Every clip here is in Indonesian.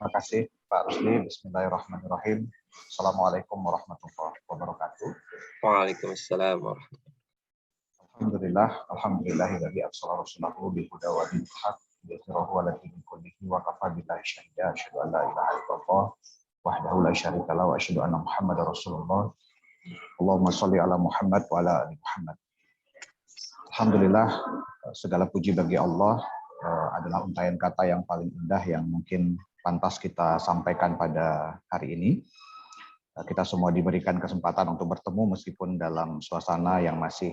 Terima kasih Pak Rusli. Bismillahirrahmanirrahim. Assalamualaikum warahmatullahi wabarakatuh. Waalaikumsalam warahmatullahi Alhamdulillah, alhamdulillahilladzi arsala rasulahu bil huda wa dinil haq liyudhhirahu 'ala dini kullihi wa kafa billahi shahida. Asyhadu an la ilaha illallah wahdahu la syarika lahu wa asyhadu anna Muhammadar Rasulullah. Allahumma shalli ala Muhammad wa ala ali Muhammad. Alhamdulillah, segala puji bagi Allah adalah untaian kata yang paling indah yang mungkin pantas kita sampaikan pada hari ini. Kita semua diberikan kesempatan untuk bertemu meskipun dalam suasana yang masih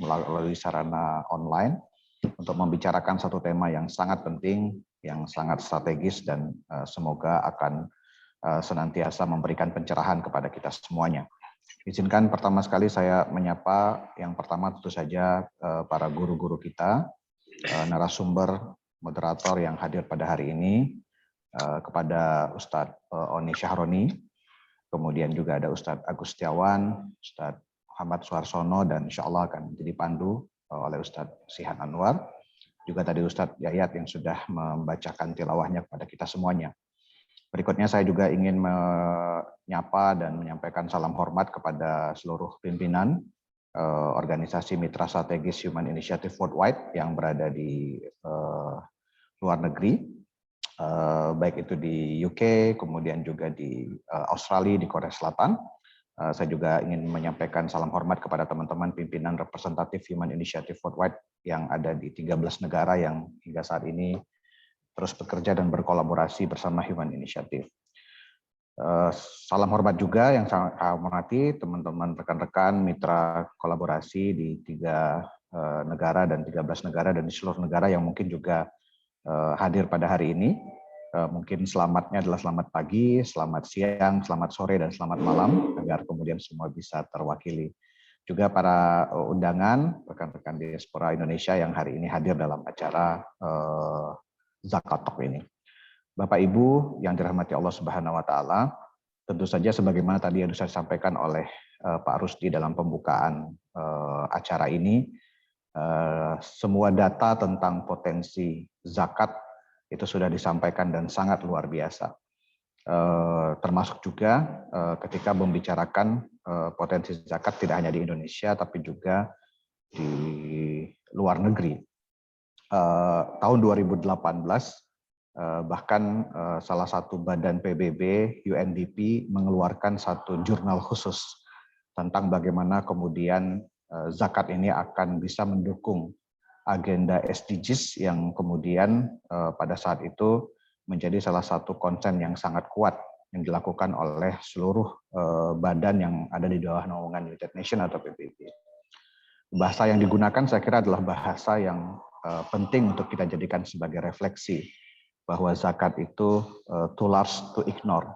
melalui sarana online untuk membicarakan satu tema yang sangat penting, yang sangat strategis dan semoga akan senantiasa memberikan pencerahan kepada kita semuanya. Izinkan pertama sekali saya menyapa yang pertama tentu saja para guru-guru kita, narasumber, moderator yang hadir pada hari ini, kepada Ustadz Oni Syahroni, kemudian juga ada Ustadz Agus Setiawan, Ustadz Muhammad Suharsono, dan insya Allah akan dipandu oleh Ustadz Sihan Anwar, juga tadi Ustadz Yayat yang sudah membacakan tilawahnya kepada kita semuanya. Berikutnya saya juga ingin menyapa dan menyampaikan salam hormat kepada seluruh pimpinan organisasi Mitra Strategis Human Initiative Worldwide yang berada di luar negeri, baik itu di UK, kemudian juga di Australia, di Korea Selatan. Saya juga ingin menyampaikan salam hormat kepada teman-teman pimpinan representatif Human Initiative Worldwide yang ada di 13 negara yang hingga saat ini terus bekerja dan berkolaborasi bersama Human Initiative. Salam hormat juga yang sangat kami hormati teman-teman rekan-rekan mitra kolaborasi di 3 negara dan 13 negara dan di seluruh negara yang mungkin juga hadir pada hari ini. Mungkin selamatnya adalah selamat pagi, selamat siang, selamat sore, dan selamat malam, agar kemudian semua bisa terwakili. Juga para undangan, rekan-rekan diaspora Indonesia yang hari ini hadir dalam acara Zakat Talk ini. Bapak Ibu yang dirahmati Allah Subhanahu wa Ta'ala, tentu saja sebagaimana tadi yang saya sampaikan oleh Pak Rusdi dalam pembukaan acara ini, semua data tentang potensi zakat itu sudah disampaikan dan sangat luar biasa. Termasuk juga ketika membicarakan potensi zakat tidak hanya di Indonesia tapi juga di luar negeri. Tahun 2018 bahkan salah satu badan PBB UNDP mengeluarkan satu jurnal khusus tentang bagaimana kemudian zakat ini akan bisa mendukung agenda SDGs yang kemudian pada saat itu menjadi salah satu konsen yang sangat kuat yang dilakukan oleh seluruh badan yang ada di bawah naungan United Nations atau PBB. Bahasa yang digunakan saya kira adalah bahasa yang penting untuk kita jadikan sebagai refleksi bahwa zakat itu too large to ignore.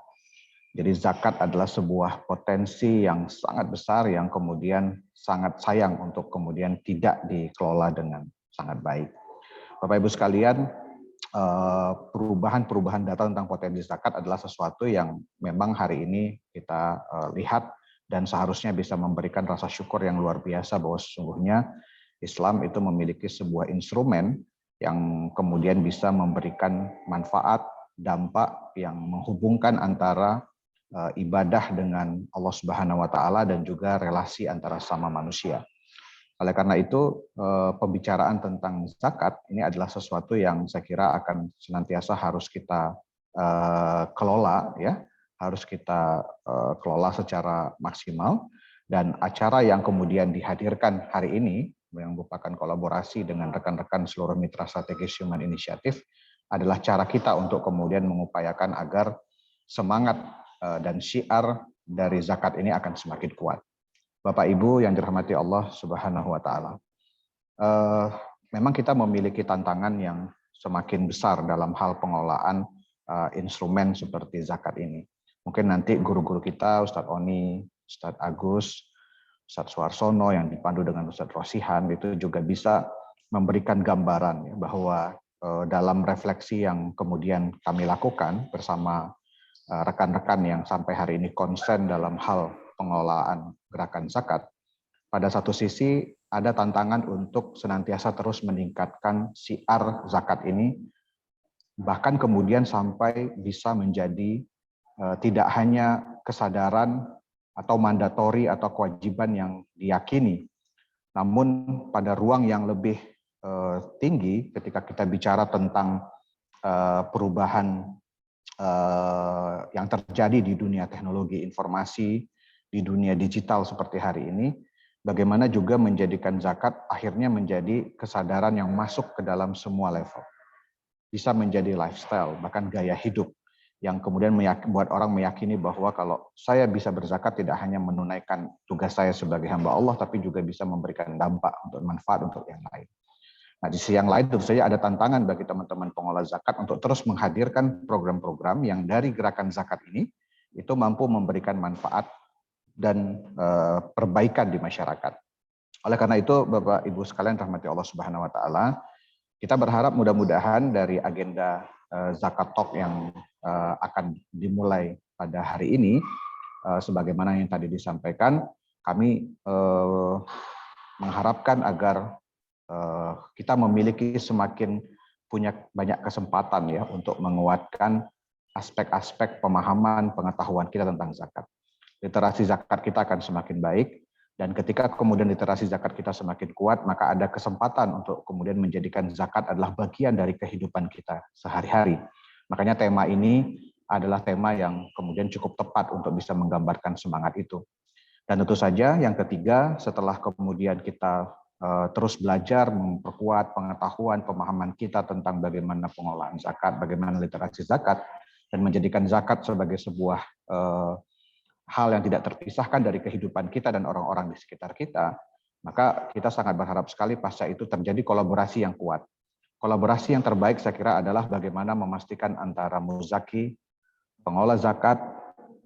Jadi zakat adalah sebuah potensi yang sangat besar yang kemudian sangat sayang untuk kemudian tidak dikelola dengan sangat baik. Bapak Ibu sekalian, perubahan data tentang potensi zakat adalah sesuatu yang memang hari ini kita lihat dan seharusnya bisa memberikan rasa syukur yang luar biasa bahwa sesungguhnya Islam itu memiliki sebuah instrumen yang kemudian bisa memberikan manfaat, dampak yang menghubungkan antara ibadah dengan Allah Subhanahu wa Ta'ala dan juga relasi antara sama manusia. Oleh karena itu, pembicaraan tentang zakat ini adalah sesuatu yang saya kira akan senantiasa harus kita kelola, ya, harus kita kelola secara maksimal. Dan acara yang kemudian dihadirkan hari ini, yang merupakan kolaborasi dengan rekan-rekan seluruh mitra strategis Human Initiative, adalah cara kita untuk kemudian mengupayakan agar semangat dan syiar dari zakat ini akan semakin kuat. Bapak Ibu yang dirahmati Allah Subhanahu wa Ta'ala. Memang kita memiliki tantangan yang semakin besar dalam hal pengelolaan instrumen seperti zakat ini. Mungkin nanti guru-guru kita, Ustadz Oni, Ustadz Agus, Ustadz Suharsono yang dipandu dengan Ustadz Rosihan itu juga bisa memberikan gambaran ya, bahwa dalam refleksi yang kemudian kami lakukan bersama rekan-rekan yang sampai hari ini konsen dalam hal pengelolaan gerakan zakat, pada satu sisi ada tantangan untuk senantiasa terus meningkatkan syiar zakat ini bahkan kemudian sampai bisa menjadi tidak hanya kesadaran atau mandatori atau kewajiban yang diyakini, namun pada ruang yang lebih tinggi ketika kita bicara tentang perubahan yang terjadi di dunia teknologi informasi, di dunia digital seperti hari ini, bagaimana juga menjadikan zakat akhirnya menjadi kesadaran yang masuk ke dalam semua level. Bisa menjadi lifestyle, bahkan gaya hidup, yang kemudian buat orang meyakini bahwa kalau saya bisa berzakat tidak hanya menunaikan tugas saya sebagai hamba Allah, tapi juga bisa memberikan dampak untuk manfaat untuk yang lain. Nah, di sisi yang lain tentu saja ada tantangan bagi teman-teman pengelola zakat untuk terus menghadirkan program-program yang dari gerakan zakat ini itu mampu memberikan manfaat dan perbaikan di masyarakat. Oleh karena itu, Bapak Ibu sekalian rahmati Allah Subhanahu wa taala, kita berharap mudah-mudahan dari agenda Zakat Talk yang akan dimulai pada hari ini, sebagaimana yang tadi disampaikan, kami mengharapkan agar kita memiliki semakin punya banyak kesempatan ya untuk menguatkan aspek-aspek pemahaman pengetahuan kita tentang zakat. Literasi zakat kita akan semakin baik, dan ketika kemudian literasi zakat kita semakin kuat, maka ada kesempatan untuk kemudian menjadikan zakat adalah bagian dari kehidupan kita sehari-hari. Makanya tema ini adalah tema yang kemudian cukup tepat untuk bisa menggambarkan semangat itu. Dan tentu saja yang ketiga, setelah kemudian kita terus belajar memperkuat pengetahuan, pemahaman kita tentang bagaimana pengelolaan zakat, bagaimana literasi zakat, dan menjadikan zakat sebagai sebuah hal yang tidak terpisahkan dari kehidupan kita dan orang-orang di sekitar kita, maka kita sangat berharap sekali pasca itu terjadi kolaborasi yang kuat. Kolaborasi yang terbaik saya kira adalah bagaimana memastikan antara muzaki, pengelola zakat,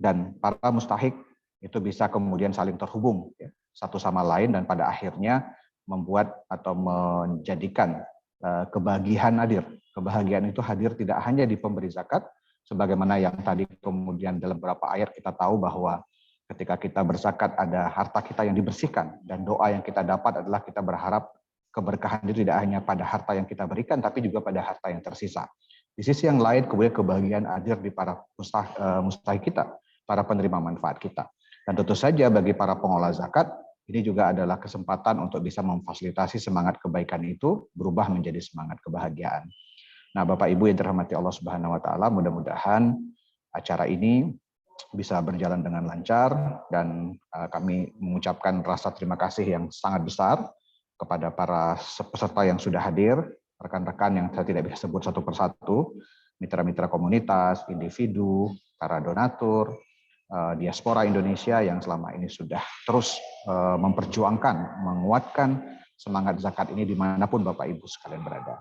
dan para mustahik itu bisa kemudian saling terhubung ya, satu sama lain, dan pada akhirnya membuat atau menjadikan kebahagiaan hadir. Kebahagiaan itu hadir tidak hanya di pemberi zakat, sebagaimana yang tadi kemudian dalam beberapa ayat kita tahu bahwa ketika kita berzakat ada harta kita yang dibersihkan, dan doa yang kita dapat adalah kita berharap keberkahan itu tidak hanya pada harta yang kita berikan, tapi juga pada harta yang tersisa. Di sisi yang lain kemudian kebahagiaan hadir di para mustahik kita, para penerima manfaat kita. Dan tentu saja bagi para pengelola zakat, ini juga adalah kesempatan untuk bisa memfasilitasi semangat kebaikan itu berubah menjadi semangat kebahagiaan. Nah, Bapak Ibu yang dirahmati Allah Subhanahu wa taala, mudah-mudahan acara ini bisa berjalan dengan lancar, dan kami mengucapkan rasa terima kasih yang sangat besar kepada para peserta yang sudah hadir, rekan-rekan yang saya tidak bisa sebut satu persatu, mitra-mitra komunitas, individu, para donatur, diaspora Indonesia yang selama ini sudah terus memperjuangkan, menguatkan semangat zakat ini dimanapun Bapak Ibu sekalian berada.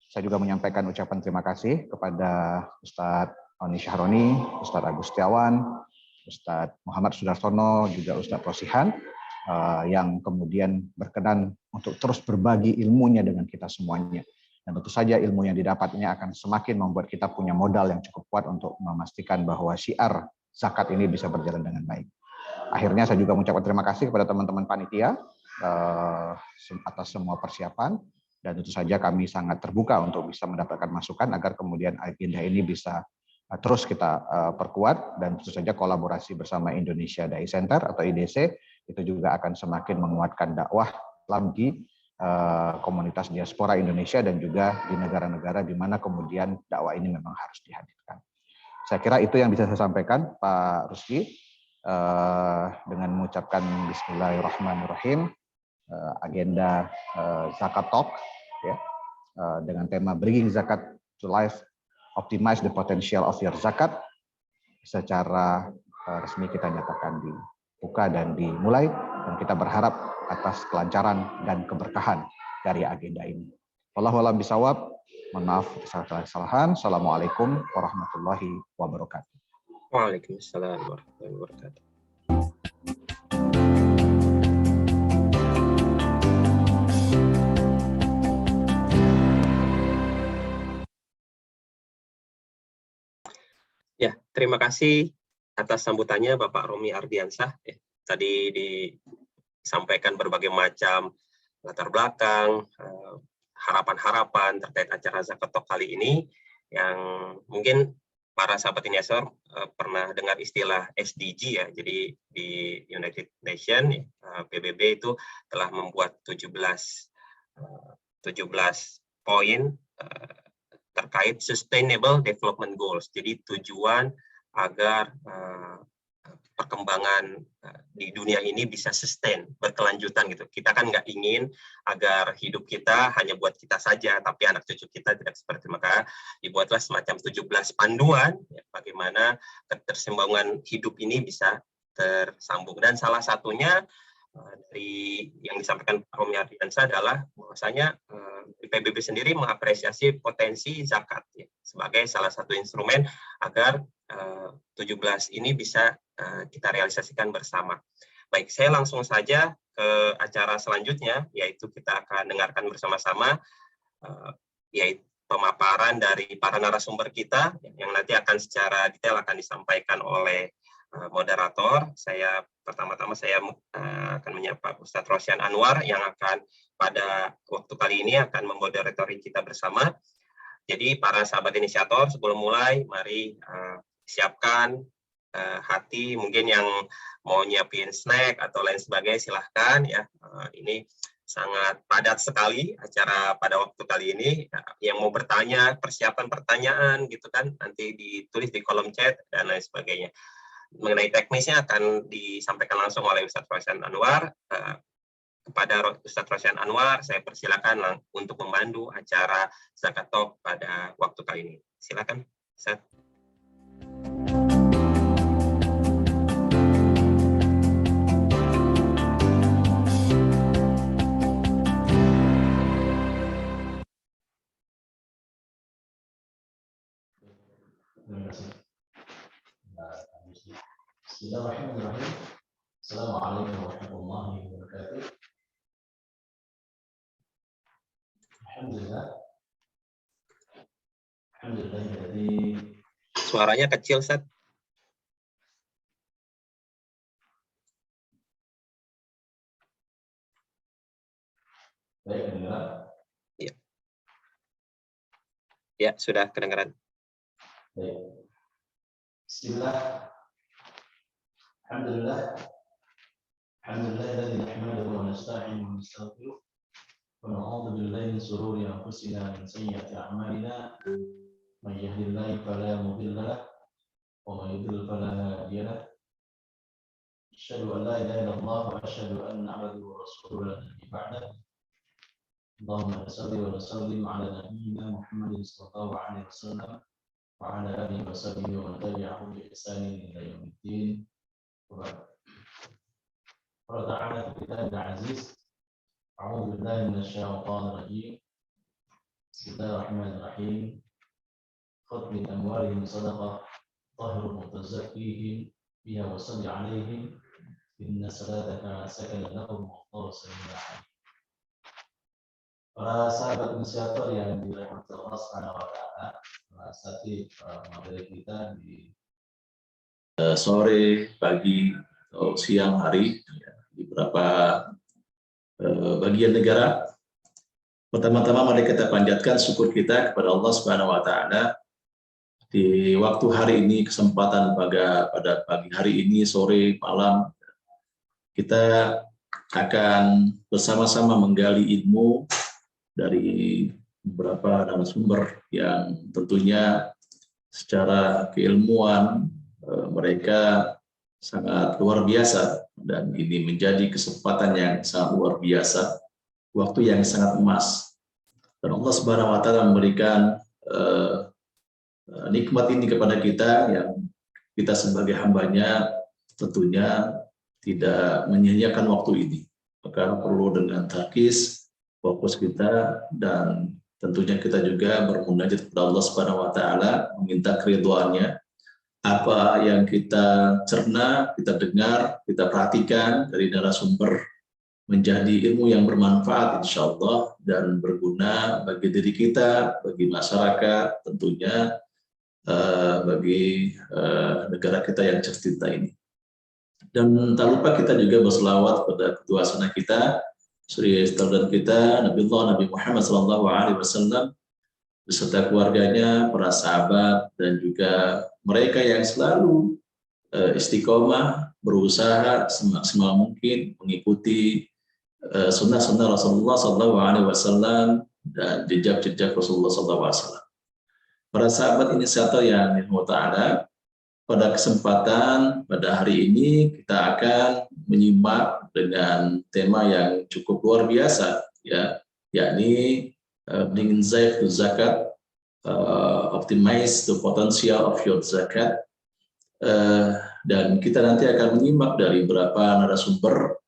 Saya juga menyampaikan ucapan terima kasih kepada Ustadz Oni Syahroni, Ustadz Agus Setiawan, Ustadz Muhammad Sudarsono, juga Ustadz Rosihan, yang kemudian berkenan untuk terus berbagi ilmunya dengan kita semuanya. Dan tentu saja ilmu yang didapat ini akan semakin membuat kita punya modal yang cukup kuat untuk memastikan bahwa syiar zakat ini bisa berjalan dengan baik. Akhirnya saya juga mengucapkan terima kasih kepada teman-teman panitia atas semua persiapan. Dan tentu saja kami sangat terbuka untuk bisa mendapatkan masukan agar kemudian agenda ini bisa terus kita perkuat, dan tentu saja kolaborasi bersama Indonesia Dai Center atau IDC itu juga akan semakin menguatkan dakwah Islam di komunitas diaspora Indonesia dan juga di negara-negara di mana kemudian dakwah ini memang harus dihadirkan. Saya kira itu yang bisa saya sampaikan, Pak Rusdi, dengan mengucapkan Bismillahirrahmanirrahim. Agenda Zakat Talk ya, dengan tema Bringing Zakat to Life, Optimize the Potential of Your Zakat, secara resmi kita nyatakan dibuka dan dimulai, dan kita berharap atas kelancaran dan keberkahan dari agenda ini. Wallahu a'lam bishawab. Mohon maaf atas kesalahan. Assalamualaikum warahmatullahi wabarakatuh. Waalaikumsalam warahmatullahi wabarakatuh. Ya, terima kasih atas sambutannya Bapak Romi Ardiansah. Tadi disampaikan berbagai macam latar belakang, harapan-harapan terkait acara Zakat Talk kali ini. yang mungkin para sahabat investor pernah dengar istilah SDG ya. Jadi di United Nations PBB itu telah membuat 17 poin terkait Sustainable Development Goals. Jadi tujuan agar perkembangan di dunia ini bisa sustain, berkelanjutan gitu. Kita kan nggak ingin agar hidup kita hanya buat kita saja, tapi anak cucu kita tidak seperti. Maka dibuatlah semacam 17 panduan ya, bagaimana keterseimbangan hidup ini bisa tersambung. Dan salah satunya dari yang disampaikan Pak Romi Ardiansyah adalah bahwasanya PBB sendiri mengapresiasi potensi zakat ya, sebagai salah satu instrumen agar 17 ini bisa kita realisasikan bersama. Baik, saya langsung saja ke acara selanjutnya, yaitu kita akan dengarkan bersama-sama yaitu pemaparan dari para narasumber kita yang nanti akan secara detail akan disampaikan oleh moderator. Pertama-tama saya akan menyapa Ustadz Rosyan Anwar yang akan pada waktu kali ini akan memoderatori kita bersama. Jadi para sahabat inisiator, sebelum mulai mari siapkan hati, mungkin yang mau nyiapin snack atau lain sebagainya silahkan ya. Ini sangat padat sekali acara pada waktu kali ini. Yang mau bertanya, persiapan pertanyaan gitu kan, nanti ditulis di kolom chat dan lain sebagainya. Mengenai teknisnya akan disampaikan langsung oleh Ustadz Rosyan Anwar. Kepada Ustadz Rosyan Anwar, saya persilakan untuk membantu acara Zakat Talk pada waktu kali ini. Silakan, Ustadz. Bismillahirrahmanirrahim. Assalamualaikum warahmatullahi wabarakatuh. Alhamdulillah. Alhamdulillah. Suaranya kecil, Ustaz. Baik, kedengaran? Ya. Ya, sudah kedengaran. Baik. Bismillah. Alhamdulillah. Alhamdulillah alladzi nahmaduhu wa nasta'inuhu wa nastaghfiruh wa na'udzu billahi min shururi anfusina wa min sayyiati a'malina. May yahdihillahu fala mudilla lahu wa may yudlil fala hadiya lahu. Asyhadu an la ilaha illallah wa asyhadu anna 'abdahu wa rasuluhu la nabiyya ba'dahu. Allahumma shalli wa sallim ala nabiyyina Muhammadin sallallahu alaihi wasallam wa ala alihi wa sahbihi wa man tabi'ahum bi ihsanin ila yaumiddin. قال تعالى في كتابه العزيز أعوذ بالله من الشيطان الرجيم بسم الله الرحمن الرحيم خذ من أموالهم صدقة طهرهم وتزكيهم بها وصل عليهم إن صلاتك سكن لهم والله سميع عليم. Para sahabat inisiator yang dirahmati Allah Subhanahu wa taala, saat materi kita di sore, pagi, atau siang hari di beberapa bagian negara. Pertama-tama mari kita panjatkan syukur kita kepada Allah Subhanahu wa taala di waktu hari ini, kesempatan pada pagi hari ini, sore, malam, kita akan bersama-sama menggali ilmu dari beberapa narasumber yang tentunya secara keilmuan mereka sangat luar biasa, dan ini menjadi kesempatan yang sangat luar biasa, waktu yang sangat emas, dan Allah Subhanahu wa taala memberikan nikmat ini kepada kita, yang kita sebagai hambanya tentunya tidak menyia-nyiakan waktu ini. Maka perlu dengan tarkis, fokus kita, dan tentunya kita juga bermunajat kepada Allah Subhanahu wa taala, meminta keridhaannya. Apa yang kita cerna, kita dengar, kita perhatikan dari narasumber menjadi ilmu yang bermanfaat insya Allah dan berguna bagi diri kita, bagi masyarakat, tentunya bagi negara kita yang tercinta ini. Dan tak lupa kita juga berselawat pada ketua sana kita, suri teladan kita, Nabi Muhammad SAW, beserta keluarganya, para sahabat, dan juga mereka yang selalu istiqomah, berusaha semaksimal mungkin mengikuti sunnah-sunnah Rasulullah SAW dan jejak-jejak Rasulullah SAW. Para sahabat inisiator yang dirahmati Allah, pada kesempatan pada hari ini kita akan menyimak dengan tema yang cukup luar biasa, ya, yakni bringing zakat to zakat, optimize the potential of your zakat. Dan kita nanti akan menyimak dari beberapa narasumber,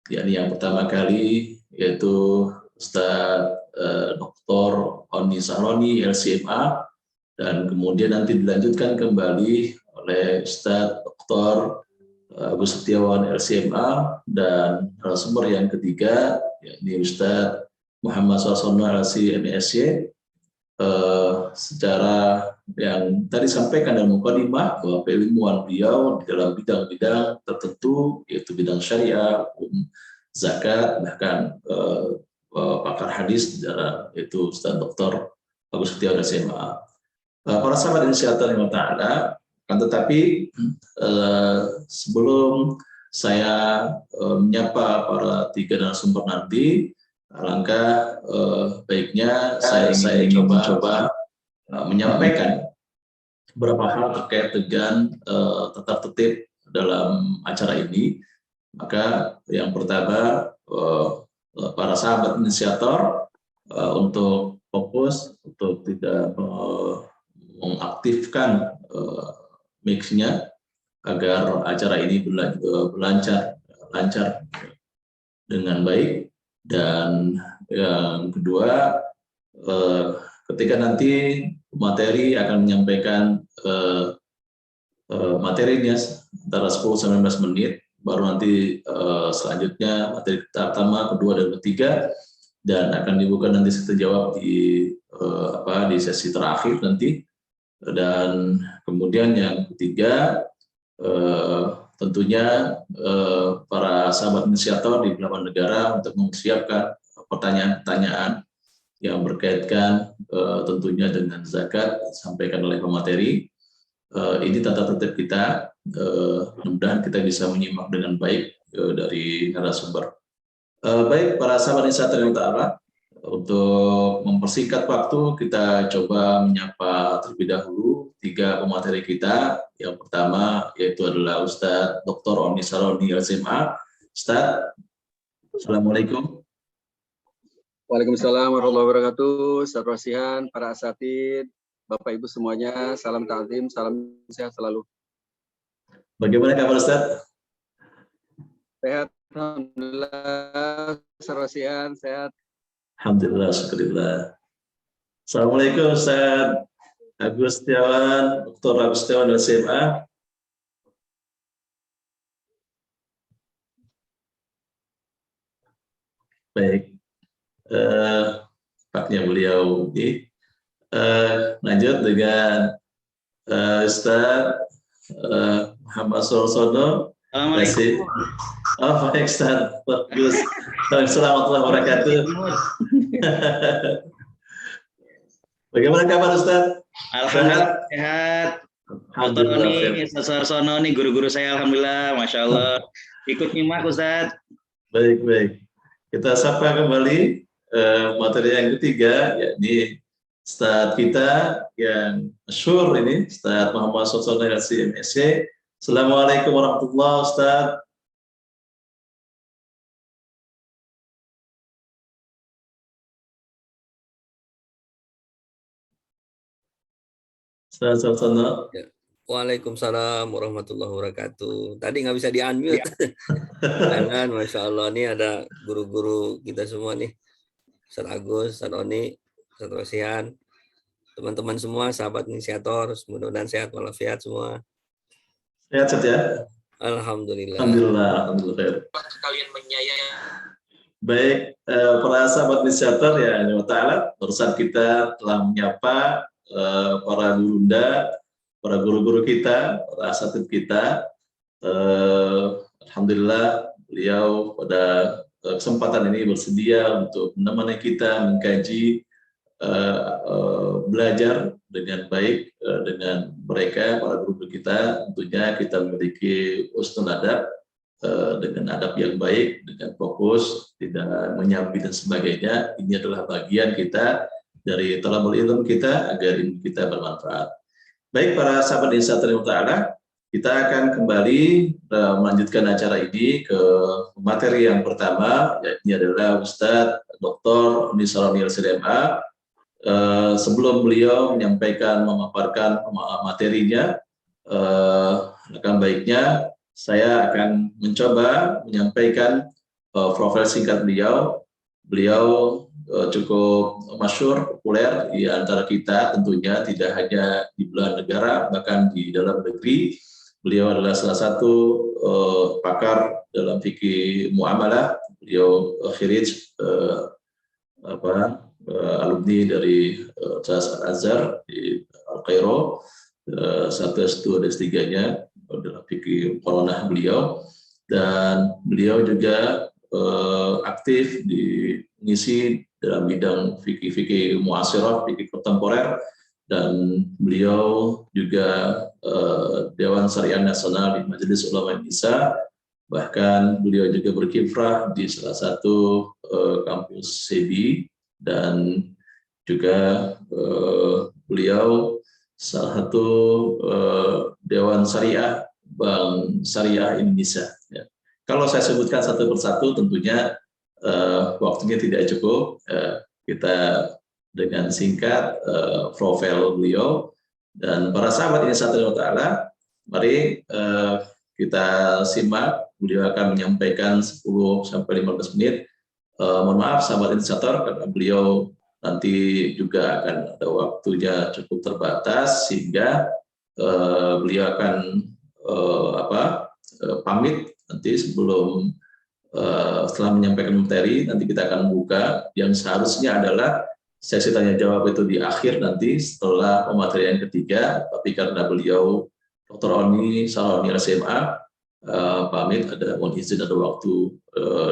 yakni yang pertama kali yaitu Ustaz Dr. Oni Sahroni LCMA, dan kemudian nanti dilanjutkan kembali oleh Ustaz Dr. Agus Setiawan LCMA, dan narasumber yang ketiga yakni Ustaz Muhammad Sasono LC MSc. Secara yang tadi sampaikan dalam mukadimah bahwa keilmuan beliau di dalam bidang-bidang tertentu, yaitu bidang syariah, zakat, bahkan pakar hadis yaitu Ustaz Dr. Agus Setiawan LCMA. Para sahabat inisiator yang ta'ala, kan tetapi sebelum saya menyapa para tiga narasumber nanti, alangkah baiknya saya ingin mencoba menyampaikan beberapa hal terkait dengan tata tertib dalam acara ini. Maka yang pertama, para sahabat inisiator untuk fokus, untuk tidak mengaktifkan mix-nya agar acara ini lancar dengan baik. Dan yang kedua, ketika nanti materi akan menyampaikan materinya antara 10-15 menit, baru nanti selanjutnya materi pertama, kedua, dan ketiga, dan akan dibuka nanti kita jawab di sesi terakhir nanti. Dan kemudian yang ketiga, tentunya para sahabat inisiator di 8 negara untuk mempersiapkan pertanyaan-pertanyaan yang berkaitan tentunya dengan zakat disampaikan oleh pemateri. Ini tata tertib kita, mudah-mudahan kita bisa menyimak dengan baik dari narasumber. Baik, para sahabat inisiator yang utama, untuk mempersingkat waktu, kita coba menyapa terlebih dahulu tiga pemateri kita. Yang pertama yaitu adalah Ustaz Dr. Oni Sahroni LCMA. Ustaz, Assalamualaikum. Waalaikumsalam warahmatullahi wabarakatuh. Ustaz Rosihan, para asatid, Bapak Ibu semuanya, salam ta'zim, salam sehat selalu. Bagaimana kabar Ustaz? Sehat, alhamdulillah. Ustaz Rosihan, sehat. Alhamdulillah, syukurillah. Assalamualaikum Ustaz Agus Setiawan, Dr. Agus Setiawan LCMA. Baik, paknya beliau ini. Lanjut dengan Ustaz Muhammad Sasono. Assalamualaikum. Baik Ustaz, bagus. Assalamualaikum warahmatullahi wabarakatuh. Bagaimana kabar Ustaz? Alhamdulillah sehat. Dr. Oni, Ustaz Sarsono nih guru-guru saya, alhamdulillah, masya Allah. Ikut nyimak Ustaz. Baik. Kita sapa kembali materi yang ketiga, yakni Ustaz kita yang masyhur ini, Ustaz Muhammad Sasono LC MSc. Assalamualaikum warahmatullahi wabarakatuh, Ustaz. Ustaz Sasono. Waalaikumsalam warahmatullahi wabarakatuh. Tadi nggak bisa di-unmute. Jangan, Masya Allah. Ini ada guru-guru kita semua nih. Ustaz Agus, Ustaz Oni, Ustaz Rosihan, teman-teman semua, sahabat inisiator, mudah-mudahan sehat walafiat semua. Sehat ya? Alhamdulillah. Alhamdulillah. Kalian menyayangi. Baik, para sahabat inisiator ya, ta'ala, barusan kita telah menyapa para gurunda, para guru-guru kita, para asatid kita. Alhamdulillah, beliau pada kesempatan ini bersedia untuk menemani kita mengkaji belajar dengan baik dengan mereka, para guru kita. Tentunya kita memiliki husnul adab, dengan adab yang baik, dengan fokus, tidak menyambi dan sebagainya. Ini adalah bagian kita dari talabul ilm kita agar ilmu kita bermanfaat. Baik para sahabat insyaallah ta'ala, kita akan kembali melanjutkan acara ini ke materi yang pertama, yakni adalah Ustadz Dr. Uni Saroni LCMA. Sebelum beliau menyampaikan, memaparkan materinya, akan baiknya saya akan mencoba menyampaikan profil singkat beliau. Beliau cukup masyhur, populer di antara kita, tentunya tidak hanya di belahan negara, bahkan di dalam negeri. Beliau adalah salah satu pakar dalam fikih muamalah. Beliau khirij alumni dari Universitas Al-Azhar di Al-Qairo, S1, S2, S3-nya dalam fikih muqaranah beliau, dan beliau juga aktif mengisi dalam bidang fikih muasirah, fikih kontemporer, dan beliau juga Dewan Syariah Nasional di Majelis Ulama Indonesia. Bahkan beliau juga berkiprah di salah satu kampus SEBI, dan juga beliau salah satu Dewan Syariah Bank Syariah Indonesia. Ya. Kalau saya sebutkan satu persatu, tentunya waktunya tidak cukup. Kita dengan singkat profil beliau, dan para sahabat insyaallah ta'ala, mari kita simak. Beliau akan menyampaikan 10-15 menit. Mohon maaf sahabat inisiator, karena beliau nanti juga akan ada waktunya cukup terbatas, sehingga beliau akan pamit nanti sebelum setelah menyampaikan materi. Nanti kita akan buka yang seharusnya adalah sesi tanya jawab itu di akhir nanti setelah pematerian ketiga, tapi karena beliau Dr. Oni Saroni LCMA pamit, mohon izin ada waktu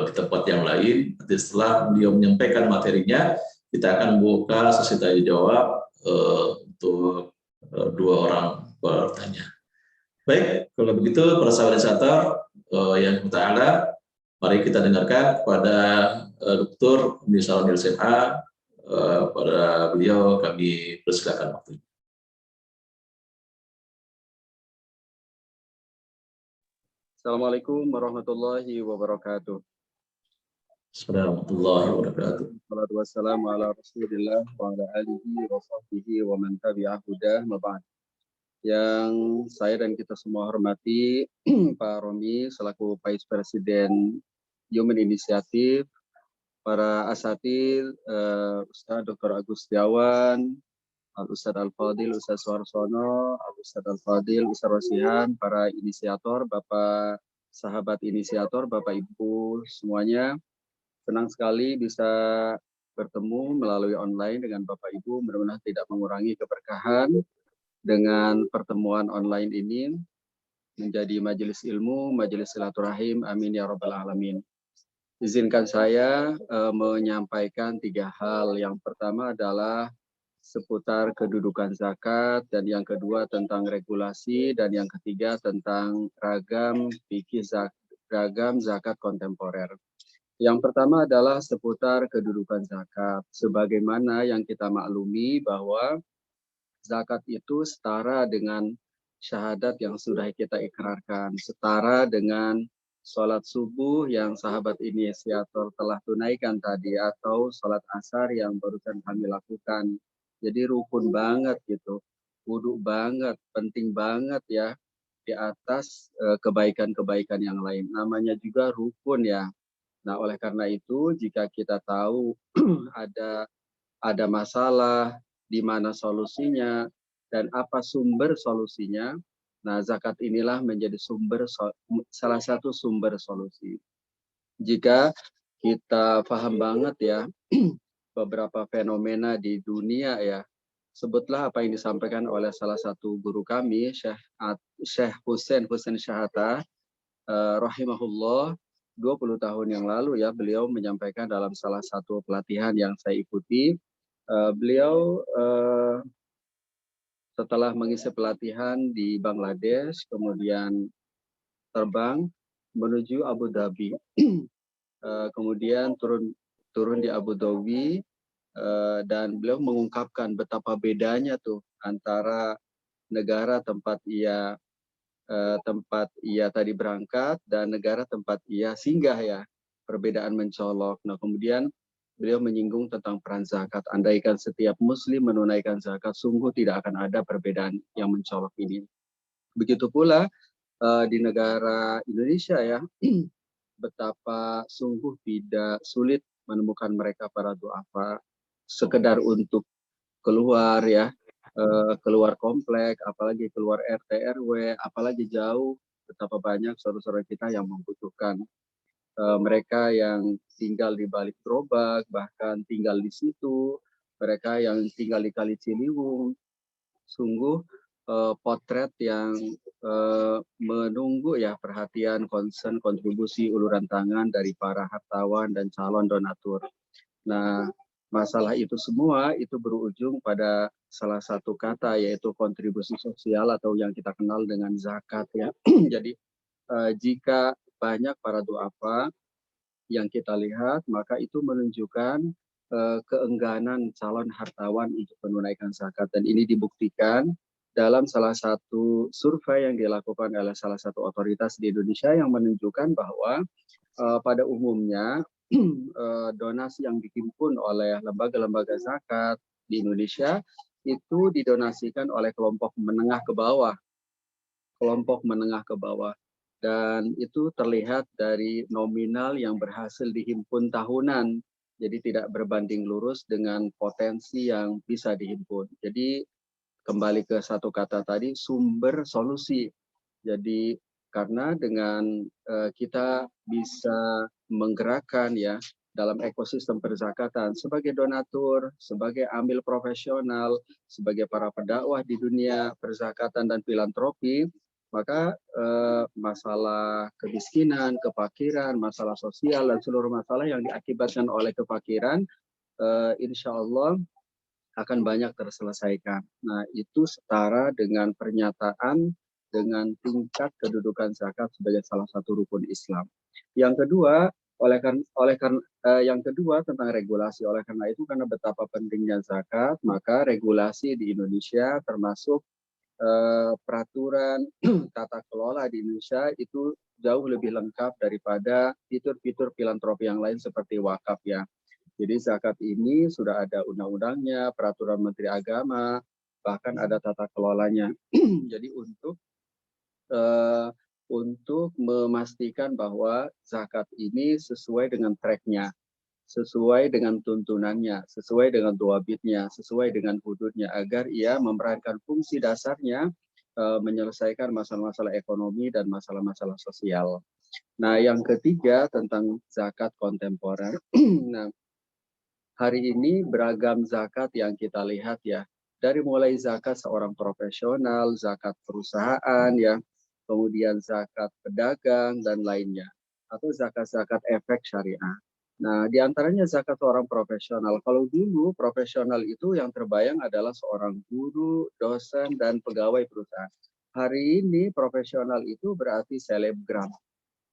di tempat yang lain. Nanti setelah beliau menyampaikan materinya, kita akan buka sesi tanya jawab untuk 2 orang bertanya. Baik, kalau begitu para sahabat inisiator yang ta'ala, mari kita dengarkan kepada Dr. Uni Saroni LCMA. Pada beliau kami persilakan waktu. Assalamualaikum warahmatullahi wabarakatuh. Assalamualaikum warahmatullahi wabarakatuh. Wassalatu wassalamu ala Rasulillah wa ala alihi wa sahbihi wa man tabi'ah hudah ma ba'd. Yang saya dan kita semua hormati Pak Romi selaku Vice Presiden Human Initiative, para asatid, Ustaz Dr. Agus Setiawan, Al-Ustaz Al-Fadil, Ustaz Suarsono, Al-Ustaz Al-Fadil, Ustaz Rosihan, para inisiator, Bapak sahabat inisiator, Bapak Ibu semuanya. Senang sekali bisa bertemu melalui online dengan Bapak Ibu. Mudah-mudahan tidak mengurangi keberkahan dengan pertemuan online ini menjadi majelis ilmu, majelis silaturahim. Amin ya rabbal alamin. Izinkan saya menyampaikan 3 hal. Yang pertama adalah seputar kedudukan zakat, dan yang kedua tentang regulasi, dan yang ketiga tentang ragam fikih zakat kontemporer. Yang pertama adalah seputar kedudukan zakat. Sebagaimana yang kita maklumi bahwa zakat itu setara dengan syahadat yang sudah kita ikrarkan, setara dengan sholat subuh yang sahabat inisiator telah tunaikan tadi, atau sholat asar yang barusan kami lakukan. Jadi rukun banget gitu, wudhu banget, penting banget ya, di atas kebaikan-kebaikan yang lain. Namanya juga rukun ya. Nah oleh karena itu jika kita tahu ada masalah, di mana solusinya, dan apa sumber solusinya, nah zakat inilah menjadi salah satu sumber solusi. Jika kita paham banget ya beberapa fenomena di dunia ya, sebutlah apa yang disampaikan oleh salah satu guru kami, Syekh Husain Syahata rahimahullah, 20 tahun yang lalu ya, beliau menyampaikan dalam salah satu pelatihan yang saya ikuti, Beliau setelah mengisi pelatihan di Bangladesh, kemudian terbang menuju Abu Dhabi. Kemudian turun di Abu Dhabi, dan beliau mengungkapkan betapa bedanya tuh antara negara tempat ia tadi berangkat dan negara tempat ia singgah ya, perbedaan mencolok. Nah, kemudian beliau menyinggung tentang peran zakat. Andaikan setiap muslim menunaikan zakat, sungguh tidak akan ada perbedaan yang mencolok ini. Begitu pula di negara Indonesia ya, betapa sungguh tidak sulit menemukan mereka para duafa sekedar untuk keluar ya, keluar komplek, apalagi keluar RT RW, apalagi jauh, betapa banyak saudara-saudara kita yang membutuhkan. Mereka yang tinggal di balik gerobak, bahkan tinggal di situ, mereka yang tinggal di Kali Ciliwung, sungguh potret yang menunggu ya perhatian, concern, kontribusi, uluran tangan dari para hartawan dan calon donatur. Nah, masalah itu semua itu berujung pada salah satu kata, yaitu kontribusi sosial atau yang kita kenal dengan zakat ya. Jadi jika banyak para duafa yang kita lihat, maka itu menunjukkan keengganan calon hartawan untuk menunaikan zakat. Dan ini dibuktikan dalam salah satu survei yang dilakukan oleh salah satu otoritas di Indonesia yang menunjukkan bahwa pada umumnya donasi yang dihimpun oleh lembaga-lembaga zakat di Indonesia itu didonasikan oleh kelompok menengah ke bawah. Dan itu terlihat dari nominal yang berhasil dihimpun tahunan. Jadi tidak berbanding lurus dengan potensi yang bisa dihimpun. Jadi kembali ke satu kata tadi, sumber solusi. Jadi karena dengan kita bisa menggerakkan ya dalam ekosistem perzakatan sebagai donatur, sebagai amil profesional, sebagai para pendakwah di dunia perzakatan dan filantropi, maka masalah kemiskinan, kefakiran, masalah sosial dan seluruh masalah yang diakibatkan oleh kefakiran, insya Allah akan banyak terselesaikan. Nah, itu setara dengan pernyataan dengan tingkat kedudukan zakat sebagai salah satu rukun Islam. Yang kedua, yang kedua tentang regulasi. Oleh karena itu, karena betapa pentingnya zakat, maka regulasi di Indonesia termasuk peraturan tata kelola di Indonesia itu jauh lebih lengkap daripada fitur-fitur filantropi yang lain seperti wakaf ya. Jadi zakat ini sudah ada undang-undangnya, peraturan Menteri Agama, bahkan ada tata kelolanya. Jadi untuk memastikan bahwa zakat ini sesuai dengan tracknya, sesuai dengan tuntunannya, sesuai dengan duabitnya, sesuai dengan hududnya, agar ia memerankan fungsi dasarnya menyelesaikan masalah-masalah ekonomi dan masalah-masalah sosial. Nah, yang ketiga tentang zakat kontemporer. Nah, hari ini beragam zakat yang kita lihat ya, dari mulai zakat seorang profesional, zakat perusahaan ya, kemudian zakat pedagang dan lainnya, atau zakat-zakat efek syariah. Nah, di antaranya zakat seorang profesional. Kalau dulu profesional itu yang terbayang adalah seorang guru, dosen, dan pegawai perusahaan. Hari ini profesional itu berarti selebgram.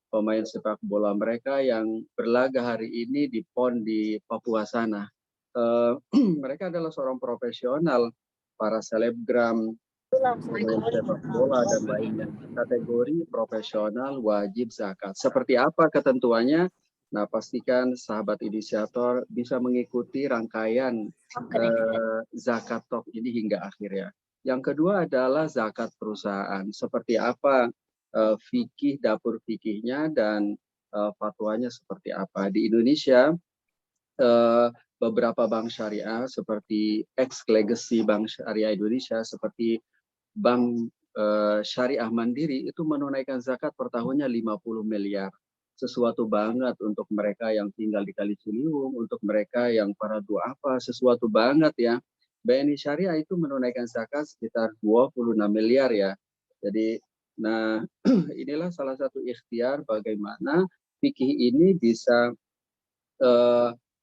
Pemain sepak bola mereka yang berlaga hari ini di PON di Papua sana. Mereka adalah seorang profesional, para selebgram, pemain sepak bola dan lainnya. Kategori profesional wajib zakat. Seperti apa ketentuannya? Nah, pastikan sahabat inisiator bisa mengikuti rangkaian zakat top ini hingga akhirnya. Yang kedua adalah zakat perusahaan. Seperti apa fikih, dapur fikihnya, dan fatwanya seperti apa. Di Indonesia, beberapa bank syariah seperti ex-legacy Bank Syariah Indonesia, seperti Bank Syariah Mandiri, itu menunaikan zakat per tahunnya 50 miliar. Sesuatu banget untuk mereka yang tinggal di Kali Ciliwung, untuk mereka yang para duafa, sesuatu banget ya. BNI Syariah itu menunaikan zakat sekitar 26 miliar ya. Jadi, nah inilah salah satu ikhtiar bagaimana fikih ini bisa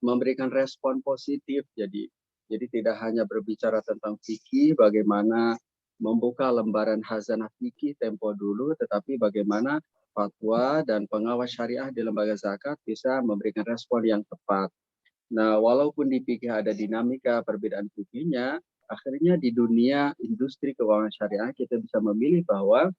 memberikan respon positif. Jadi Jadi tidak hanya berbicara tentang fikih, bagaimana membuka lembaran khazanah fikih tempo dulu, tetapi bagaimana fatwa dan pengawas syariah di lembaga zakat bisa memberikan respon yang tepat. Nah, walaupun di fikih ada dinamika perbedaan fikihnya, akhirnya di dunia industri keuangan syariah kita bisa memilih bahwa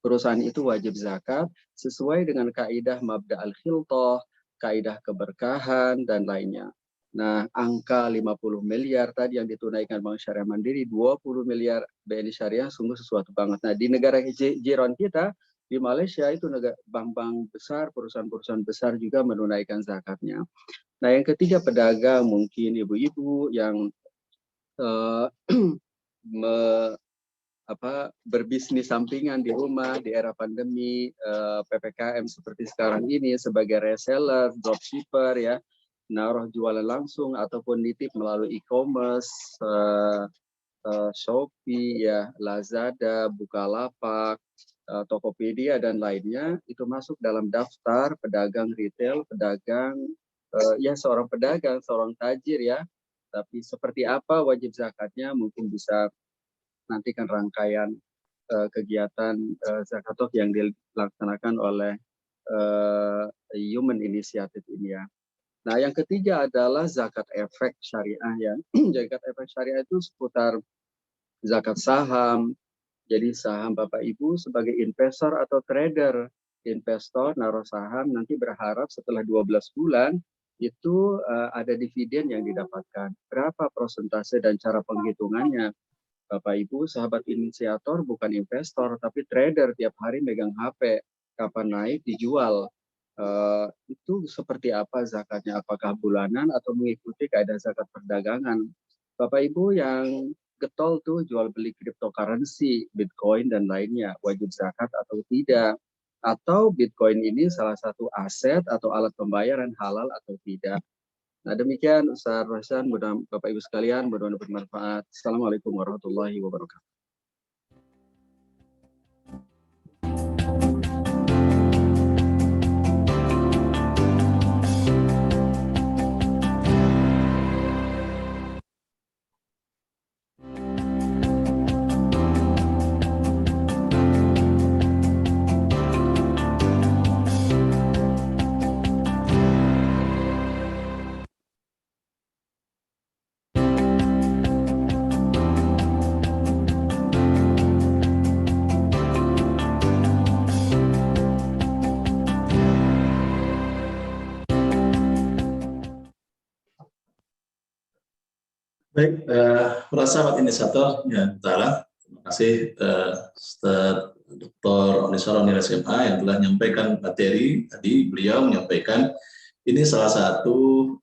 perusahaan itu wajib zakat sesuai dengan kaidah mabda al-khilthah, kaidah keberkahan, dan lainnya. Nah, angka 50 miliar tadi yang ditunaikan Bank Syariah Mandiri, 20 miliar BNI Syariah, sungguh sesuatu banget. Nah, di negara jiran kita, di Malaysia itu bank-bank besar, perusahaan-perusahaan besar juga menunaikan zakatnya. Nah, yang ketiga pedagang, mungkin ibu-ibu yang berbisnis sampingan di rumah di era pandemi PPKM seperti sekarang ini sebagai reseller, dropshipper ya, naruh jualan langsung ataupun nitip melalui e-commerce, Shopee ya, Lazada, Bukalapak, Tokopedia dan lainnya, itu masuk dalam daftar pedagang retail, pedagang ya seorang pedagang, seorang tajir ya. Tapi seperti apa wajib zakatnya mungkin bisa nantikan rangkaian kegiatan Zakatov yang dilaksanakan oleh Human Initiative ini ya. Nah, yang ketiga adalah zakat efek syariah ya. Zakat efek syariah itu seputar zakat saham. Jadi saham Bapak Ibu sebagai investor atau trader, investor naruh saham nanti berharap setelah 12 bulan itu ada dividen yang didapatkan. Berapa persentase dan cara penghitungannya? Bapak Ibu, sahabat inisiator bukan investor, tapi trader tiap hari megang HP. Kapan naik, dijual. Itu seperti apa zakatnya? Apakah bulanan atau mengikuti kaidah zakat perdagangan? Bapak Ibu yang getol tuh jual beli cryptocurrency, Bitcoin dan lainnya, wajib zakat atau tidak? Atau Bitcoin ini salah satu aset atau alat pembayaran halal atau tidak? Nah, demikian Ustaz Rahsan, Bapak Ibu sekalian, mudah-mudahan bermanfaat. Assalamualaikum warahmatullahi wabarakatuh. Baik, para sahabat inisiator ya Ta'ala, terima kasih Ustaz Dr. Onisaroni SMA yang telah menyampaikan materi. Tadi beliau menyampaikan ini salah satu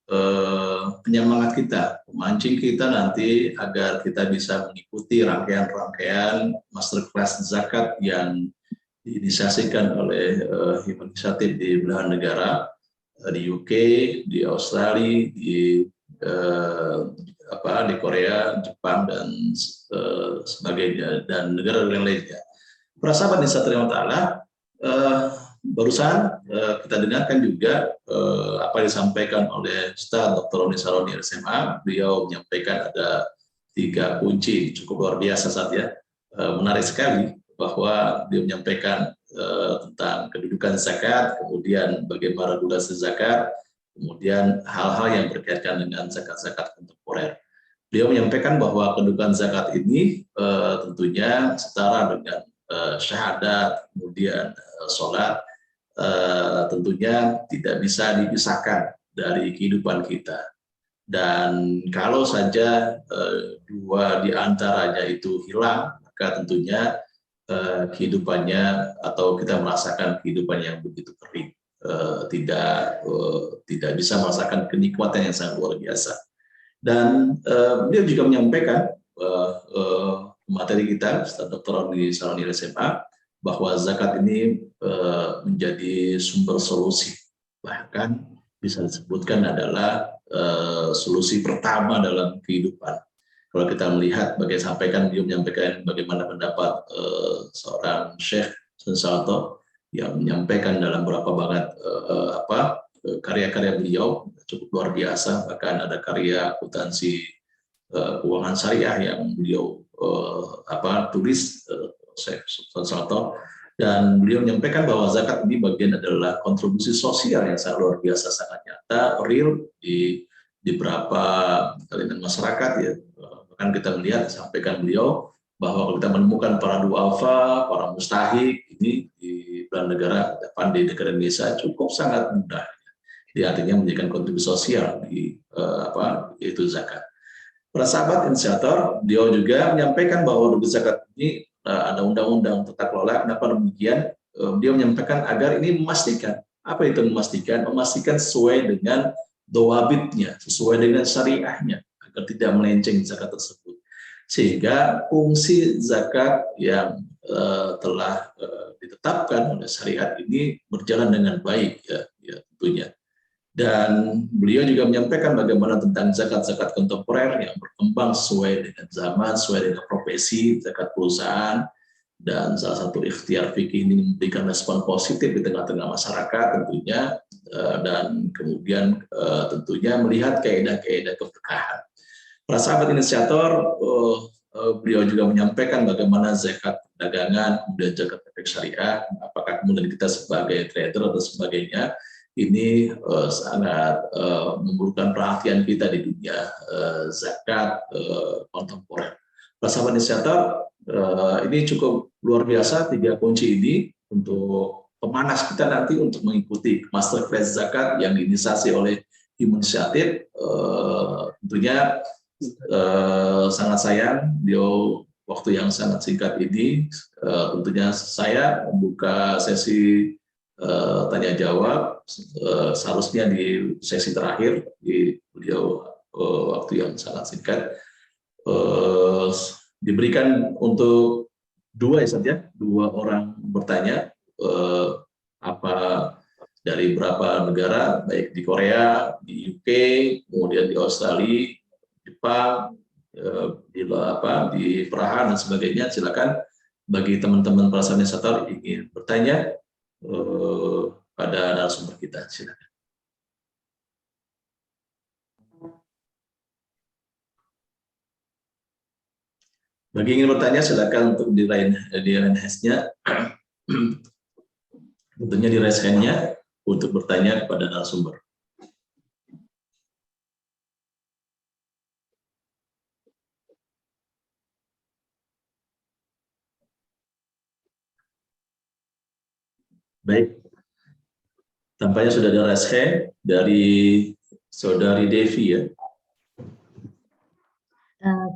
penyemangat kita, memancing kita nanti agar kita bisa mengikuti rangkaian-rangkaian masterclass zakat yang diinisiasikan oleh Human Initiative di belahan negara, di UK, di Australia, di Korea, Jepang dan sebagainya dan negara lainnya. Para sahabat inisiator yang Ta'ala, barusan kita dengarkan juga apa yang disampaikan oleh Ustaz Dr. Onisaroni SMA. Beliau menyampaikan ada 3 kunci cukup luar biasa saat ya. Menarik sekali bahwa dia menyampaikan tentang kedudukan zakat, kemudian bagaimana regulasi zakat, kemudian hal-hal yang berkaitan dengan zakat-zakat kontemporer. Beliau menyampaikan bahwa kedudukan zakat ini tentunya setara dengan syahadat, kemudian sholat, tentunya tidak bisa dipisahkan dari kehidupan kita. Dan kalau saja 2 di antaranya itu hilang, maka tentunya kehidupannya atau kita merasakan kehidupan yang begitu kering. Tidak bisa merasakan kenikmatan yang sangat luar biasa. Dan beliau juga menyampaikan materi kita, Ustaz Dr. Onisaroni SMA, bahwa zakat ini menjadi sumber solusi. Bahkan bisa disebutkan adalah solusi pertama dalam kehidupan. Kalau kita melihat, sampaikan beliau menyampaikan bagaimana pendapat seorang Syekh Sensalto yang menyampaikan dalam beberapa banget karya-karya beliau cukup luar biasa, bahkan ada karya akuntansi keuangan syariah yang beliau tulis, Syekh Sultan Soeharto, dan beliau menyampaikan bahwa zakat ini bagian adalah kontribusi sosial yang sangat luar biasa, sangat nyata, real di beberapa elemen masyarakat ya. Bahkan kita melihat disampaikan beliau bahwa kalau kita menemukan para duafa, para mustahik ini di belahan negara depan di negara Indonesia cukup sangat mudah. Dia artinya menjadikan kontribusi sosial di yaitu zakat. Para sahabat inisiator, dia juga menyampaikan bahwa rukun zakat ini ada undang-undang tata kelola. Kenapa demikian? Dia menyampaikan agar ini memastikan. Apa itu memastikan? Memastikan sesuai dengan dawabitnya, sesuai dengan syariahnya, agar tidak melenceng zakat tersebut. Sehingga fungsi zakat yang telah ditetapkan oleh syariat ini berjalan dengan baik, ya tentunya. Dan beliau juga menyampaikan bagaimana tentang zakat-zakat kontemporer yang berkembang sesuai dengan zaman, sesuai dengan profesi, zakat perusahaan, dan salah satu ikhtiar fikih ini memberikan respon positif di tengah-tengah masyarakat tentunya, dan kemudian tentunya melihat kaidah-kaidah keberkahan. Para sahabat inisiator, beliau juga menyampaikan bagaimana zakat dagangan, kemudian zakat efek syariah, apakah kemudian kita sebagai trader atau sebagainya, ini sangat memerlukan perhatian kita di dunia zakat kontemporer. Para sahabat inisiator, ini cukup luar biasa 3 kunci ini untuk pemanas kita nanti untuk mengikuti masterclass zakat yang diinisiasi oleh Human Initiative. Tentunya sangat sayang waktu yang sangat singkat ini, tentunya saya membuka sesi tanya jawab, seharusnya di sesi terakhir di beliau waktu yang sangat singkat, diberikan untuk 2 orang bertanya, apa dari berapa negara, baik di Korea, di UK, kemudian di Australia, Jepang, di Praha dan sebagainya. Silakan bagi teman-teman para inisiator ingin bertanya pada narasumber kita, silakan. Bagi ingin bertanya, silakan untuk di line hand-nya, tentunya di raise hand-nya untuk bertanya kepada narasumber. Baik, tampaknya sudah ada raise hand dari Saudari Devi ya.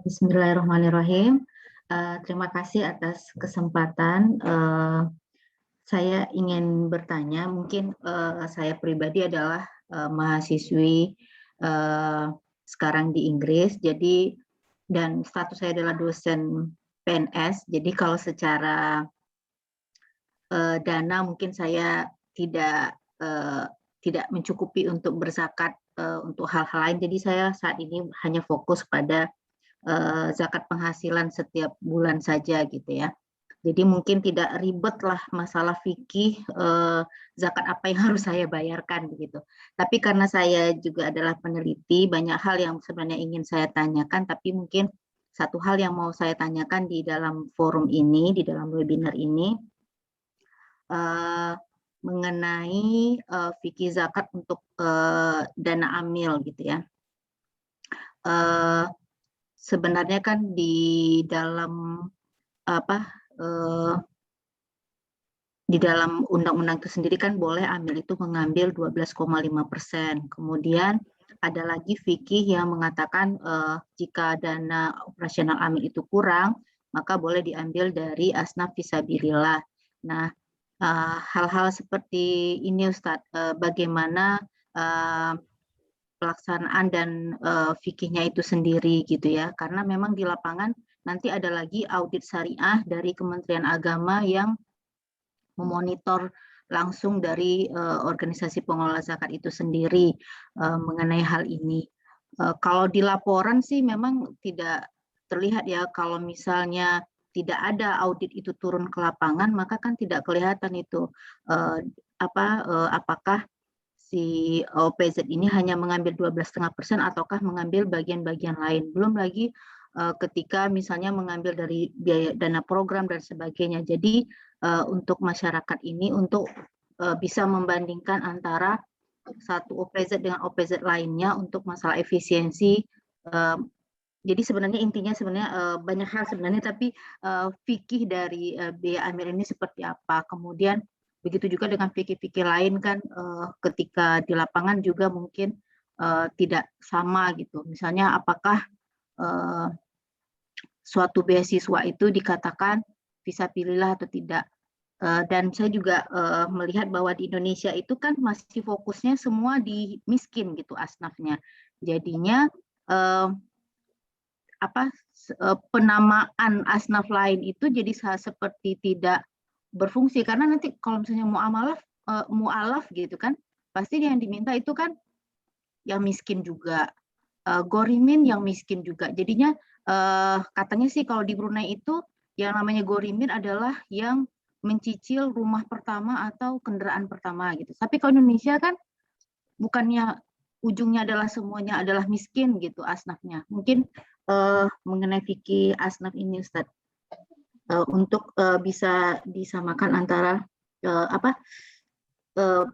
Bismillahirrahmanirrahim. Terima kasih atas kesempatan. Saya ingin bertanya, mungkin saya pribadi adalah mahasiswi sekarang di Inggris, jadi dan status saya adalah dosen PNS. Jadi kalau secara dana mungkin saya tidak mencukupi untuk berzakat untuk hal-hal lain. Jadi saya saat ini hanya fokus pada zakat penghasilan setiap bulan saja gitu ya. Jadi mungkin tidak ribet lah masalah fikih zakat apa yang harus saya bayarkan begitu. Tapi karena saya juga adalah peneliti, banyak hal yang sebenarnya ingin saya tanyakan, tapi mungkin satu hal yang mau saya tanyakan di dalam forum ini, di dalam webinar ini, mengenai fikih zakat untuk dana amil gitu ya. Sebenarnya kan di dalam di dalam undang-undang itu sendiri kan boleh amil itu mengambil 12,5%. Kemudian ada lagi fikih yang mengatakan jika dana operasional amil itu kurang, maka boleh diambil dari asnaf fisabilillah. Nah, hal-hal seperti ini Ustadz, bagaimana pelaksanaan dan fikihnya itu sendiri gitu ya, karena memang di lapangan nanti ada lagi audit syariah dari Kementerian Agama yang memonitor langsung dari organisasi pengelola zakat itu sendiri mengenai hal ini. Kalau di laporan sih memang tidak terlihat ya, kalau misalnya tidak ada audit itu turun ke lapangan, maka kan tidak kelihatan itu apakah si OPZ ini hanya mengambil 12,5% ataukah mengambil bagian-bagian lain. Belum lagi ketika misalnya mengambil dari biaya dana program dan sebagainya. Jadi untuk masyarakat ini untuk bisa membandingkan antara satu OPZ dengan OPZ lainnya untuk masalah efisiensi. Jadi sebenarnya intinya sebenarnya banyak hal sebenarnya, tapi fikih dari biaya amil ini seperti apa. Kemudian begitu juga dengan fikih-fikih lain kan ketika di lapangan juga mungkin tidak sama gitu. Misalnya apakah suatu beasiswa itu dikatakan bisa pilihlah atau tidak. Dan saya juga melihat bahwa di Indonesia itu kan masih fokusnya semua di miskin gitu asnafnya. Jadinya penamaan asnaf lain itu jadi seperti tidak berfungsi, karena nanti kalau misalnya mu'alaf gitu kan, pasti yang diminta itu kan yang miskin juga, gorimin yang miskin juga. Jadinya katanya sih kalau di Brunei itu yang namanya gorimin adalah yang mencicil rumah pertama atau kendaraan pertama gitu. Tapi kalau Indonesia kan bukannya ujungnya adalah semuanya adalah miskin gitu asnafnya. Mungkin mengenai fikih asnaf ini Ustadz, untuk bisa disamakan antara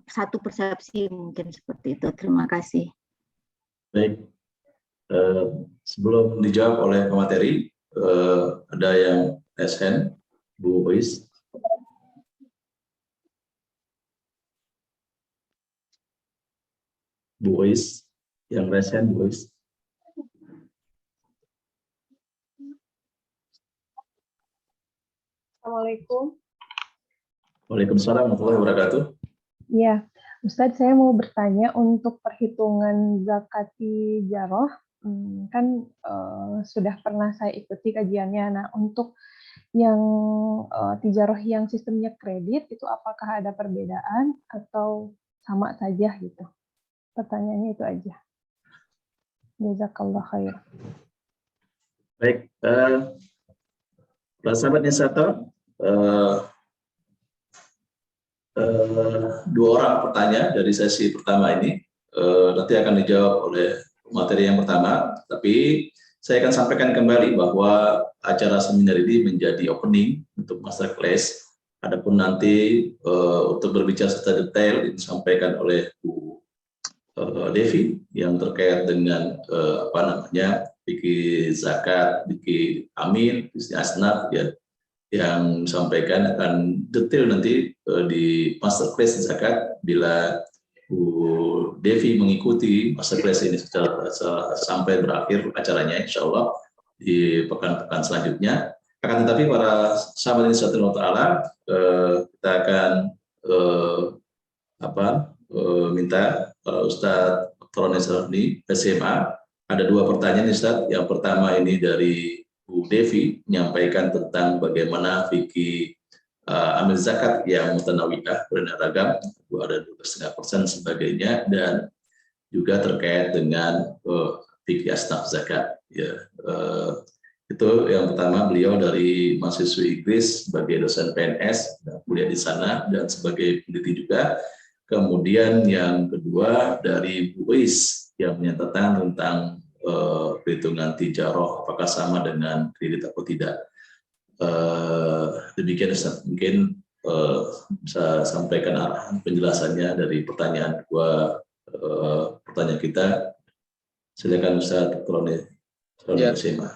satu persepsi mungkin seperti itu. Terima kasih. Baik, sebelum dijawab oleh pemateri, ada yang SN, Bu Ois. Bu Ois, yang SN, Bu Ois. Assalamualaikum. Waalaikumsalam warahmatullahi wabarakatuh. Iya, Ustadz, saya mau bertanya untuk perhitungan zakat tijaroh, kan sudah pernah saya ikuti kajiannya. Nah, untuk yang tijaroh yang sistemnya kredit itu apakah ada perbedaan atau sama saja gitu? Pertanyaannya itu aja. Jazakallah khair. Baik, para sahabat Insighter, dua orang bertanya dari sesi pertama ini, nanti akan dijawab oleh materi yang pertama, tapi saya akan sampaikan kembali bahwa acara seminar ini menjadi opening untuk masterclass. Adapun nanti untuk berbicara secara detail disampaikan oleh Bu Devi yang terkait dengan fikih zakat, fikih amil, fikih asnaf, ya, yang disampaikan akan detail nanti di masterclass zakat bila Bu Devi mengikuti masterclass ini sampai berakhir acaranya, insya Allah di pekan-pekan selanjutnya. Akan tetapi para sahabat Insyaallah Ta'ala, kita akan minta Ustadz Dr. Saroni SMA. Ada dua pertanyaan Ustadz. Yang pertama ini dari Bu Devi menyampaikan tentang bagaimana fikih amil zakat yang mutanawiyah, beraneka ragam, ada 12,5% sebagainya, dan juga terkait dengan fikih asnaf zakat. Ya, itu yang pertama, beliau dari mahasiswi Inggris sebagai dosen PNS, kuliah di sana dan sebagai peneliti juga. Kemudian yang kedua dari Bu Is yang menyatakan tentang perhitungan tijaroh apakah sama dengan kredit atau tidak. Demikian Ustaz, mungkin bisa sampaikan arahan penjelasannya dari pertanyaan pertanyaan kita. Silakan Ustaz Dr. SMA.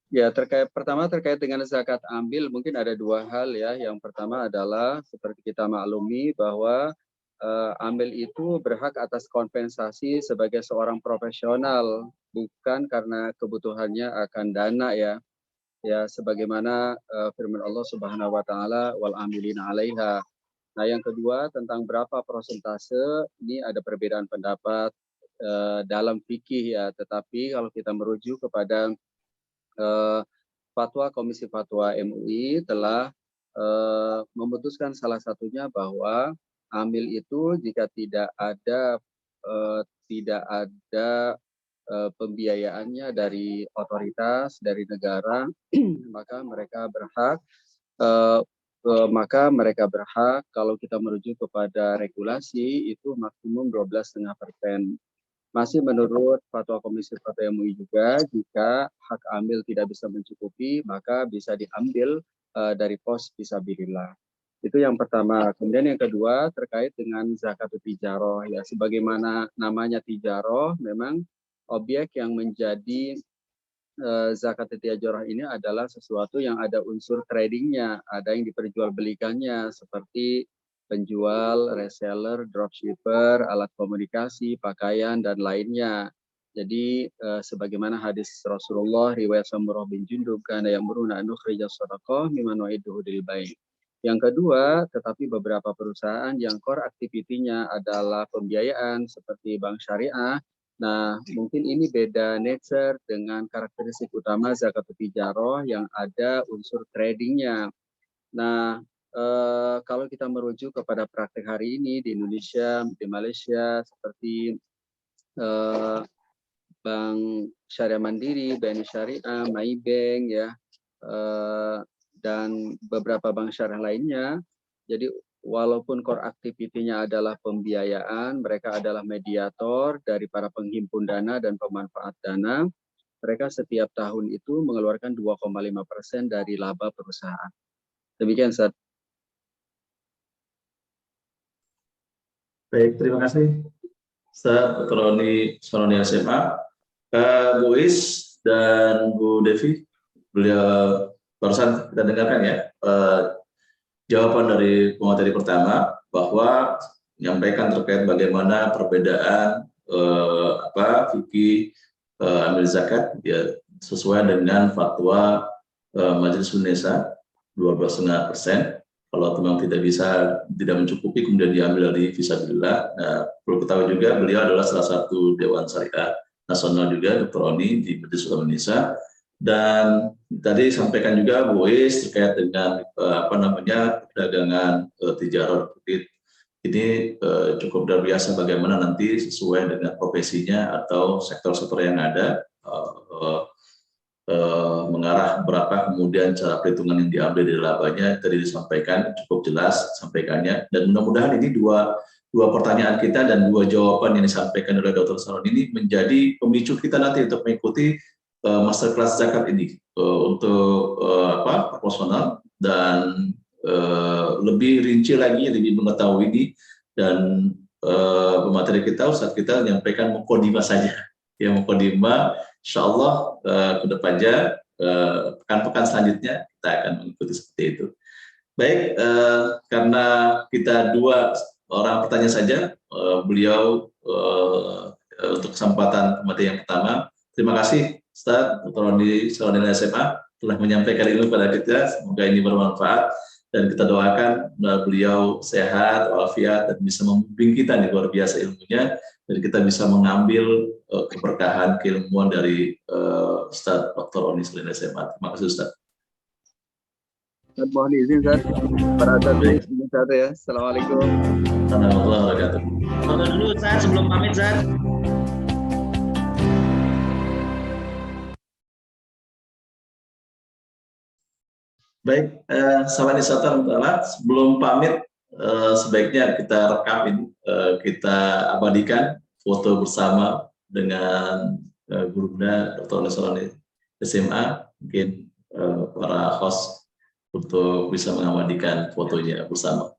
Ya, pertama terkait dengan zakat ambil, mungkin ada dua hal ya. Yang pertama adalah seperti kita maklumi bahwa amil itu berhak atas kompensasi sebagai seorang profesional, bukan karena kebutuhannya akan dana ya. Ya, sebagaimana firman Allah Subhanahu wa taala, wal amilina 'alaiha. Nah, yang kedua tentang berapa persentase, ini ada perbedaan pendapat dalam fikih ya, tetapi kalau kita merujuk kepada fatwa Komisi Fatwa MUI telah memutuskan salah satunya bahwa amil itu jika tidak ada pembiayaannya dari otoritas, dari negara, maka mereka berhak maka mereka berhak, kalau kita merujuk kepada regulasi, itu maksimum 12,5%. Masih menurut fatwa Komisi Fatwa MUI juga, jika hak amil tidak bisa mencukupi, maka bisa diambil dari pos fisabilillah. Itu yang pertama. Kemudian yang kedua terkait dengan zakat tijaroh. Ya, sebagaimana namanya tijaroh, memang objek yang menjadi zakat tijaroh ini adalah sesuatu yang ada unsur tradingnya, ada yang diperjualbelikannya seperti penjual, reseller, dropshipper, alat komunikasi, pakaian, dan lainnya. Jadi sebagaimana hadis Rasulullah riwayat Samurah bin Jundub, kana ya'muruna an nukhrija shadaqah mimman wa'iduhu lil bai'. Yang kedua, tetapi beberapa perusahaan yang core activity-nya adalah pembiayaan seperti bank syariah. Nah, mungkin ini beda nature dengan karakteristik utama zakat tijaroh yang ada unsur tradingnya. Nah, kalau kita merujuk kepada praktek hari ini di Indonesia, di Malaysia, seperti Bank Syariah Mandiri, BNI Syariah, Maybank, ya, dan beberapa bank syariah lainnya. Jadi walaupun core activity-nya adalah pembiayaan, mereka adalah mediator dari para penghimpun dana dan pemanfaat dana. Mereka setiap tahun itu mengeluarkan 2,5% dari laba perusahaan. Demikian, Ustaz. Baik, terima kasih Ustaz Dr. Roni Sononi SMA. Bu Is dan Bu Devi, beliau barusan kita dengarkan ya jawaban dari pemateri pertama, bahwa menyampaikan terkait bagaimana perbedaan fikih amil zakat ya, sesuai dengan fatwa Majelis Unesa 12,5%. Kalau memang tidak mencukupi, kemudian diambil dari fisabilillah. Nah, perlu ketahui juga beliau adalah salah satu Dewan Syariah Nasional juga, Dr. Roni di Majelis Ulama Indonesia. Dan tadi sampaikan juga Bu Is terkait dengan perdagangan tijarah. Ini cukup luar biasa bagaimana nanti sesuai dengan profesinya atau sektor-sektor yang ada mengarah berapa kemudian cara perhitungan yang diambil dari labanya. Tadi disampaikan cukup jelas sampaikannya, dan mudah-mudahan ini dua pertanyaan kita dan dua jawaban yang disampaikan oleh Dr. Saron ini menjadi pemicu kita nanti untuk mengikuti masterclass zakat ini untuk proporsional dan lebih rinci lagi, lebih mengetahui ini. Dan pemateri kita, Ustadz kita menyampaikan mukodimah saja, ya mukodimah. Insya Allah ke depannya pekan-pekan selanjutnya kita akan mengikuti seperti itu. Baik, karena kita dua orang bertanya saja, beliau untuk kesempatan pemateri yang pertama. Terima kasih Ustaz Dr. Roni Sononi SMA telah menyampaikan ilmu pada kita. Semoga ini bermanfaat dan kita doakan beliau sehat, walafiat, dan bisa membimbing kita nih, luar biasa ilmunya, dan kita bisa mengambil keberkahan keilmuan dari Ustaz Dr. Roni Sononi SMA. Terima kasih Ustaz. Mohon izin Ustaz, para hadirin ya. Assalamualaikum warahmatullahi wabarakatuh. Foto dulu Ustaz sebelum pamit Ustaz. Baik, sahabat Isatan, sebelum pamit sebaiknya kita rekam ini, kita abadikan foto bersama dengan gurunya Dr. Sononi SMA, mungkin para host untuk bisa mengabadikan fotonya bersama.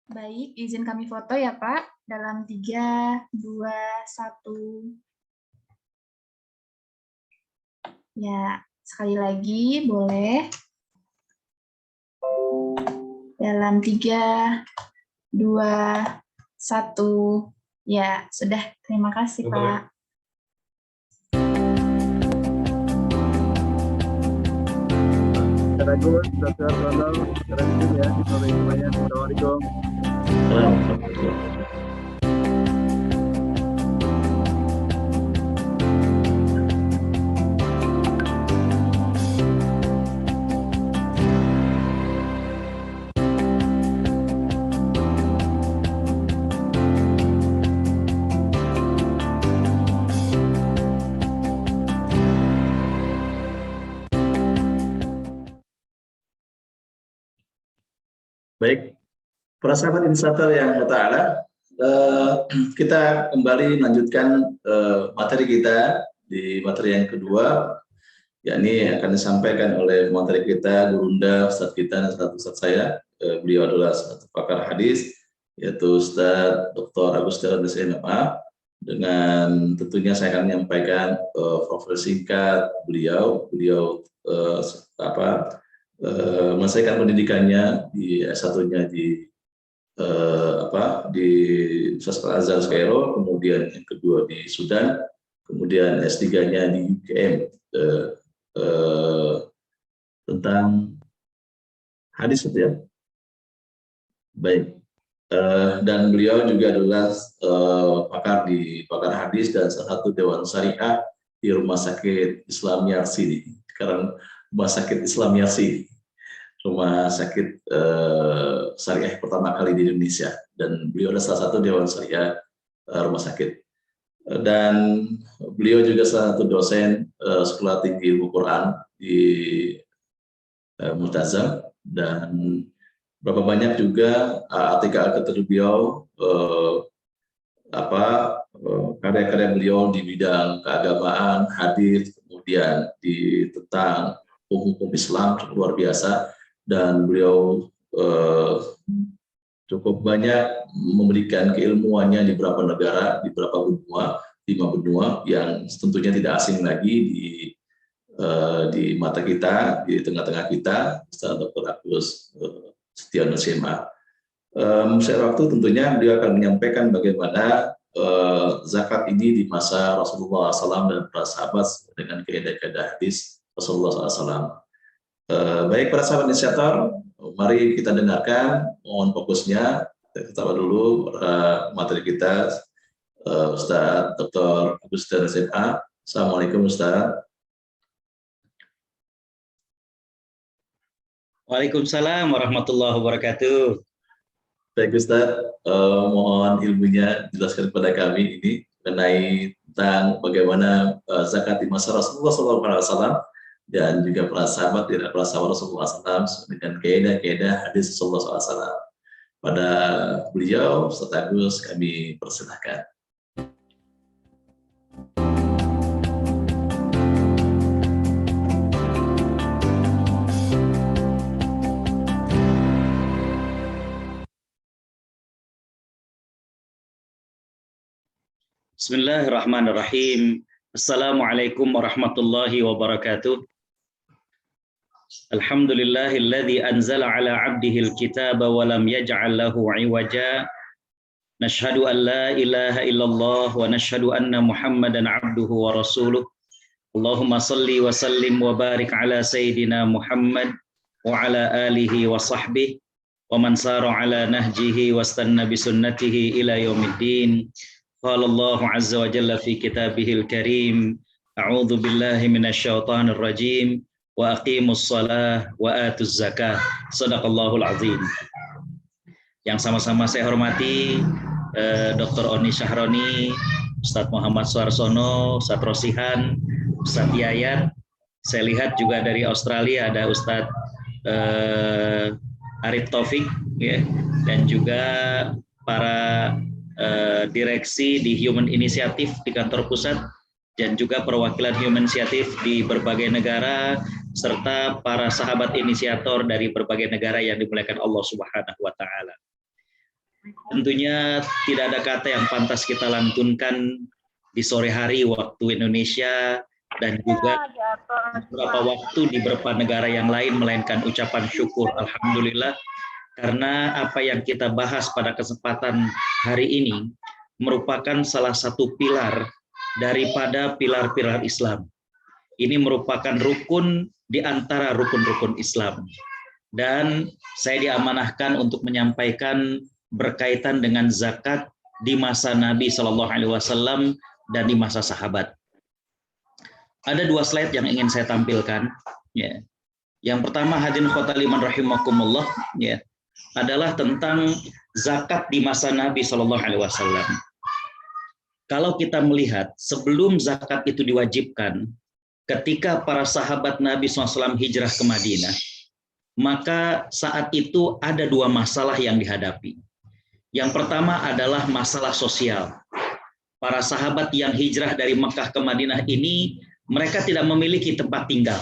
Baik, izin kami foto ya Pak, dalam 3, 2, 1. Ya, sekali lagi boleh. Dalam 3, 2, 1. Ya, sudah. Terima kasih Pak. Ustaz Agus, Ustaz Sarsono, keren ya, sore semuanya. Assalamualaikum. Baik, para sahabat inisiator yang ta'ala, kita kembali melanjutkan materi kita di materi yang kedua, yakni akan disampaikan oleh materi kita, Gurunda, Ustadz kita, dan Ustadz saya. Beliau adalah satu pakar hadis, yaitu Ustadz Dr. Agus Darul SMA. Dengan tentunya saya akan menyampaikan profil singkat beliau. Beliau menyelesaikan pendidikannya di S1-nya di Universitas Al-Azhar Kairo, kemudian yang kedua di Sudan, kemudian S3-nya di UGM tentang hadis itu ya. Baik. Dan beliau juga adalah pakar hadis dan salah satu dewan syariah di Rumah Sakit Islam Yarsi. Sekarang Rumah Sakit Islam Yarsi, rumah sakit syariah pertama kali di Indonesia, dan beliau adalah salah satu dewan syariah rumah sakit. Dan beliau juga salah satu dosen sekolah tinggi ilmu Quran di Multazam, dan berapa banyak juga artikel beliau, karya-karya beliau di bidang keagamaan, hadis, kemudian di tentang hukum Islam luar biasa, dan beliau cukup banyak memberikan keilmuannya di beberapa negara, di beberapa benua, 5 benua yang tentunya tidak asing lagi di mata kita, di tengah-tengah kita, Ustaz Dr. Agus Setiono SMA. Saya waktu tentunya beliau akan menyampaikan bagaimana zakat ini di masa Rasulullah SAW dan para sahabat dengan kaidah-kaidah hadis Rasulullah SAW. Baik para sahabat inisiator, mari kita dengarkan, mohon fokusnya. Kita dulu materi kita, Ustaz Dr. Agus Darul SMA. Assalamualaikum Ustaz. Waalaikumsalam warahmatullahi wabarakatuh. Baik Ustaz, mohon ilmunya jelaskan kepada kami ini mengenai tentang bagaimana zakat di masa Rasulullah SAW dan juga para sahabat dan para sahabat Rasulullah SAW dengan kaidah-kaidah hadis Rasulullah SAW. Pada beliau, Ustaz Agus, kami persilahkan. Bismillahirrahmanirrahim. Assalamualaikum warahmatullahi wabarakatuh. Alhamdulillahilladzi anzala ala 'abdihil kitaba wa lam yaj'al lahu 'iwaja. Nashhadu an la ilaha illallah wa nashhadu anna Muhammadan 'abduhu wa rasuluh. Allahumma salli wa sallim wa barik ala sayyidina Muhammad wa ala alihi wa sahbihi wa man sara ala nahjihi wastanna bi sunnatihi ila yaumiddin. Qala Allah azza wa jalla fi kitabihil karim, a'udzu billahi minasyaitonir rajim. Wa aqimus shalah wa atuz zakah. Shadaqallahul azim. Yang sama-sama saya hormati Dr. Oni Syahroni, Ustadz Muhammad Suarsono, Ustadz Rosihan, Ustadz Yayat. Saya lihat juga dari Australia ada Ustadz Arif Taufik, ya, dan juga para direksi di Human Initiative di kantor pusat, dan juga perwakilan Human Initiative di berbagai negara, serta para sahabat inisiator dari berbagai negara yang dimuliakan Allah Subhanahu wa Ta'ala. Tentunya tidak ada kata yang pantas kita lantunkan di sore hari waktu Indonesia, dan juga beberapa waktu di beberapa negara yang lain, melainkan ucapan syukur alhamdulillah, karena apa yang kita bahas pada kesempatan hari ini merupakan salah satu pilar daripada pilar-pilar Islam. Ini merupakan rukun di antara rukun-rukun Islam. Dan saya diamanahkan untuk menyampaikan berkaitan dengan zakat di masa Nabi Shallallahu Alaihi Wasallam dan di masa sahabat. Ada 2 slide yang ingin saya tampilkan. Ya. Yang pertama, hadirin khotaliman rahimakumullah, ya, adalah tentang zakat di masa Nabi Shallallahu Alaihi Wasallam. Kalau kita melihat sebelum zakat itu diwajibkan, ketika para sahabat Nabi SAW hijrah ke Madinah, maka saat itu ada 2 masalah yang dihadapi. Yang pertama adalah masalah sosial. Para sahabat yang hijrah dari Mekah ke Madinah ini, mereka tidak memiliki tempat tinggal.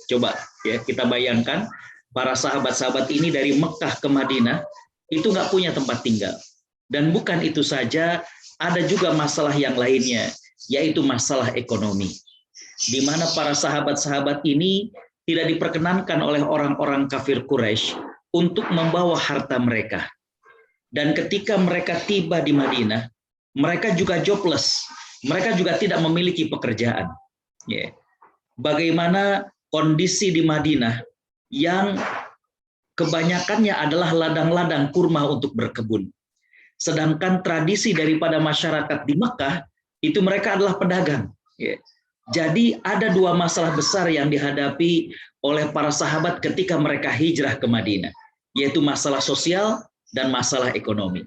Coba ya kita bayangkan, para sahabat-sahabat ini dari Mekah ke Madinah, itu nggak punya tempat tinggal. Dan bukan itu saja, ada juga masalah yang lainnya, yaitu masalah ekonomi. Di mana para sahabat-sahabat ini tidak diperkenankan oleh orang-orang kafir Quraisy untuk membawa harta mereka. Dan ketika mereka tiba di Madinah, mereka juga jobless. Mereka juga tidak memiliki pekerjaan. Yeah. Bagaimana kondisi di Madinah yang kebanyakannya adalah ladang-ladang kurma untuk berkebun. Sedangkan tradisi daripada masyarakat di Mekah, itu mereka adalah pedagang. Yeah. Jadi ada 2 masalah besar yang dihadapi oleh para sahabat ketika mereka hijrah ke Madinah, yaitu masalah sosial dan masalah ekonomi.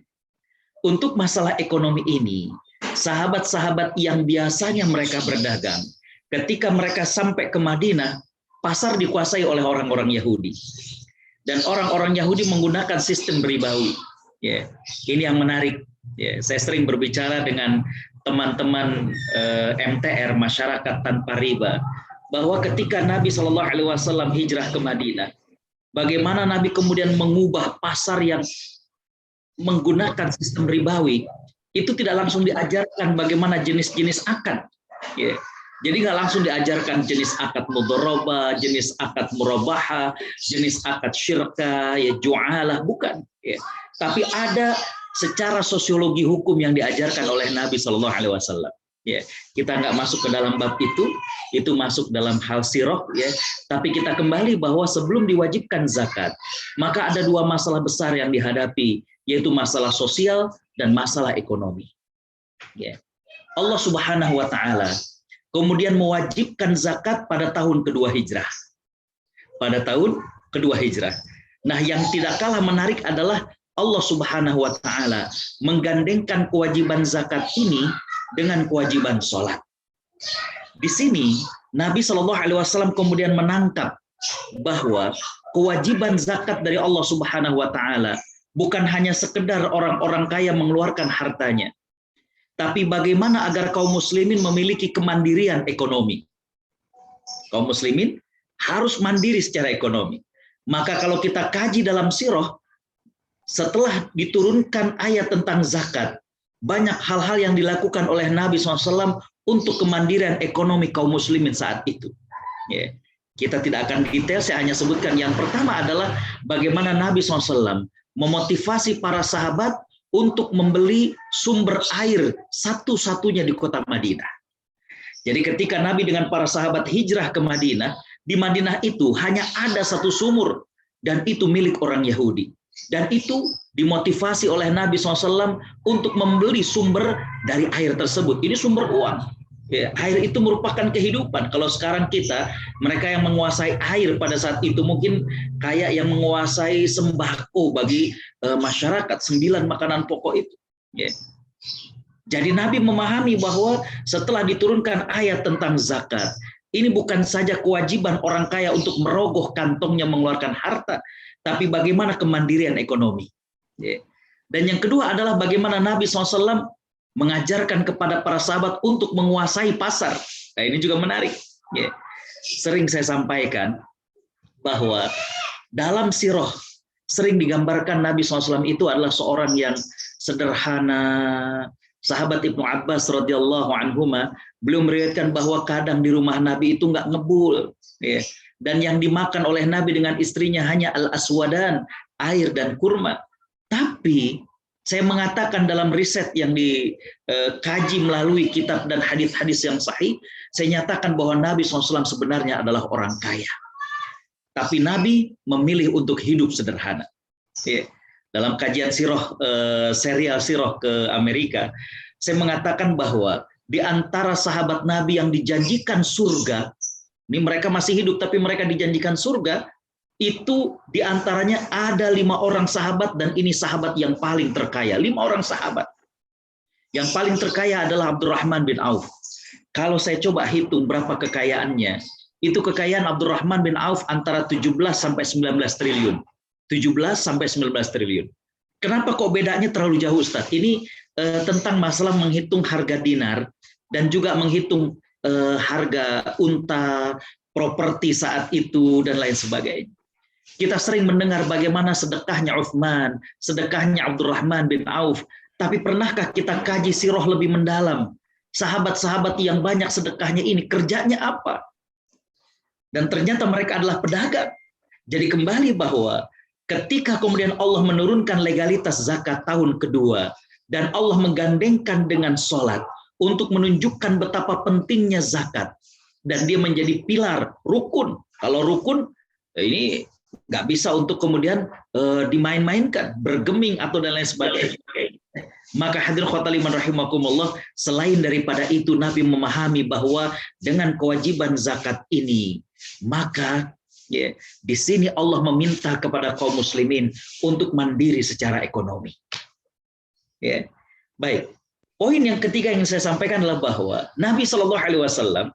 Untuk masalah ekonomi ini, sahabat-sahabat yang biasanya mereka berdagang, ketika mereka sampai ke Madinah, pasar dikuasai oleh orang-orang Yahudi. Dan orang-orang Yahudi menggunakan sistem ribawi. Ya, ini yang menarik. Ya, saya sering berbicara dengan teman-teman MTR, masyarakat tanpa riba, bahwa ketika Nabi Shallallahu Alaihi Wasallam hijrah ke Madinah, bagaimana Nabi kemudian mengubah pasar yang menggunakan sistem ribawi, itu tidak langsung diajarkan bagaimana jenis-jenis akad. Ya. Jadi nggak langsung diajarkan jenis akad mudharabah, jenis akad murabaha, jenis akad syirka, ya ju'alah, bukan. Ya. Tapi ada secara sosiologi hukum yang diajarkan oleh Nabi Shallallahu Alaihi Wasallam. Ya, kita nggak masuk ke dalam bab itu masuk dalam hal sirah. Ya, tapi kita kembali bahwa sebelum diwajibkan zakat, maka ada 2 masalah besar yang dihadapi, yaitu masalah sosial dan masalah ekonomi. Ya. Allah Subhanahu Wa Taala kemudian mewajibkan zakat pada tahun kedua hijrah. Pada tahun kedua hijrah. Nah, yang tidak kalah menarik adalah Allah Subhanahu Wa Taala menggandengkan kewajiban zakat ini dengan kewajiban sholat. Di sini Nabi Shallallahu Alaihi Wasallam kemudian menangkap bahwa kewajiban zakat dari Allah Subhanahu Wa Taala bukan hanya sekedar orang-orang kaya mengeluarkan hartanya, tapi bagaimana agar kaum muslimin memiliki kemandirian ekonomi. Kaum muslimin harus mandiri secara ekonomi. Maka kalau kita kaji dalam sirah, setelah diturunkan ayat tentang zakat, banyak hal-hal yang dilakukan oleh Nabi SAW untuk kemandirian ekonomi kaum muslimin saat itu. Ya. Kita tidak akan detail, saya hanya sebutkan yang pertama adalah bagaimana Nabi SAW memotivasi para sahabat untuk membeli sumber air satu-satunya di kota Madinah. Jadi ketika Nabi dengan para sahabat hijrah ke Madinah, di Madinah itu hanya ada 1 sumur, dan itu milik orang Yahudi. Dan itu dimotivasi oleh Nabi SAW untuk membeli sumber dari air tersebut. Ini sumber uang. Ya, air itu merupakan kehidupan. Kalau sekarang mereka yang menguasai air pada saat itu mungkin kayak yang menguasai sembako bagi masyarakat, 9 makanan pokok itu. Ya. Jadi Nabi memahami bahwa setelah diturunkan ayat tentang zakat, ini bukan saja kewajiban orang kaya untuk merogoh kantongnya mengeluarkan harta, tapi bagaimana kemandirian ekonomi. Dan yang kedua adalah bagaimana Nabi SAW mengajarkan kepada para sahabat untuk menguasai pasar. Nah, ini juga menarik. Sering saya sampaikan bahwa dalam sirah sering digambarkan Nabi SAW itu adalah seorang yang sederhana. Sahabat Ibnu Abbas radhiyallahu anhuma beliau meriwayatkan bahwa kadang di rumah Nabi itu nggak ngebul. Dan yang dimakan oleh Nabi dengan istrinya hanya al-aswadan, air dan kurma. Tapi saya mengatakan dalam riset yang dikaji melalui kitab dan hadis-hadis yang sahih, saya nyatakan bahwa Nabi SAW sebenarnya adalah orang kaya. tapi Nabi memilih untuk hidup sederhana. Ya. Dalam kajian sirah, serial sirah ke Amerika, saya mengatakan bahwa di antara sahabat Nabi yang dijanjikan surga, ini mereka masih hidup tapi mereka dijanjikan surga, itu diantaranya ada 5 orang sahabat, dan ini sahabat yang paling terkaya. 5 orang sahabat. Yang paling terkaya adalah Abdurrahman bin Auf. Kalau saya coba hitung berapa kekayaannya, itu kekayaan Abdurrahman bin Auf antara 17 sampai 19 triliun. 17 sampai 19 triliun. Kenapa kok bedanya terlalu jauh, Ustaz? Ini tentang masalah menghitung harga dinar dan juga menghitung harga unta, properti saat itu, dan lain sebagainya. Kita sering mendengar bagaimana sedekahnya Uthman, sedekahnya Abdurrahman bin Auf, tapi pernahkah kita kaji sirah lebih mendalam? Sahabat-sahabat yang banyak sedekahnya ini kerjanya apa? Dan ternyata mereka adalah pedagang. Jadi kembali bahwa ketika kemudian Allah menurunkan legalitas zakat tahun kedua, dan Allah menggandengkan dengan sholat untuk menunjukkan betapa pentingnya zakat, dan dia menjadi pilar rukun. Kalau rukun ini nggak bisa untuk kemudian dimain-mainkan, bergeming atau dan lain sebagainya. Maka hadirin khotaliman rahimakumullah, selain daripada itu Nabi memahami bahwa dengan kewajiban zakat ini, maka ya, di sini Allah meminta kepada kaum muslimin untuk mandiri secara ekonomi. Ya, baik. Poin yang ketiga yang saya sampaikan adalah bahwa Nabi Shallallahu Alaihi Wasallam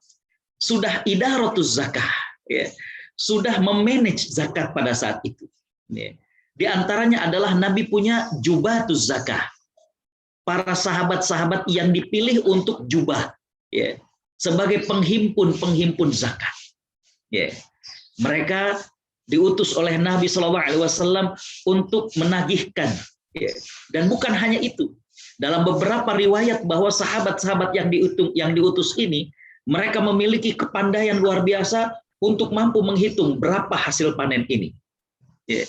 sudah idaratuz zakah, ya, sudah memanage zakat pada saat itu. Ya. Di antaranya adalah Nabi punya jubatuz zakah, para sahabat-sahabat yang dipilih untuk jubah, ya, sebagai penghimpun zakat. Ya. Mereka diutus oleh Nabi Shallallahu Alaihi Wasallam untuk menagihkan, ya. Dan bukan hanya itu. Dalam beberapa riwayat bahwa sahabat-sahabat yang diutus ini, mereka memiliki kepandaian luar biasa untuk mampu menghitung berapa hasil panen ini. Ya.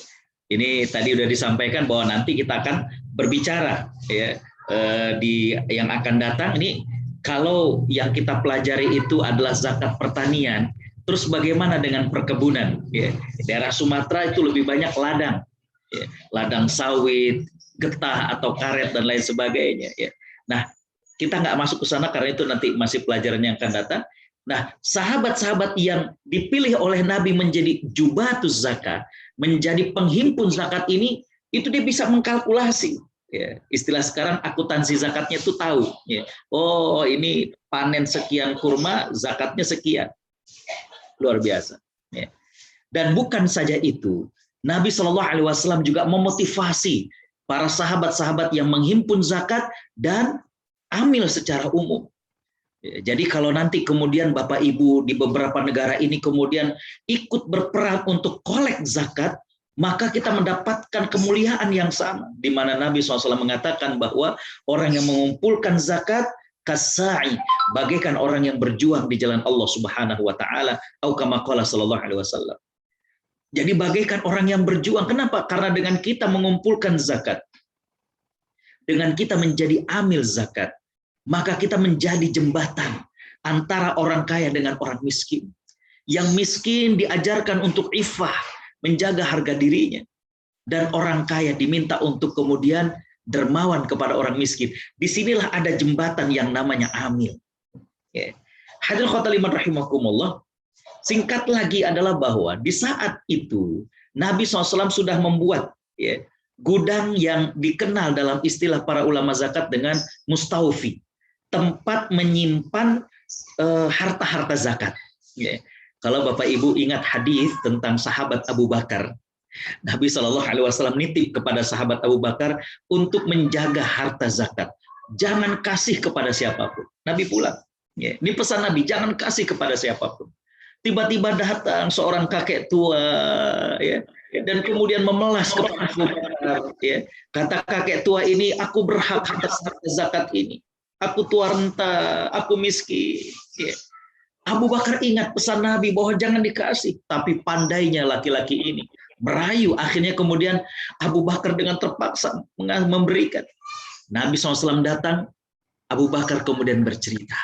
Ini tadi sudah disampaikan bahwa nanti kita akan berbicara, ya, di yang akan datang ini. Kalau yang kita pelajari itu adalah zakat pertanian, terus bagaimana dengan perkebunan? Ya. Daerah Sumatera itu lebih banyak ladang, ya, ladang sawit, getah atau karet dan lain sebagainya. Ya. Nah, kita nggak masuk ke sana karena itu nanti masih pelajaran yang akan datang. Nah, sahabat-sahabat yang dipilih oleh Nabi menjadi jubatuz zakat, menjadi penghimpun zakat ini, itu dia bisa mengkalkulasi. Ya, istilah sekarang akuntansi zakatnya itu tahu. Ya. Oh, ini panen sekian kurma, zakatnya sekian. Luar biasa. Ya. Dan bukan saja itu, Nabi Shallallahu Alaihi Wasallam juga memotivasi para sahabat-sahabat yang menghimpun zakat dan amil secara umum. Jadi kalau nanti kemudian Bapak Ibu di beberapa negara ini kemudian ikut berperan untuk kolek zakat, maka kita mendapatkan kemuliaan yang sama. Di mana Nabi SAW mengatakan bahwa orang yang mengumpulkan zakat, kasai, bagaikan orang yang berjuang di jalan Allah Subhanahu wa taala, atau kama qala sallallahu alaihi wasallam. Jadi bagaikan orang yang berjuang. Kenapa? Karena dengan kita mengumpulkan zakat, dengan kita menjadi amil zakat, maka kita menjadi jembatan antara orang kaya dengan orang miskin. Yang miskin diajarkan untuk iffah, menjaga harga dirinya. Dan orang kaya diminta untuk kemudian dermawan kepada orang miskin. Disinilah ada jembatan yang namanya amil. Ya. Hadirin khotaliman rahimakumullah. Singkat lagi adalah bahwa di saat itu Nabi SAW sudah membuat, ya, gudang yang dikenal dalam istilah para ulama zakat dengan mustaufi, tempat menyimpan harta-harta zakat. Ya. Kalau Bapak Ibu ingat hadis tentang sahabat Abu Bakar, Nabi Shallallahu Alaihi Wasallam nitip kepada sahabat Abu Bakar untuk menjaga harta zakat. Jangan kasih kepada siapapun. Nabi pulang. Ya. Ini pesan Nabi, jangan kasih kepada siapapun. Tiba-tiba datang seorang kakek tua, ya, dan kemudian memelas kepada Abu Bakar. Ya. Kata kakek tua ini, aku berhak atas zakat ini. Aku tua renta, aku miskin. Ya. Abu Bakar ingat pesan Nabi bahwa jangan dikasih, tapi pandainya laki-laki ini merayu. Akhirnya kemudian Abu Bakar dengan terpaksa memberikan. Nabi SAW datang, Abu Bakar kemudian bercerita.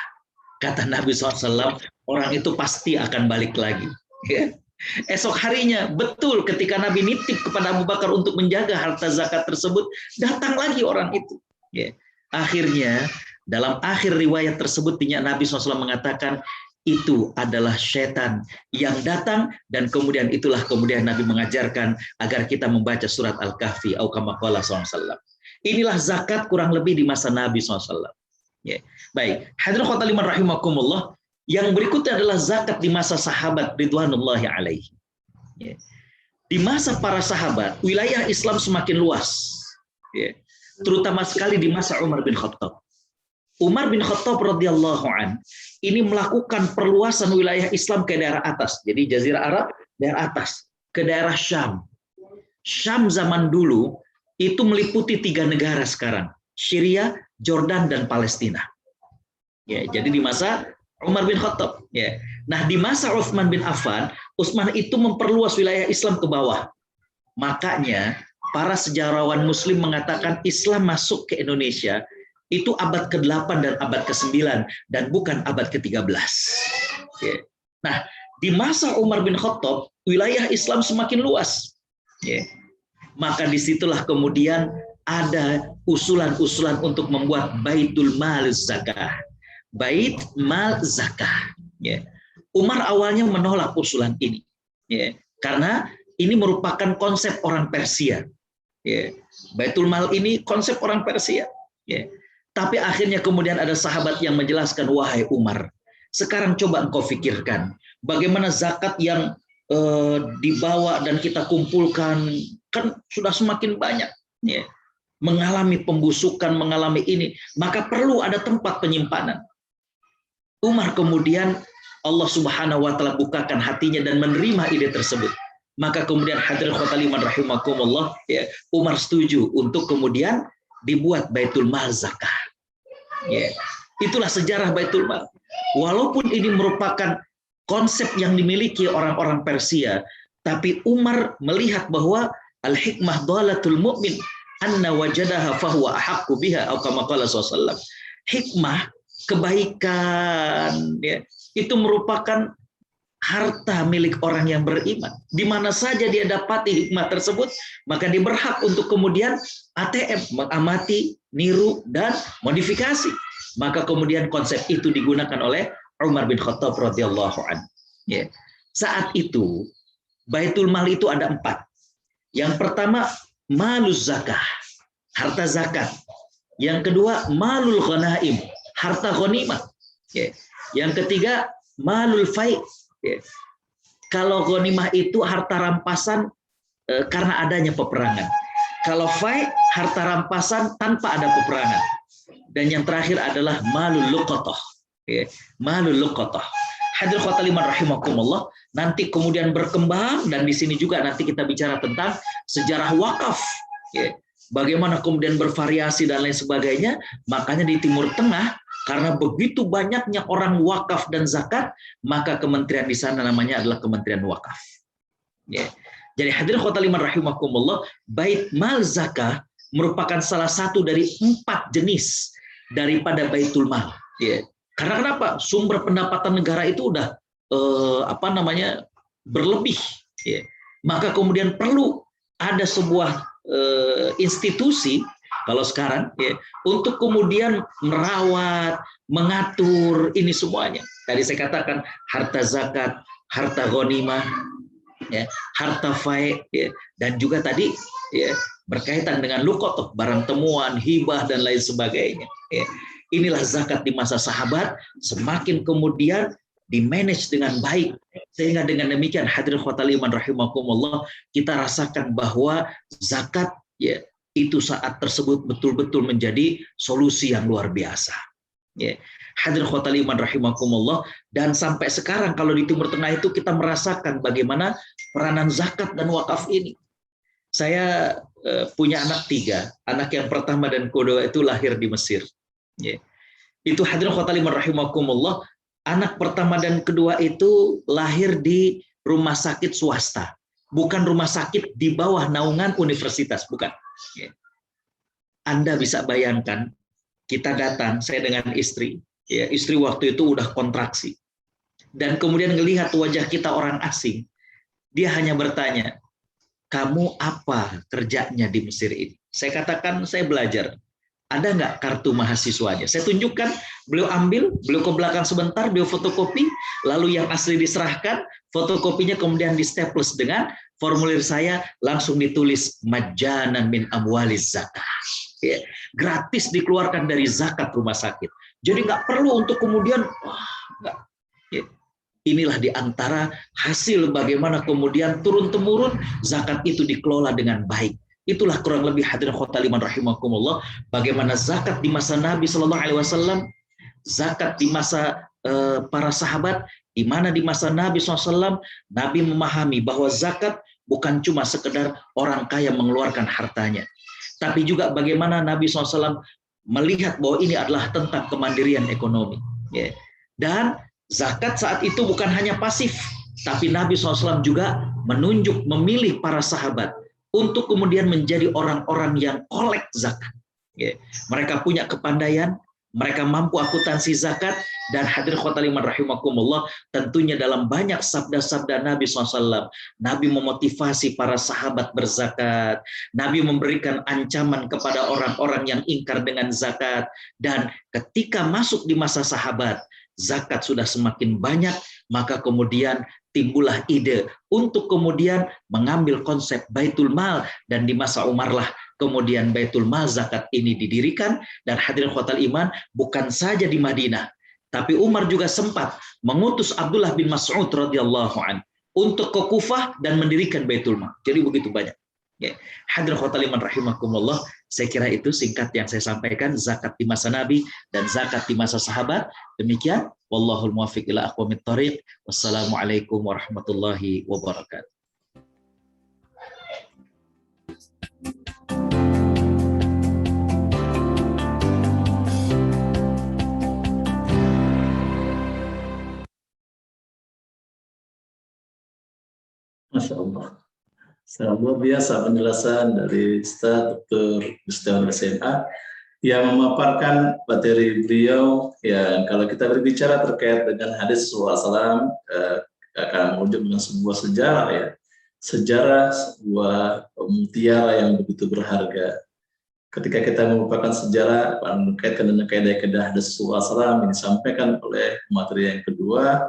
Kata Nabi SAW, orang itu pasti akan balik lagi. Ya. Esok harinya, betul ketika Nabi nitip kepada Abu Bakar untuk menjaga harta zakat tersebut, datang lagi orang itu. Ya. Akhirnya, dalam akhir riwayat tersebut, Nabi SAW mengatakan, itu adalah setan yang datang, dan kemudian Nabi mengajarkan agar kita membaca surat Al-Kahfi, atau kama qala SAW. Inilah zakat kurang lebih di masa Nabi SAW. Ya. Baik, hadirin khotimah rahimakumullah. Yang berikutnya adalah zakat di masa sahabat ridwanullahi alaihi. Ya. Di masa para sahabat, wilayah Islam semakin luas. Ya. Terutama sekali di masa Umar bin Khattab. Umar bin Khattab radhiyallahu an ini melakukan perluasan wilayah Islam ke daerah atas. Jadi Jazirah Arab, daerah atas, ke daerah Syam. Syam zaman dulu itu meliputi 3 negara sekarang, Syria, Jordan, dan Palestina. Ya, jadi di masa Umar bin Khattab. Ya. Nah, di masa Utsman bin Affan, Utsman itu memperluas wilayah Islam ke bawah. Makanya para sejarawan Muslim mengatakan Islam masuk ke Indonesia itu abad ke-8 dan abad ke-9 dan bukan abad ke-13. Ya. Nah, di masa Umar bin Khattab, wilayah Islam semakin luas. Ya. Maka disitulah kemudian ada usulan-usulan untuk membuat Baitul Mal Zakah. Bait mal zakah. Ya. Umar awalnya menolak usulan ini, ya, karena ini merupakan konsep orang Persia. Ya. Baitul mal ini konsep orang Persia. Ya. Tapi akhirnya kemudian ada sahabat yang menjelaskan, wahai Umar, sekarang coba engkau fikirkan, bagaimana zakat yang dibawa dan kita kumpulkan kan sudah semakin banyak, ya, mengalami pembusukan, mengalami ini, maka perlu ada tempat penyimpanan. Umar kemudian Allah Subhanahu wa taala bukakan hatinya dan menerima ide tersebut. Maka kemudian hadirin khotimah rahimakumullah, ya, Umar setuju untuk kemudian dibuat Baitul Mal Zakah. Ya, itulah sejarah Baitul Mal. Walaupun ini merupakan konsep yang dimiliki orang-orang Persia, tapi Umar melihat bahwa al-hikmah dhalatul mu'min anna wajadaha fahuwa ahaqqu biha atau kama qala sallallahu. Hikmah, kebaikan, ya, itu merupakan harta milik orang yang beriman. Di mana saja dia dapati hikmah tersebut, maka dia berhak untuk kemudian ATM, mengamati, niru, dan modifikasi. Maka kemudian konsep itu digunakan oleh Umar bin Khattab radhiyallahu anhu. Ya. Saat itu Baitul Mal itu ada 4. Yang pertama maluz zakah, harta zakat. Yang kedua malul ghanaim, harta ghanimah. Ya. Yang ketiga malul fai. Ya. Kalau ghanimah itu harta rampasan karena adanya peperangan. Kalau fai harta rampasan tanpa ada peperangan. Dan yang terakhir adalah malul luqatah. Ya. Malul luqatah. Hadir khotimah rahimakumullah, nanti kemudian berkembang, dan di sini juga nanti kita bicara tentang sejarah wakaf. Ya. Bagaimana kemudian bervariasi dan lain sebagainya. Makanya di Timur Tengah, karena begitu banyaknya orang wakaf dan zakat, maka kementerian di sana namanya adalah Kementerian Wakaf. Ya. Jadi hadirin khotimah rahimakumullah, Bait Mal Zakah merupakan salah satu dari 4 jenis daripada Baitul Mal. Ya. Karena kenapa? Sumber pendapatan negara itu udah berlebih. Ya. Maka kemudian perlu ada sebuah institusi kalau sekarang, ya, untuk kemudian merawat, mengatur ini semuanya. Tadi saya katakan harta zakat, harta ghanimah, ya, harta fai, ya, dan juga tadi, ya, berkaitan dengan luqatah, barang temuan, hibah, dan lain sebagainya. Ya. Inilah zakat di masa sahabat, semakin kemudian di-manage dengan baik, sehingga dengan demikian hadirin khotimah rahimakumullah, kita rasakan bahwa zakat, ya, itu saat tersebut betul-betul menjadi solusi yang luar biasa. Ya. Hadirin khotimah rahimakumullah, dan sampai sekarang kalau di Timur Tengah itu kita merasakan bagaimana peranan zakat dan wakaf ini. Saya punya anak 3, anak yang pertama dan kedua itu lahir di Mesir. Ya. Itu hadirin khotimah rahimakumullah, anak pertama dan kedua itu lahir di rumah sakit swasta, bukan rumah sakit di bawah naungan universitas, bukan. Ya. Anda bisa bayangkan, kita datang, saya dengan istri, ya, istri waktu itu udah kontraksi, dan kemudian melihat wajah kita orang asing, Dia hanya bertanya, kamu apa kerjanya di Mesir ini? Saya katakan, saya belajar. Ada nggak kartu mahasiswanya? Saya tunjukkan, beliau ambil, beliau ke belakang sebentar, beliau fotokopi, lalu yang asli diserahkan, fotokopinya kemudian di staples dengan formulir saya, langsung ditulis majanan min amwaliz zakat. Ya, gratis dikeluarkan dari zakat rumah sakit. Jadi nggak perlu untuk kemudian, nggak. Ya. Inilah diantara hasil bagaimana kemudian turun-temurun zakat itu dikelola dengan baik. Itulah kurang lebih hadirin khotaliman rahimakumullah, bagaimana zakat di masa Nabi Shallallahu Alaihi Wasallam, zakat di masa para sahabat, di mana di masa Nabi SAW, Nabi memahami bahwa zakat bukan cuma sekedar orang kaya mengeluarkan hartanya, tapi juga bagaimana Nabi SAW melihat bahwa ini adalah tentang kemandirian ekonomi. Ya. Dan zakat saat itu bukan hanya pasif, tapi Nabi SAW juga menunjuk, memilih para sahabat untuk kemudian menjadi orang-orang yang kolek zakat. Mereka punya kepandaian, mereka mampu akuntansi zakat, dan hadirin khotaliman rahimakumullah, tentunya dalam banyak sabda-sabda Nabi SAW, Nabi memotivasi para sahabat berzakat, Nabi memberikan ancaman kepada orang-orang yang ingkar dengan zakat, dan ketika masuk di masa sahabat, zakat sudah semakin banyak, maka kemudian timbullah ide untuk kemudian mengambil konsep Baitul Mal, dan di masa Umar lah kemudian Baitul Mal zakat ini didirikan. Dan hadirin khotal iman, bukan saja di Madinah, tapi Umar juga sempat mengutus Abdullah bin Mas'ud radhiyallahu anhu untuk ke Kufah dan mendirikan Baitul Mal. Jadi begitu banyak. Ya. Hadirin khotal iman rahimakumullah, saya kira itu singkat yang saya sampaikan, zakat di masa Nabi dan zakat di masa sahabat. Demikian, wallahul muwaffiq ila aqwamit thoriq. Wassalamualaikum warahmatullahi wabarakatuh. Masya Allah. Sangat luar biasa penjelasan dari Ustaz Dr. Gustiawan SMA yang memaparkan materi beliau. Ya, kalau kita berbicara terkait dengan hadis Rasulullah SAW, akan merujuk dengan sebuah sejarah, ya, sejarah sebuah mutiara yang begitu berharga. Ketika kita merupakan sejarah berkaitan dengan kaidah-kaidah hadis Rasulullah SAW yang disampaikan oleh materi yang kedua,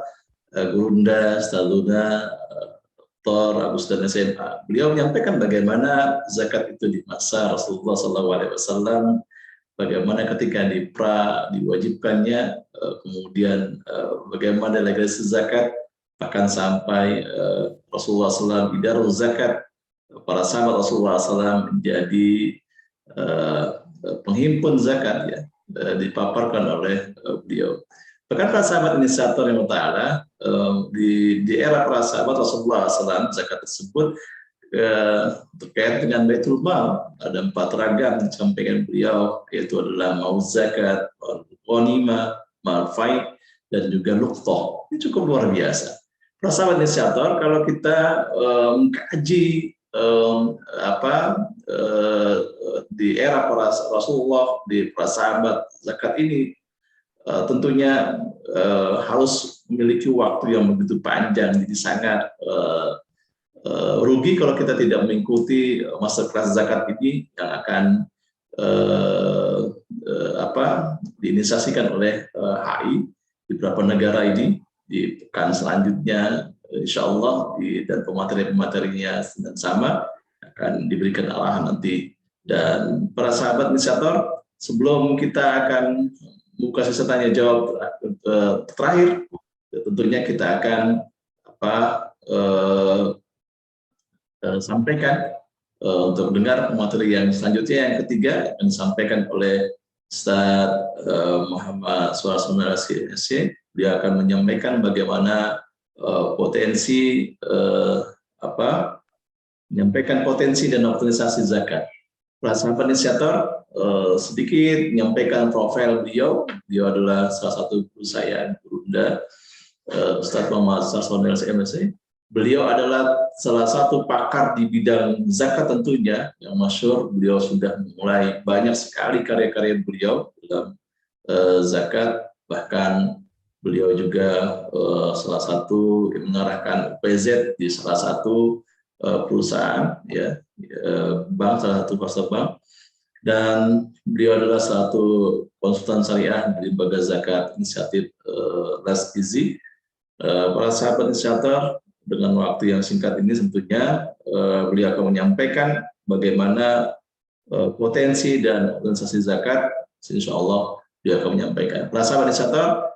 Gurunda, Staduna, Dr. Agus dan SMA. Beliau menyampaikan bagaimana zakat itu di masa Rasulullah SAW, bagaimana ketika diwajibkannya, kemudian bagaimana legalisasi zakat, bahkan sampai Rasulullah SAW di Darul Zakat, para sahabat Rasulullah SAW menjadi penghimpun zakat, ya, dipaparkan oleh beliau. Bahkan para sahabat inisiator yang ta'ala, di era para sahabat Rasulullah SAW, zakat tersebut terkait dengan Baitul Mal, ada 4 ragam disampaikan beliau, yaitu adalah mau zakat, ghanimah, mal faid, dan juga luqtah. Ini cukup luar biasa. Para sahabat inisiator, kalau kita mengkaji di era para Rasulullah, di para sahabat, zakat ini tentunya harus memiliki waktu yang begitu panjang, jadi sangat rugi kalau kita tidak mengikuti masterclass zakat ini yang akan diinisiasikan oleh HI di beberapa negara ini. Di pekan selanjutnya, insya Allah, dan pemateri-pematerinya sama akan diberikan arahan nanti. Dan para sahabat inisiator, sebelum kita akan buka sesi tanya jawab terakhir, tentunya kita akan sampaikan untuk mendengar materi yang selanjutnya, yang ketiga akan disampaikan oleh Ustaz Muhammad Suarsono SC. Dia akan menyampaikan bagaimana menyampaikan potensi dan optimalisasi zakat. Para sahabat inisiator, sedikit menyampaikan profil beliau. Beliau adalah salah satu guru saya, Gurunda, Ustaz Muhammad Suarsono SC. Beliau adalah salah satu pakar di bidang zakat tentunya yang masyhur. Beliau sudah mulai banyak sekali karya-karya beliau dalam zakat, bahkan Beliau juga salah satu yang mengarahkan PZ di salah satu perusahaan, ya, bank, salah satu pasar bank. Dan beliau adalah satu konsultan syariah dari Lembaga Zakat Inisiatif Last Easy. Para sahabat inisiator, dengan waktu yang singkat ini tentunya beliau akan menyampaikan bagaimana potensi dan organisasi zakat. Insya Allah beliau akan menyampaikan. Para sahabat inisiator,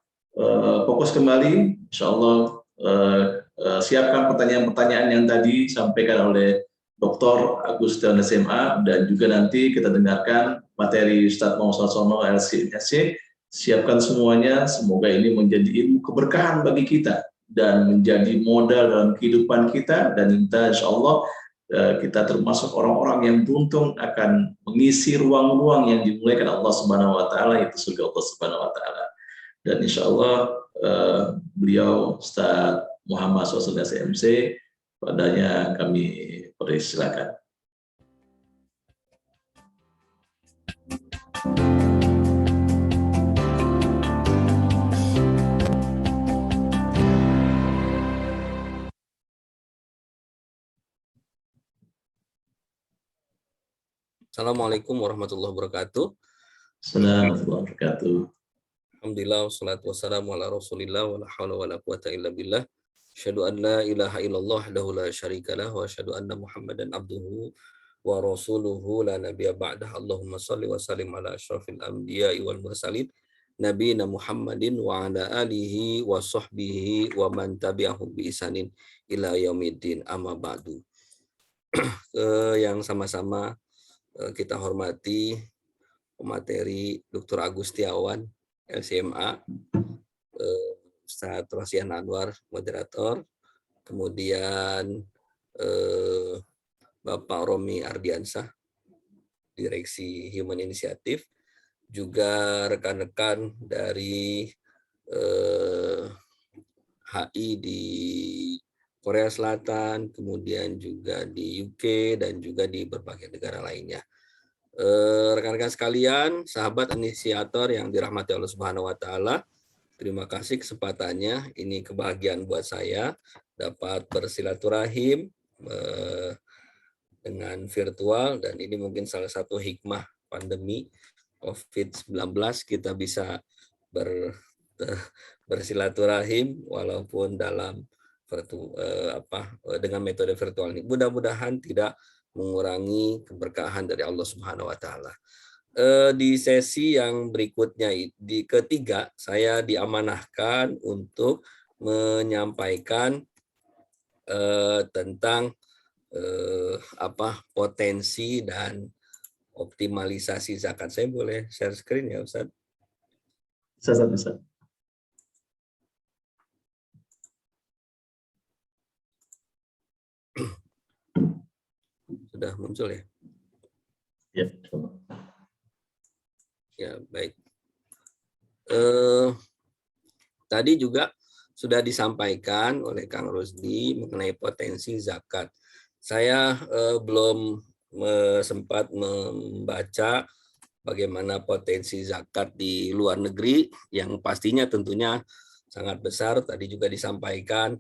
fokus kembali, insya Allah siapkan pertanyaan-pertanyaan yang tadi disampaikan oleh Dr. Agus Tiawan SMA, dan juga nanti kita dengarkan materi Ustadz Muhammad Salsono LC. Siapkan semuanya, semoga ini menjadi ilmu keberkahan bagi kita dan menjadi modal dalam kehidupan kita, dan kita insya Allah kita termasuk orang-orang yang beruntung akan mengisi ruang-ruang yang dimulaikan Allah Subhanahu Wa Taala, itu surga Allah Subhanahu Wa Taala. Dan insya Allah beliau Ustadz Muhammad Salsono SMC, padanya kami persilakan. Assalamualaikum warahmatullahi wabarakatuh. Assalamualaikum warahmatullahi wabarakatuh. Alhamdulillah, wassalatu wassalamu ala rasulillah, wa la hawla wa la quwata illa billah. Asyhadu an la ilaha illallah wahdahu la syarikalah, wa asyhadu anna Muhammadan abduhu wa rasuluhu la nabiyya ba'dah. Allahumma shalli wa sallim ala asyrafil anbiya'i wal mursalin nabiyina Muhammadin wa ala alihi wa sahbihi wa man tabi'ahum bi ihsanin ila yaumiddin, amma ba'du. Yang sama-sama kita hormati pemateri Dr. Agus Tiawan LCMA, Ustadz Rosian Anwar, moderator, kemudian Bapak Romi Ardiansah, Direksi Human Initiative, juga rekan-rekan dari HI di Korea Selatan, kemudian juga di UK, dan juga di berbagai negara lainnya. Rekan-rekan sekalian, sahabat inisiator yang dirahmati Allah Subhanahu Wa Taala, terima kasih kesempatannya. Ini kebahagiaan buat saya dapat bersilaturahim dengan virtual, dan ini mungkin salah satu hikmah pandemi COVID-19, kita bisa bersilaturahim walaupun dalam dengan metode virtual ini. Mudah-mudahan tidak mengurangi keberkahan dari Allah Subhanahu Wa Taala. Di sesi yang berikutnya, di ketiga, saya diamanahkan untuk menyampaikan tentang potensi dan optimalisasi zakat. Saya boleh share screen ya, Ustaz? Bisa. Sudah muncul ya? Ya, coba. Ya, baik. Tadi juga sudah disampaikan oleh Kang Rusdi mengenai potensi zakat. Saya belum sempat membaca bagaimana potensi zakat di luar negeri, yang pastinya tentunya sangat besar. Tadi juga disampaikan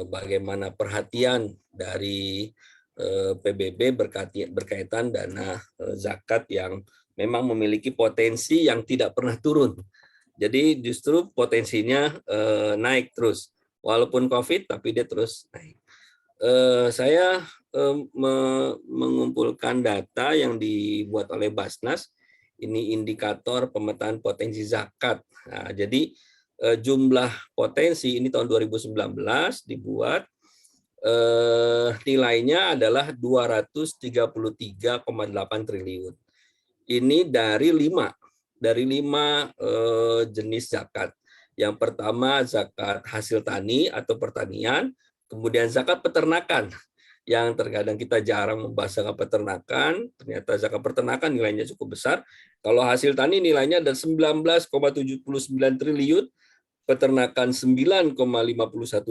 bagaimana perhatian dari PBB berkaitan dana zakat yang memang memiliki potensi yang tidak pernah turun. Jadi justru potensinya naik terus. Walaupun COVID, tapi dia terus naik. Saya mengumpulkan data yang dibuat oleh Basnas. Ini indikator pemetaan potensi zakat. Nah, jadi jumlah potensi ini tahun 2019 dibuat. Nilainya adalah 233,8 triliun. Ini dari lima jenis zakat. Yang pertama zakat hasil tani atau pertanian, kemudian zakat peternakan, yang terkadang kita jarang membahas zakat peternakan. Ternyata zakat peternakan nilainya cukup besar. Kalau hasil tani nilainya ada 19,79 triliun, peternakan 9,51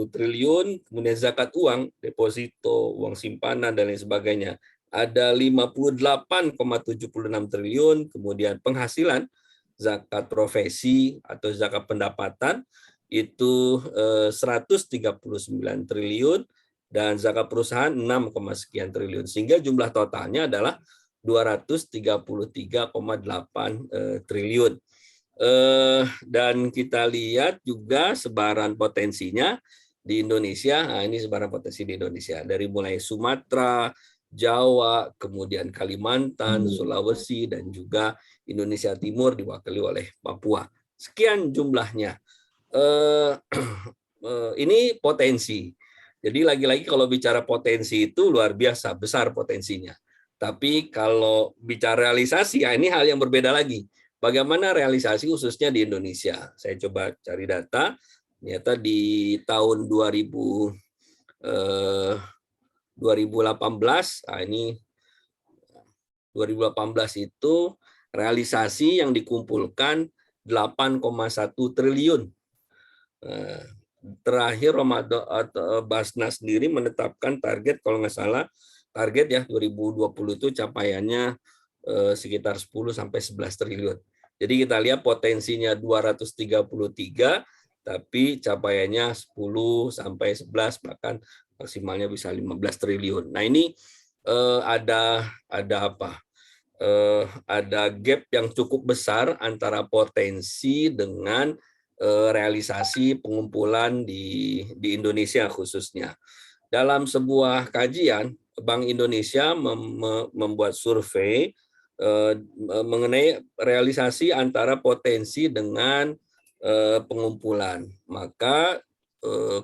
triliun, kemudian zakat uang, deposito, uang simpanan, dan lain sebagainya, ada 58,76 triliun, kemudian penghasilan, zakat profesi atau zakat pendapatan, itu 139 triliun dan zakat perusahaan 6, sekian triliun, sehingga jumlah totalnya adalah 233,8 triliun. Dan kita lihat juga sebaran potensinya di Indonesia. Nah, ini sebaran potensi di Indonesia dari mulai Sumatera, Jawa, kemudian Kalimantan, Sulawesi, dan juga Indonesia Timur diwakili oleh Papua. Sekian jumlahnya. Ini potensi. Jadi lagi-lagi kalau bicara potensi itu luar biasa besar potensinya. Tapi kalau bicara realisasi, ya ini hal yang berbeda lagi. Bagaimana realisasi khususnya di Indonesia? Saya coba cari data. Ternyata di tahun 2018, ini 2018 itu realisasi yang dikumpulkan 8,1 triliun. Terakhir Ramadan atau Basnas sendiri menetapkan target, kalau nggak salah target ya 2020 itu capaiannya sekitar 10 sampai 11 triliun. Jadi kita lihat potensinya 233, tapi capaiannya 10 sampai 11, bahkan maksimalnya bisa 15 triliun. Nah, ini ada apa? Ada gap yang cukup besar antara potensi dengan realisasi pengumpulan di Indonesia khususnya. Dalam sebuah kajian, Bank Indonesia membuat survei mengenai realisasi antara potensi dengan pengumpulan. Maka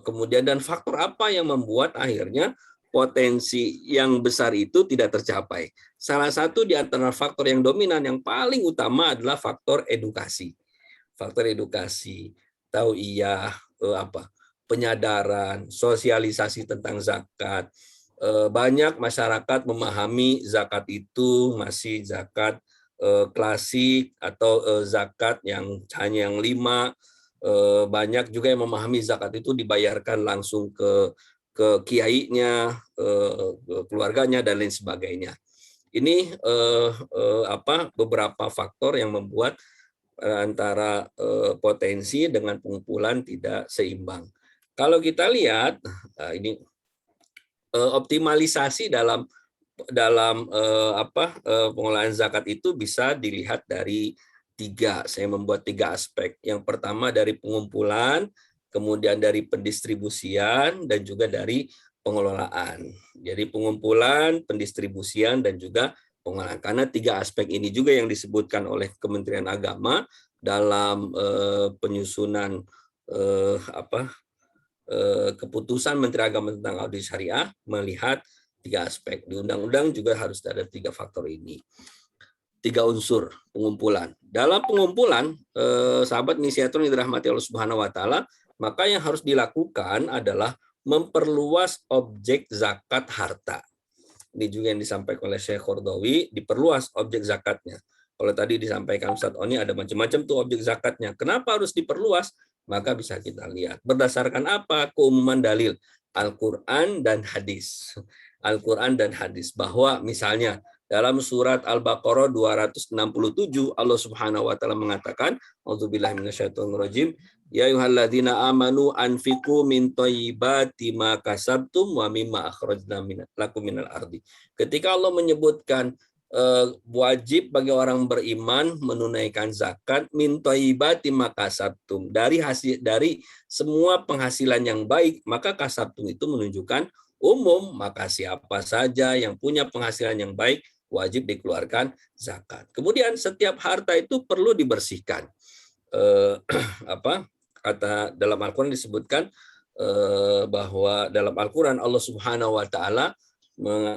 kemudian dan faktor apa yang membuat akhirnya potensi yang besar itu tidak tercapai. Salah satu di antara faktor yang dominan yang paling utama adalah faktor edukasi. Faktor edukasi, tauiyah, penyadaran, sosialisasi tentang zakat. Banyak masyarakat memahami zakat itu masih zakat klasik atau zakat yang hanya yang 5. Banyak juga yang memahami zakat itu dibayarkan langsung ke kiainya, keluarganya, dan lain sebagainya. Ini beberapa faktor yang membuat antara potensi dengan pengumpulan tidak seimbang. Kalau kita lihat, ini optimalisasi dalam pengelolaan zakat itu bisa dilihat dari 3. Saya membuat 3 aspek. Yang pertama dari pengumpulan, kemudian dari pendistribusian, dan juga dari pengelolaan. Jadi pengumpulan, pendistribusian, dan juga pengelolaan. Karena 3 aspek ini juga yang disebutkan oleh Kementerian Agama dalam penyusunan keputusan Menteri Agama tentang audit syariah, melihat 3 aspek. Di undang-undang juga harus ada 3 faktor ini. 3 unsur pengumpulan. Dalam pengumpulan, sahabat inisiator yang dirahmati Allah Subhanahu wa taala, maka yang harus dilakukan adalah memperluas objek zakat harta. Ini juga yang disampaikan oleh Syekh Qaradawi, diperluas objek zakatnya. Kalau tadi disampaikan Ustadz Oni ada macam-macam tuh objek zakatnya. Kenapa harus diperluas? Maka bisa kita lihat. Berdasarkan apa? Keumuman dalil Al-Quran dan hadis. Al-Quran dan hadis. Bahwa misalnya dalam surat Al-Baqarah 267 Allah Subhanahu wa taala mengatakan, A'udzubillahi minasyaitonirrajim, ya ayyuhalladzina amanu anfiqu min thayyibati ma kasabtum wa mimma akhrajna lakum minal ardi. Ketika Allah menyebutkan wajib bagi orang beriman menunaikan zakat min thayyibati ma kasabtum, dari semua penghasilan yang baik, maka kasabtum itu menunjukkan umum, maka siapa saja yang punya penghasilan yang baik wajib dikeluarkan zakat. Kemudian setiap harta itu perlu dibersihkan. Kata dalam Al-Quran disebutkan bahwa dalam Al-Quran Allah Subhanahu wa taala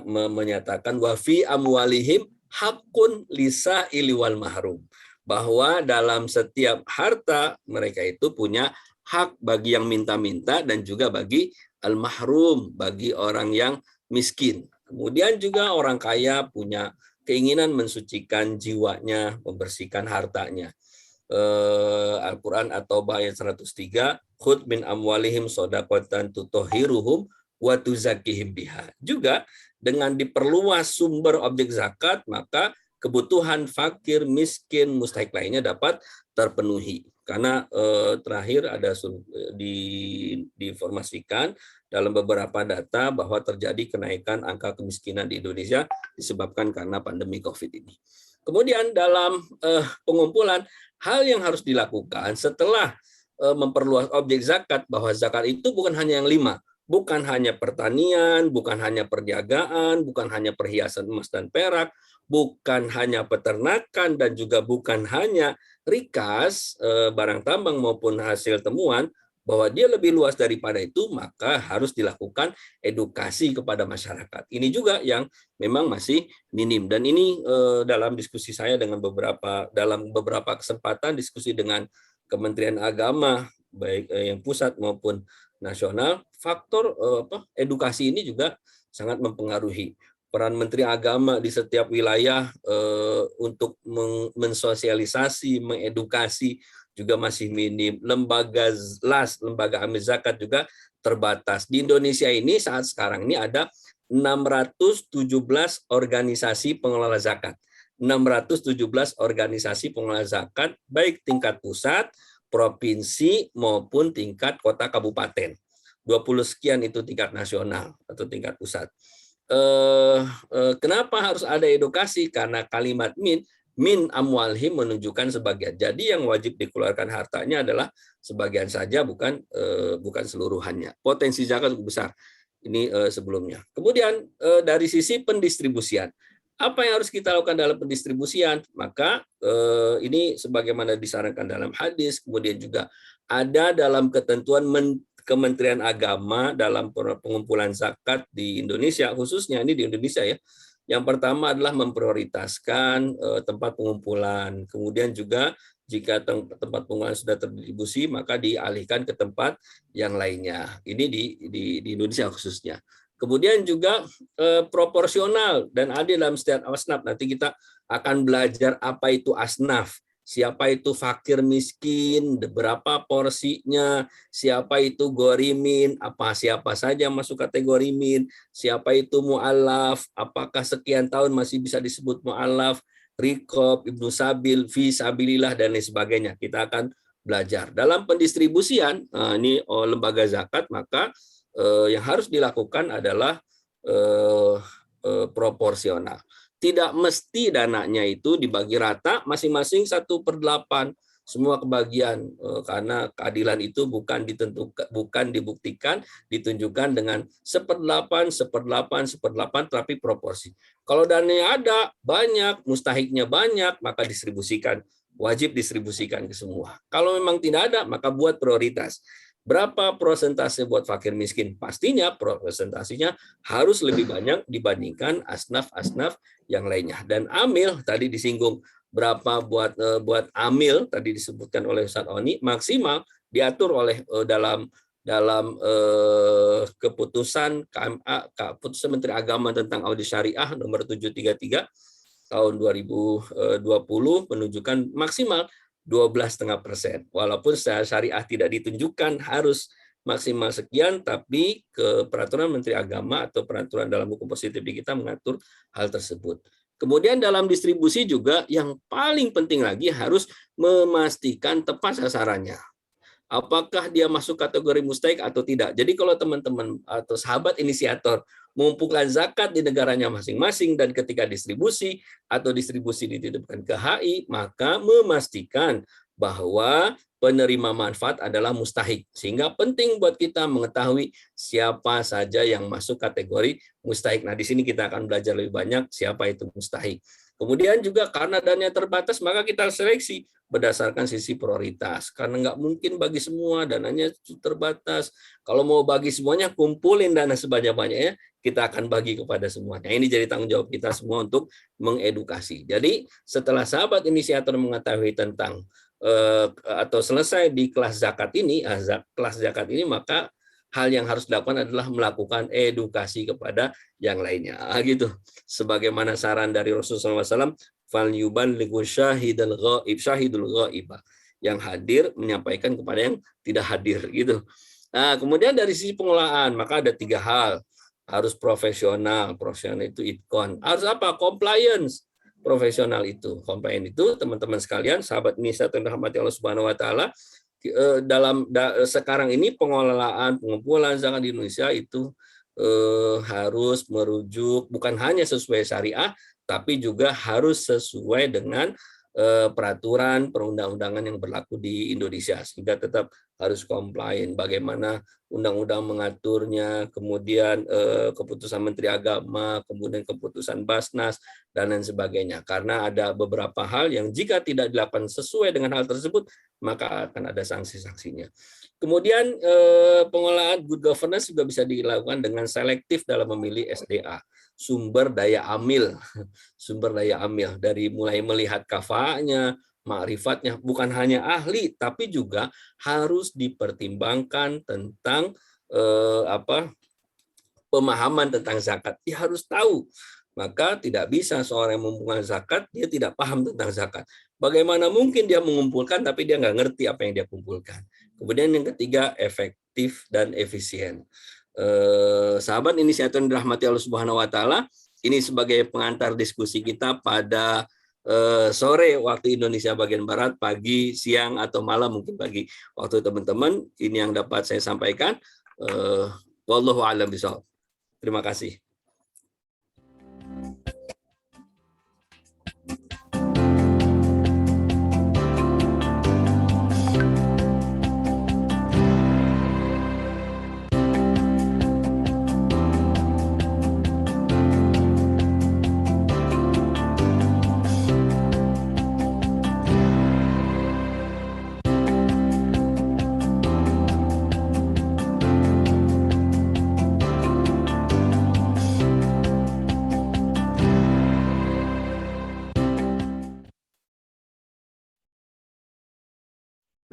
menyatakan wa fi amwalihim haqqun lisa'ili wal mahrum, bahwa dalam setiap harta mereka itu punya hak bagi yang minta-minta dan juga bagi al-mahrum, bagi orang yang miskin. Kemudian juga orang kaya punya keinginan mensucikan jiwanya, membersihkan hartanya. Al-Quran atau ayat 103, khud min amwalihim shadaqatan tutahhiruhum wa tuzakkihim biha. Juga dengan diperluas sumber objek zakat, maka kebutuhan fakir, miskin, mustahik lainnya dapat terpenuhi. Karena terakhir ada diinformasikan dalam beberapa data bahwa terjadi kenaikan angka kemiskinan di Indonesia disebabkan karena pandemi COVID ini. Kemudian dalam pengumpulan, hal yang harus dilakukan setelah memperluas objek zakat, bahwa zakat itu bukan hanya yang 5, bukan hanya pertanian, bukan hanya perniagaan, bukan hanya perhiasan emas dan perak, bukan hanya peternakan, dan juga bukan hanya rikas, barang tambang maupun hasil temuan, bahwa dia lebih luas daripada itu, maka harus dilakukan edukasi kepada masyarakat. Ini juga yang memang masih minim. Dan ini dalam diskusi saya dengan dalam beberapa kesempatan diskusi dengan Kementerian Agama, baik yang pusat maupun nasional, faktor edukasi ini juga sangat mempengaruhi. Peran Menteri Agama di setiap wilayah untuk mensosialisasi, mengedukasi juga masih minim. Lembaga LAS, lembaga amil zakat juga terbatas. Di Indonesia ini saat sekarang ini ada 617 organisasi pengelola zakat. 617 organisasi pengelola zakat, baik tingkat pusat, provinsi, maupun tingkat kota kabupaten. 20 sekian itu tingkat nasional atau tingkat pusat. Kenapa harus ada edukasi? Karena kalimat min amwalhim menunjukkan sebagian. Jadi yang wajib dikeluarkan hartanya adalah sebagian saja, bukan seluruhannya. Potensi zakat cukup besar. Ini sebelumnya. Kemudian dari sisi pendistribusian, apa yang harus kita lakukan dalam pendistribusian? Maka ini sebagaimana disarankan dalam hadis, kemudian juga ada dalam ketentuan Kementerian Agama dalam pengumpulan zakat di Indonesia, khususnya ini di Indonesia ya. Yang pertama adalah memprioritaskan tempat pengumpulan. Kemudian juga jika tempat pengumpulan sudah terdistribusi, maka dialihkan ke tempat yang lainnya. Ini di Indonesia khususnya. Kemudian juga proporsional dan adil dalam setiap asnaf. Nanti kita akan belajar apa itu asnaf. Siapa itu fakir miskin, berapa porsinya, siapa itu gorimin, siapa saja masuk kategori min, siapa itu mu'alaf, apakah sekian tahun masih bisa disebut mu'alaf, rikob, ibnu sabil, fi sabilillah, dan lain sebagainya. Kita akan belajar. Dalam pendistribusian, ini lembaga zakat, maka yang harus dilakukan adalah proporsional. Tidak mesti dananya itu dibagi rata masing-masing 1/8 semua kebagian, karena keadilan itu bukan dibuktikan, ditunjukkan dengan 1/8, 1/8, 1/8, tapi proporsi. Kalau dananya ada banyak, mustahiknya banyak, maka distribusikan, wajib distribusikan ke semua. Kalau memang tidak ada, maka buat prioritas. Berapa persentase buat fakir miskin? Pastinya presentasinya harus lebih banyak dibandingkan asnaf-asnaf yang lainnya. Dan amil tadi disinggung, berapa buat amil tadi disebutkan oleh Ustaz Oni, maksimal diatur oleh dalam keputusan KMA, keputusan Menteri Agama tentang audit syariah nomor 733 tahun 2020 menunjukkan maksimal 12,5%. Walaupun secara syariah tidak ditunjukkan harus maksimal sekian, tapi ke peraturan Menteri Agama atau peraturan dalam hukum positif di kita mengatur hal tersebut. Kemudian dalam distribusi juga yang paling penting lagi harus memastikan tepat sasarannya. Apakah dia masuk kategori mustahik atau tidak. Jadi kalau teman-teman atau sahabat inisiator mengumpulkan zakat di negaranya masing-masing dan ketika distribusi atau distribusi dititipkan ke HI, maka memastikan bahwa penerima manfaat adalah mustahik. Sehingga penting buat kita mengetahui siapa saja yang masuk kategori mustahik. Nah, di sini kita akan belajar lebih banyak siapa itu mustahik. Kemudian juga karena dananya terbatas, maka kita seleksi berdasarkan sisi prioritas. Karena nggak mungkin bagi semua, dananya terbatas. Kalau mau bagi semuanya, kumpulin dana sebanyak-banyaknya, kita akan bagi kepada semuanya. Ini jadi tanggung jawab kita semua untuk mengedukasi. Jadi setelah sahabat inisiator mengetahui tentang atau selesai di kelas zakat ini, maka hal yang harus dilakukan adalah melakukan edukasi kepada yang lainnya. Gitu. Sebagaimana saran dari Rasulullah SAW, falyuballighu syahidul ghaibah. Yang hadir menyampaikan kepada yang tidak hadir. Gitu. Nah, kemudian dari sisi pengelolaan, maka ada 3 hal. Harus profesional. Profesional itu itqon. Harus apa? Compliance. profesional itu. Komplain itu teman-teman sekalian, sahabat Nisa yang dirahmati Allah Subhanahu wa taala, sekarang ini pengelolaan pengumpulan zakat di Indonesia itu harus merujuk bukan hanya sesuai syariah, tapi juga harus sesuai dengan peraturan perundang-undangan yang berlaku di Indonesia, sehingga tetap harus komplain. Bagaimana undang-undang mengaturnya, kemudian keputusan Menteri Agama, kemudian keputusan Basnas, dan lain sebagainya. Karena ada beberapa hal yang jika tidak dilakukan sesuai dengan hal tersebut, maka akan ada sanksi-sanksinya. Kemudian pengolahan good governance juga bisa dilakukan dengan selektif dalam memilih SDA, sumber daya amil, dari mulai melihat kafaahnya, ma'rifatnya, bukan hanya ahli, tapi juga harus dipertimbangkan tentang pemahaman tentang zakat. Dia harus tahu. Maka tidak bisa seorang yang mengumpulkan zakat, dia tidak paham tentang zakat. Bagaimana mungkin dia mengumpulkan, tapi dia nggak ngerti apa yang dia kumpulkan. Kemudian yang ketiga, efektif dan efisien. Sahabat inisiator yang dirahmati Allah Subhanahu wa taala, ini sebagai pengantar diskusi kita pada sore waktu Indonesia bagian barat, pagi, siang, atau malam mungkin bagi waktu teman-teman. Ini yang dapat saya sampaikan. Wallahu a'lam bishawab. Terima kasih.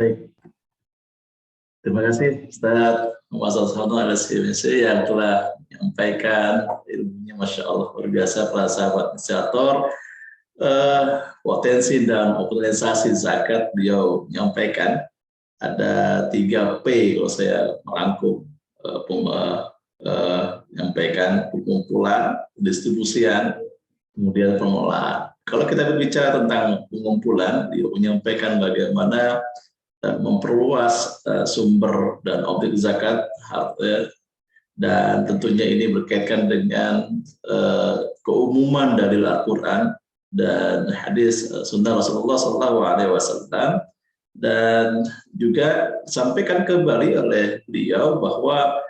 Baik. Terima kasih Ustaz Muhammad Salman al-Sibisi yang telah menyampaikan ilmunya, Masya Allah, luar biasa para sahabat inisiator. Potensi dan optimalisasi zakat beliau menyampaikan ada 3 P kalau saya merangkum, menyampaikan pengumpulan, distribusian, kemudian pengolahan. Kalau kita berbicara tentang pengumpulan, dia menyampaikan bagaimana memperluas sumber dan objek zakat, dan tentunya ini berkaitan dengan keumuman dari Al-Quran dan hadis sunnah Rasulullah SAW, dan juga disampaikan kembali oleh beliau bahwa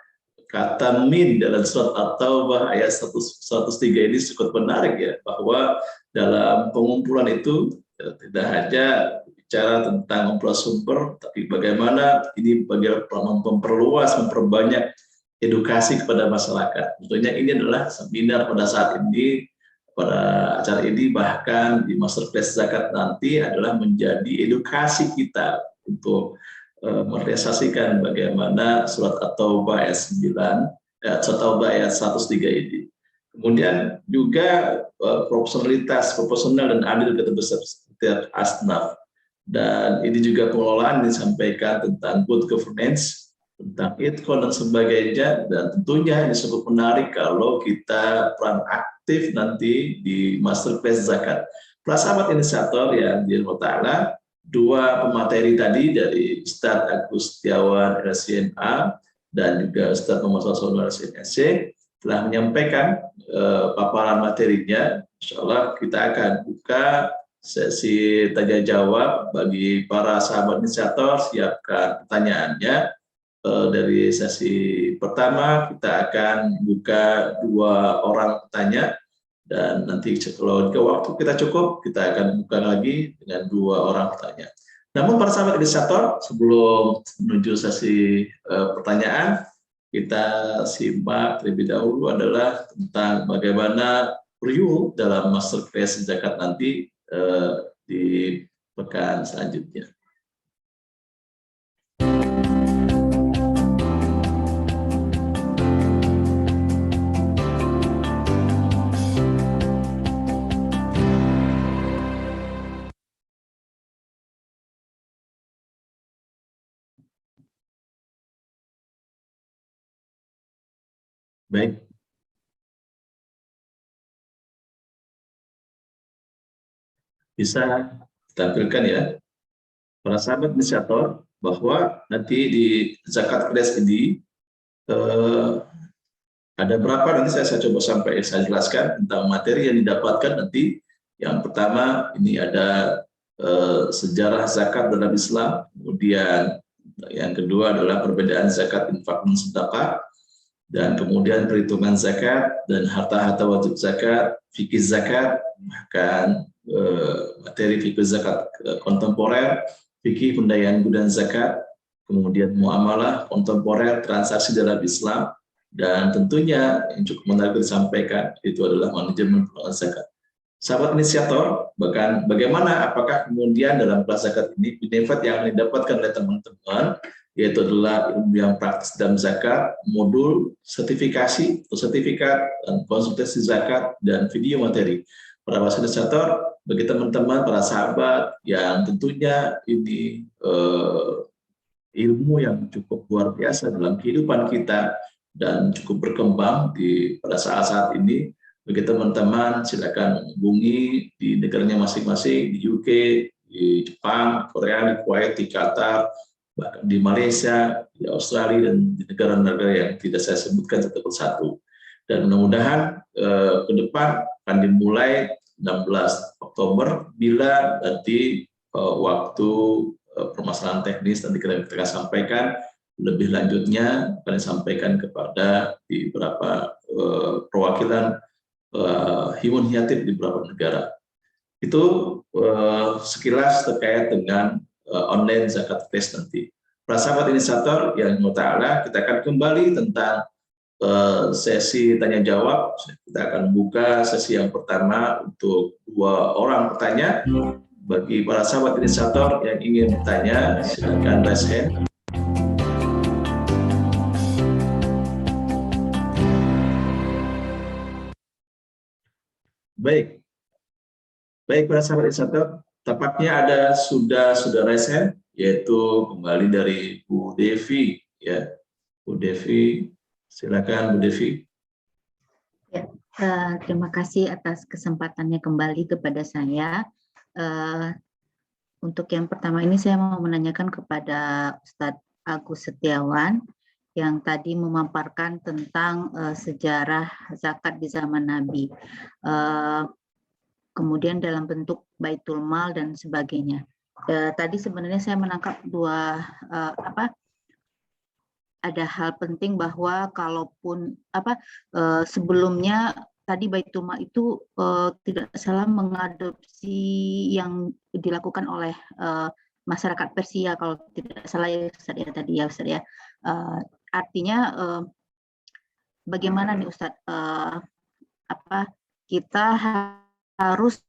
kata min dalam surat At-Taubah ayat 103 ini cukup menarik ya, bahwa dalam pengumpulan itu tidak hanya bicara tentang pengumpulan sumber, tapi bagaimana ini bagaimana memperbanyak edukasi kepada masyarakat. Tentunya ini adalah seminar pada saat ini, pada acara ini, bahkan di Masterclass Zakat nanti adalah menjadi edukasi kita untuk merealisasikan bagaimana surat At-Taubah ayat 9, At-Taubah ayat 103 ini. Kemudian juga proporsional dan adil kepada setiap asnaf. Dan ini juga pengelolaan disampaikan tentang good governance, tentang itqan dan sebagainya, dan tentunya ini cukup menarik kalau kita peran aktif nanti di Masterclass Zakat. Para sahabat inisiator yang dirahmati ta'ala, 2 pemateri tadi dari Ustadz Agus Setiawan LCNA dan juga Ustadz Muhammad Salman LCNSC telah menyampaikan paparan materinya. Insya Allah kita akan buka sesi tanya jawab bagi para sahabat inisiator. Siapkan pertanyaannya. Dari sesi pertama kita akan buka 2 orang petanya, dan nanti kalau waktu kita cukup kita akan buka lagi dengan 2 orang petanya. Namun para sahabat inisiator, sebelum menuju sesi pertanyaan, kita simak terlebih dahulu adalah tentang bagaimana review dalam Masterclass Zakat nanti di pekan selanjutnya. Baik. bisa ditampilkan ya, para sahabat inisiator, bahwa nanti di zakat flash ini ada berapa, nanti saya coba saya jelaskan tentang materi yang didapatkan nanti. Yang pertama ini ada sejarah zakat dalam Islam, kemudian yang kedua adalah perbedaan zakat infak dan sedekah, dan kemudian perhitungan zakat dan harta-harta wajib zakat, fikih zakat, bahkan materi fikih zakat kontemporer, fikih pendayaan gudang zakat, kemudian muamalah kontemporer, transaksi dalam Islam, dan tentunya yang cukup menarik disampaikan itu adalah manajemen pengelolaan zakat. Sahabat inisiator, bahkan bagaimana, apakah kemudian dalam kelas zakat ini benefit yang didapatkan oleh teman-teman, yaitu adalah ilmu yang praktis dalam zakat, modul sertifikasi atau sertifikat, dan konsultasi zakat, dan video materi. Para fasilitator, bagi teman-teman, para sahabat yang tentunya ini ilmu yang cukup luar biasa dalam kehidupan kita dan cukup berkembang pada saat-saat ini. Bagi teman-teman, silakan menghubungi di negaranya masing-masing, di UK, di Jepang, Korea, di Kuwait, di Qatar, bahkan di Malaysia, di Australia, dan di negara-negara yang tidak saya sebutkan satu persatu. Dan mudah-mudahan ke depan akan dimulai 16 Oktober bila nanti waktu permasalahan teknis nanti kita akan sampaikan. Lebih lanjutnya akan disampaikan kepada di beberapa perwakilan Himun Hiatib di beberapa negara. Itu sekilas terkait dengan online zakat flash nanti. Para sahabat inisiator yang ta'ala, kita akan kembali tentang sesi tanya jawab. Kita akan buka sesi yang pertama untuk 2 orang bertanya. Bagi para sahabat inisiator yang ingin bertanya, silakan raise hand. Baik para sahabat inisiator, tampaknya ada sudah raise hand, yaitu kembali dari Bu Devi, ya. Bu Devi, silakan Bu Devi. Ya, terima kasih atas kesempatannya kembali kepada saya. Untuk yang pertama ini saya mau menanyakan kepada Ustadz Agus Setiawan yang tadi memaparkan tentang sejarah zakat di zaman Nabi, kemudian dalam bentuk baitul mal dan sebagainya. Tadi sebenarnya saya menangkap ada hal penting bahwa kalaupun sebelumnya tadi baitul mal itu tidak salah mengadopsi yang dilakukan oleh masyarakat Persia, kalau tidak salah ya Ustaz ya tadi ya Ustaz ya. Artinya bagaimana nih Ustaz, kita harus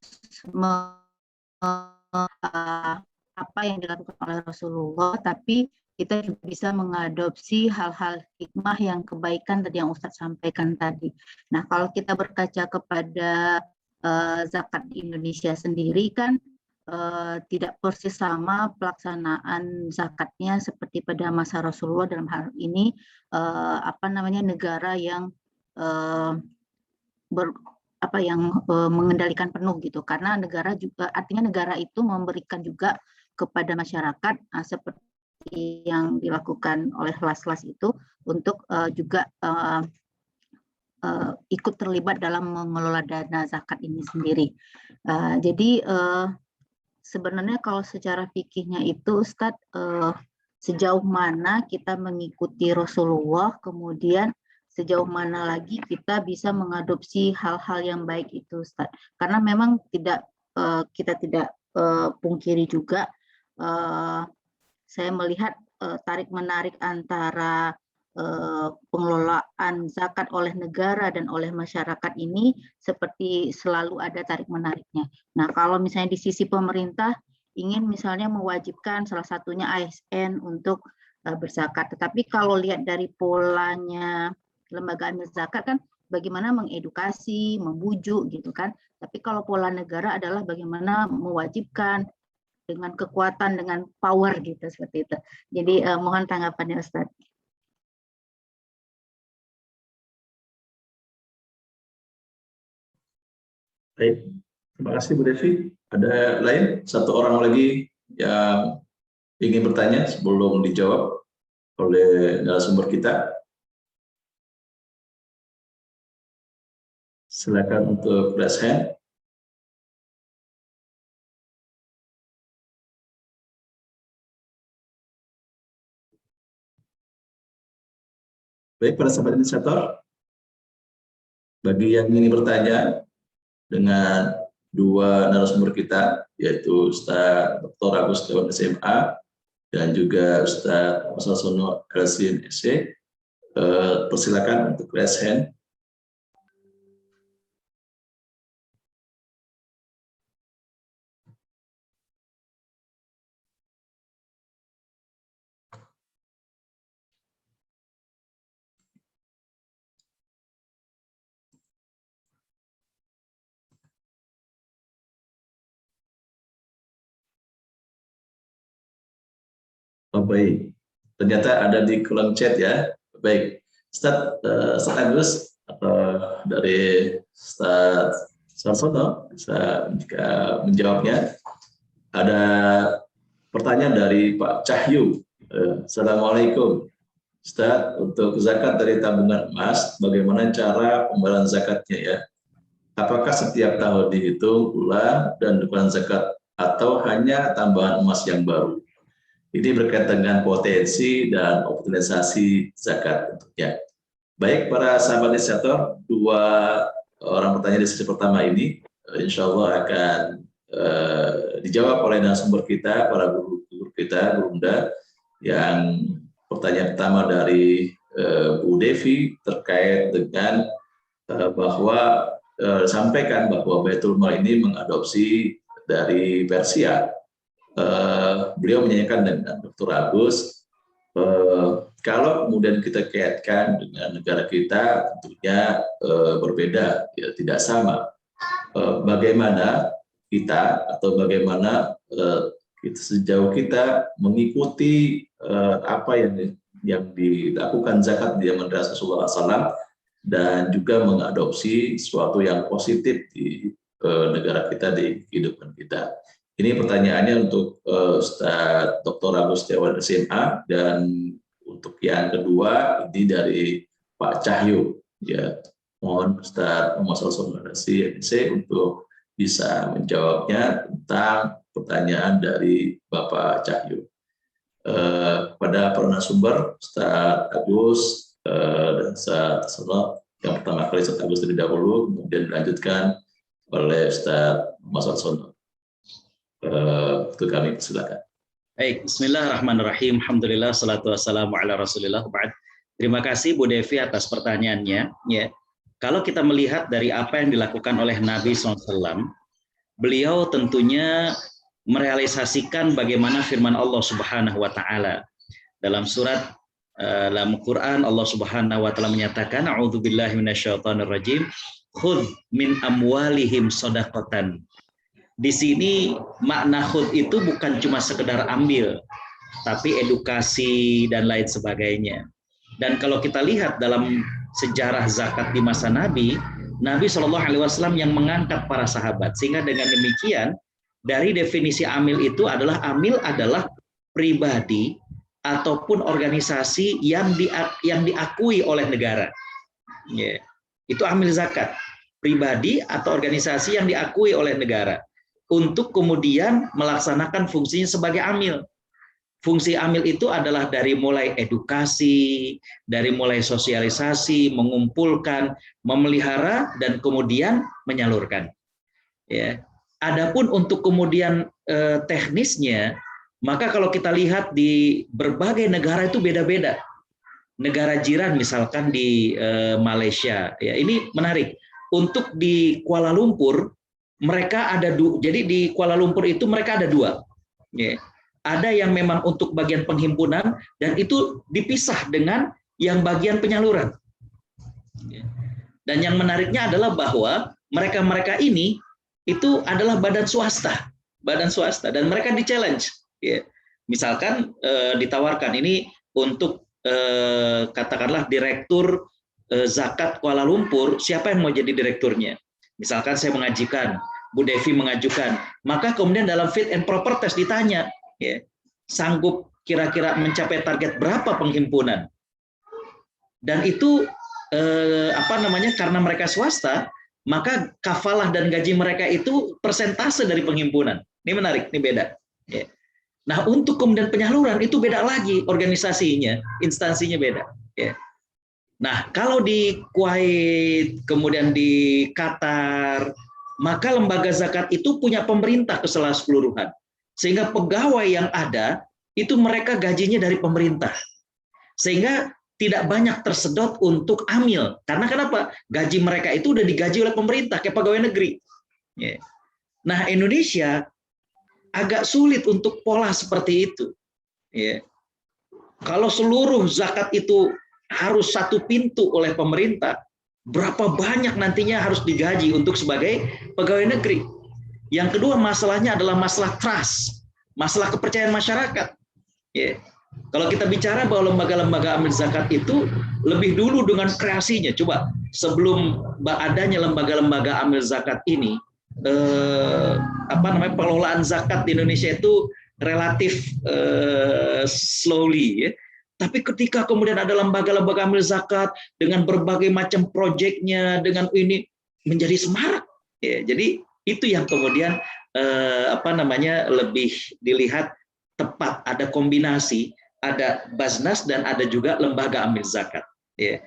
apa yang dilakukan oleh Rasulullah, tapi kita juga bisa mengadopsi hal-hal hikmah yang kebaikan tadi yang Ustadz sampaikan tadi. Nah, kalau kita berkaca kepada zakat di Indonesia sendiri kan tidak persis sama pelaksanaan zakatnya seperti pada masa Rasulullah. Dalam hal ini negara yang mengendalikan penuh gitu, karena negara juga artinya negara itu memberikan juga kepada masyarakat seperti yang dilakukan oleh las-las itu untuk juga ikut terlibat dalam mengelola dana zakat ini sendiri. Jadi sebenarnya kalau secara fikihnya itu Ustadz, sejauh mana kita mengikuti Rasulullah, kemudian sejauh mana lagi kita bisa mengadopsi hal-hal yang baik itu Ustadz. Karena memang kita tidak pungkiri juga, saya melihat tarik-menarik antara pengelolaan zakat oleh negara dan oleh masyarakat ini seperti selalu ada tarik-menariknya. Nah, kalau misalnya di sisi pemerintah ingin misalnya mewajibkan salah satunya ASN untuk berzakat, tetapi kalau lihat dari polanya lembaga amil zakat kan bagaimana mengedukasi, membujuk gitu kan. Tapi kalau pola negara adalah bagaimana mewajibkan dengan kekuatan, dengan power gitu seperti itu. Jadi mohon tanggapannya Ustaz. Baik, Terima kasih Bu Devi. Ada lain? Satu orang lagi yang ingin bertanya sebelum dijawab oleh narasumber kita. Silakan untuk raise hand. Baik, para sahabat inisiator, bagi yang ingin bertanya dengan dua narasumber kita, yaitu Ustaz Dr. Agus Dewan SMA dan juga Ustaz Masasono Elsin SC, persilakan untuk raise hand. Oh, baik, ternyata ada di kolom chat ya. Baik, Ustaz Agus dari Ustaz Sarsono bisa jika menjawabnya. Ada pertanyaan dari Pak Cahyu. Assalamualaikum. Ustaz, untuk zakat dari tabungan emas, bagaimana cara pembayaran zakatnya ya? Apakah setiap tahun dihitung ulang dan bukan zakat atau hanya tambahan emas yang baru? Ini berkaitan dengan potensi dan optimalisasi zakat tentunya. Baik, para sahabat inisiator, dua orang bertanya di sesi pertama ini, insya Allah akan dijawab oleh narasumber kita, para guru kita, Bu Bunda, yang pertanyaan pertama dari Bu Devi terkait dengan bahwa sampaikan bahwa Baitul Mal ini mengadopsi dari Persia. Beliau menyanyikan dengan Dr. Agus, kalau kemudian kita kaitkan dengan negara kita tentunya berbeda, ya tidak sama. Bagaimana kita atau bagaimana sejauh kita mengikuti apa yang dilakukan zakat di zaman Rasulullah SAW dan juga mengadopsi sesuatu yang positif di negara kita, di kehidupan kita. Ini pertanyaannya untuk Ustaz Dr. Agus Dewan SMA, dan untuk yang kedua ini dari Pak Cahyu. Ya, mohon Ustaz Muhammad Salsomasi untuk bisa menjawabnya tentang pertanyaan dari Bapak Cahyu. Pada para narasumber, Ustaz Agus dan Ustaz Sono, yang pertama kali Ustaz Agus terlebih dahulu, kemudian dilanjutkan oleh Ustaz Muhammad Sono. Untuk kami, silakan. Baik, bismillahirrahmanirrahim. Alhamdulillah, salatu wassalamu ala rasulillah. Terima kasih Bu Devi atas pertanyaannya. Ya, kalau kita melihat dari apa yang dilakukan oleh Nabi SAW, beliau tentunya merealisasikan bagaimana firman Allah Subhanahu wa Ta'ala. Dalam surat dalam Quran, Allah Subhanahu wa Ta'ala menyatakan, a'udzubillahi minasyaitonirrajim, khudh min amwalihim shadaqatan. Di sini makna khud itu bukan cuma sekedar ambil, tapi edukasi dan lain sebagainya. Dan kalau kita lihat dalam sejarah zakat di masa Nabi, Nabi SAW yang mengangkat para sahabat, sehingga dengan demikian dari definisi amil itu adalah pribadi ataupun organisasi yang diakui oleh negara. Ya, itu amil zakat, pribadi atau organisasi yang diakui oleh negara, untuk kemudian melaksanakan fungsinya sebagai amil. Fungsi amil itu adalah dari mulai edukasi, dari mulai sosialisasi, mengumpulkan, memelihara, dan kemudian menyalurkan. Ya. Adapun untuk kemudian teknisnya, maka kalau kita lihat di berbagai negara itu beda-beda. Negara jiran misalkan di Malaysia, ya ini menarik. Untuk di Kuala Lumpur, mereka ada jadi di Kuala Lumpur itu mereka ada dua. Ya. Ada yang memang untuk bagian penghimpunan dan itu dipisah dengan yang bagian penyaluran. Ya. Dan yang menariknya adalah bahwa mereka-mereka ini itu adalah badan swasta dan mereka di-challenge. Ya. Misalkan ditawarkan ini untuk katakanlah direktur zakat Kuala Lumpur, siapa yang mau jadi direkturnya? Misalkan saya mengajukan Bu Devi mengajukan. Maka kemudian dalam fit and proper test ditanya, ya, sanggup kira-kira mencapai target berapa penghimpunan? Dan itu karena mereka swasta, maka kafalah dan gaji mereka itu persentase dari penghimpunan. Ini menarik, ini beda. Ya. Nah, untuk kemudian penyaluran itu beda lagi organisasinya, instansinya beda. Ya. Nah, kalau di Kuwait, kemudian di Qatar, maka lembaga zakat itu punya pemerintah keseluruhan. Sehingga pegawai yang ada, itu mereka gajinya dari pemerintah. Sehingga tidak banyak tersedot untuk amil. Karena kenapa? Gaji mereka itu udah digaji oleh pemerintah, kayak pegawai negeri. Nah, Indonesia agak sulit untuk pola seperti itu. Kalau seluruh zakat itu harus satu pintu oleh pemerintah, berapa banyak nantinya harus digaji untuk sebagai pegawai negeri. Yang kedua masalahnya adalah masalah trust, masalah kepercayaan masyarakat. Kalau kita bicara bahwa lembaga-lembaga amil zakat itu lebih dulu dengan kreasinya, coba sebelum adanya lembaga-lembaga amil zakat ini, pengelolaan zakat di Indonesia itu relatif slowly, ya. Tapi ketika kemudian ada lembaga-lembaga amil zakat dengan berbagai macam proyeknya, dengan ini menjadi semarak. Ya, jadi itu yang kemudian lebih dilihat tepat, ada kombinasi, ada Basnas dan ada juga lembaga amil zakat. Ya.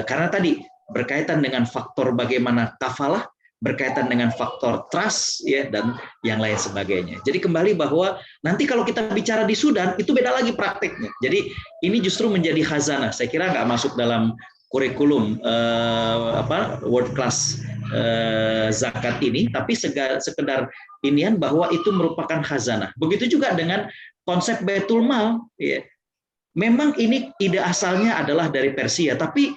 Karena tadi berkaitan dengan faktor bagaimana kafalah, berkaitan dengan faktor trust, ya, dan yang lain sebagainya. Jadi kembali bahwa nanti kalau kita bicara di Sudan itu beda lagi prakteknya. Jadi ini justru menjadi khazanah. Saya kira nggak masuk dalam kurikulum world class zakat ini, tapi sekedar inian bahwa itu merupakan khazanah. Begitu juga dengan konsep Baitul Mal. Ya. Memang ini ide asalnya adalah dari Persia, tapi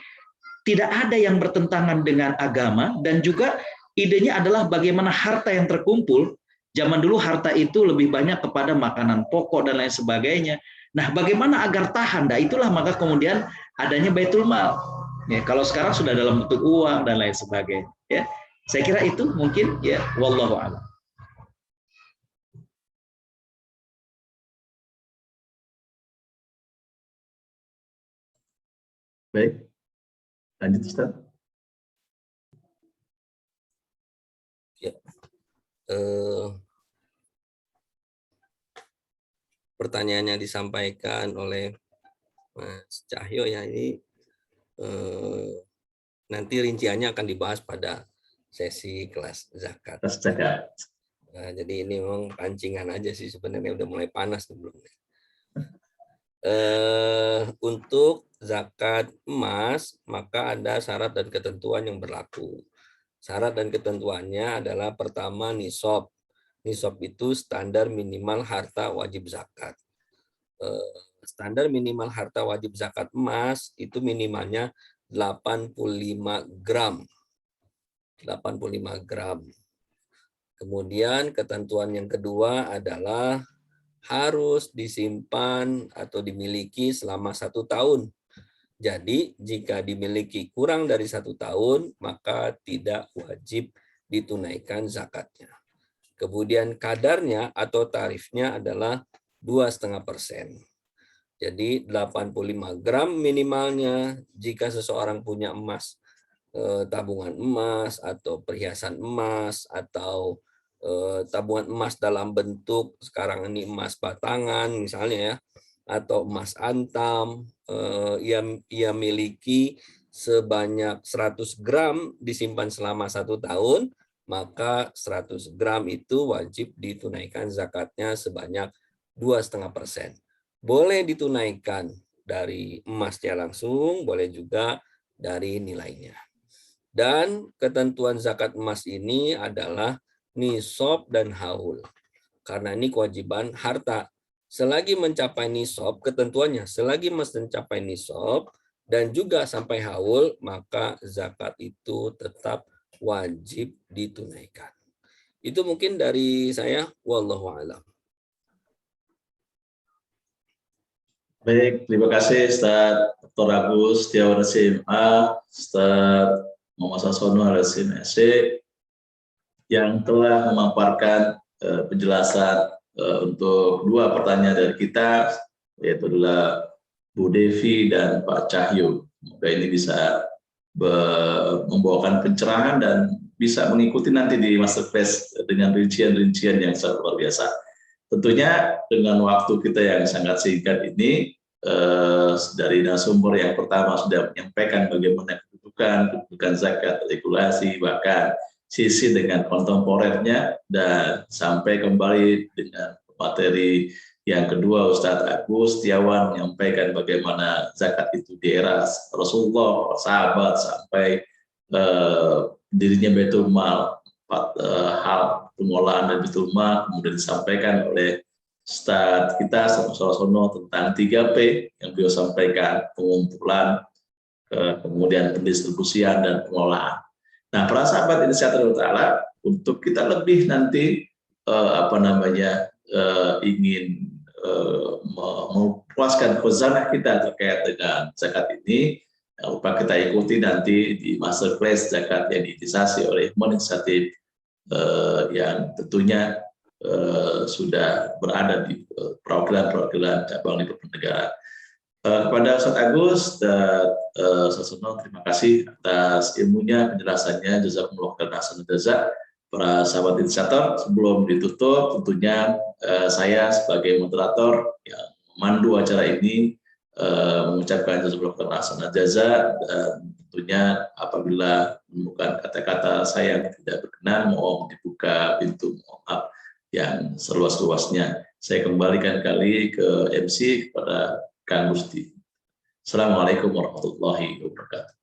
tidak ada yang bertentangan dengan agama, dan juga idenya adalah bagaimana harta yang terkumpul. Zaman dulu harta itu lebih banyak kepada makanan pokok dan lain sebagainya. Nah, bagaimana agar tahan? Nah, itulah maka kemudian adanya Baitul Mal. Ya, kalau sekarang sudah dalam bentuk uang dan lain sebagainya. Ya, saya kira itu mungkin, ya, wallahu a'lam. Baik, lanjut Ustaz. Ya. Pertanyaannya disampaikan oleh Mas Cahyo ya, ini nanti rinciannya akan dibahas pada sesi kelas zakat. Nah, jadi ini memang pancingan aja sih sebenarnya, udah mulai panas sebelumnya. Untuk zakat emas maka ada syarat dan ketentuan yang berlaku. Syarat dan ketentuannya adalah pertama nisab. Nisab itu standar minimal harta wajib zakat. Standar minimal harta wajib zakat emas itu minimalnya 85 gram. 85 gram. Kemudian ketentuan yang kedua adalah harus disimpan atau dimiliki selama 1 tahun. Jadi jika dimiliki kurang dari 1 tahun, maka tidak wajib ditunaikan zakatnya. Kemudian kadarnya atau tarifnya adalah 2,5%. Jadi 85 gram minimalnya. Jika seseorang punya emas, tabungan emas atau perhiasan emas atau tabungan emas dalam bentuk sekarang ini emas batangan misalnya ya, atau emas antam, ia miliki sebanyak 100 gram disimpan selama 1 tahun, maka 100 gram itu wajib ditunaikan zakatnya sebanyak 2,5%. Boleh ditunaikan dari emasnya langsung, boleh juga dari nilainya. Dan ketentuan zakat emas ini adalah nisab dan haul. Karena ini kewajiban harta. Selagi mencapai nisab, ketentuannya selagi mencapai nisab dan juga sampai haul, maka zakat itu tetap wajib ditunaikan. Itu mungkin dari saya, wallahu a'lam. Baik, terima kasih Ustaz Dr. Agus Setiawan SMA, Ustaz Muhammad Sasono Alasin SC. yang telah memaparkan penjelasan untuk dua pertanyaan dari kita, yaitu adalah Bu Devi dan Pak Cahyo. Semoga ini bisa membawakan pencerahan dan bisa mengikuti nanti di masterclass dengan rincian-rincian yang sangat luar biasa. Tentunya dengan waktu kita yang sangat singkat ini, dari narasumber yang pertama sudah menyampaikan bagaimana kedudukan zakat, regulasi, bahkan sisi dengan kontemporernya, dan sampai kembali dengan materi yang kedua Ustadz Agus Setiawan menyampaikan bagaimana zakat itu di era Rasulullah, sahabat, sampai dirinya Baitul Mal, hal pengelolaan dari Baitul Mal, kemudian disampaikan oleh Ustadz kita Sono tentang 3P yang beliau sampaikan, pengumpulan, kemudian pendistribusian dan pengelolaan. Nah, para sahabat inisiator Ta'ala, untuk kita lebih nanti ingin memuaskan khazanah kita terkait dengan zakat ini, lupa kita ikuti nanti di masterclass zakat yang diinisiasi oleh Inisiatif yang tentunya sudah berada di perwakilan-perwakilan cabang di beberapa negara. Kepada Ustadz Agus dan Ustadz Sono, terima kasih atas ilmunya, penjelasannya. Jazakumullah khairan hasanah jazak. Para sahabat inisiator, sebelum ditutup, tentunya saya sebagai moderator yang memandu acara ini mengucapkan jazakumullah khairan hasanah jazak, dan tentunya apabila menemukan kata-kata saya yang tidak berkenan, mohon dibuka pintu maaf yang seluas-luasnya. Saya kembalikan kali ke MC kepada Kang Gusti. Assalamualaikum warahmatullahi wabarakatuh.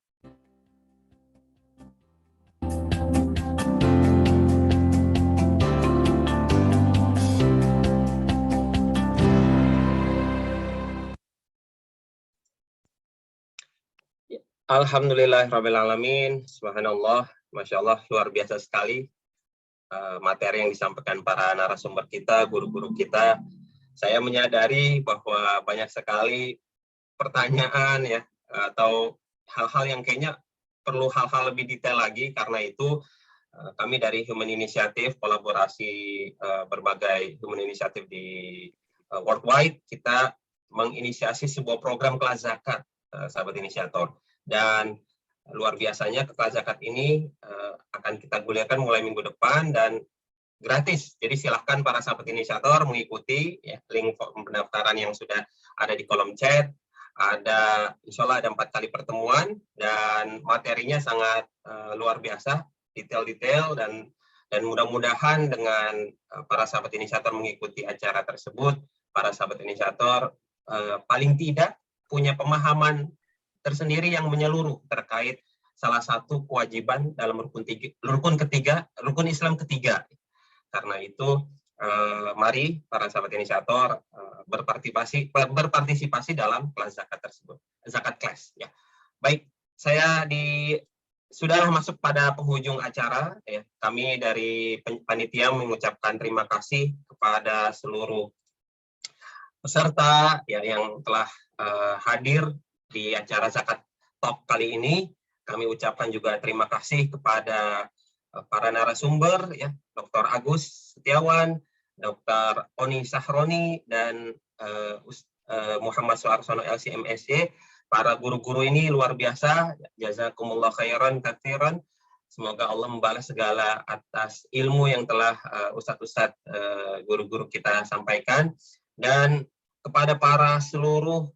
Alhamdulillahirrabbilalamin, subhanallah, Masya Allah, luar biasa sekali materi yang disampaikan para narasumber kita, guru-guru kita. Saya menyadari bahwa banyak sekali pertanyaan ya, atau hal-hal yang kayaknya perlu hal-hal lebih detail lagi. Karena itu kami dari Human Initiative, kolaborasi berbagai Human Initiative di worldwide, kita menginisiasi sebuah program kelas zakat, sahabat inisiator. Dan luar biasanya kelas zakat ini akan kita gulirkan mulai minggu depan dan gratis. Jadi silahkan para sahabat inisiator mengikuti ya, link pendaftaran yang sudah ada di kolom chat. Ada, insya Allah ada 4 kali pertemuan dan materinya sangat luar biasa, detail-detail, dan mudah-mudahan dengan para sahabat inisiator mengikuti acara tersebut, para sahabat inisiator paling tidak punya pemahaman tersendiri yang menyeluruh terkait salah satu kewajiban dalam rukun Islam ketiga. Karena itu, mari para sahabat inisiator berpartisipasi dalam kelas zakat tersebut, zakat kelas. Ya. Baik, saya sudahlah masuk pada penghujung acara. Ya. Kami dari panitia mengucapkan terima kasih kepada seluruh peserta ya, yang telah hadir di acara zakat talk kali ini. Kami ucapkan juga terima kasih kepada para narasumber ya, Dr. Agus Setiawan, Dr. Oni Sahroni, dan Muhammad Suarsono LCMSC. Para guru-guru ini luar biasa, jazakumullah khairan katsiran. Semoga Allah membalas segala atas ilmu yang telah ustadz-ustadz guru-guru kita sampaikan. Dan kepada para seluruh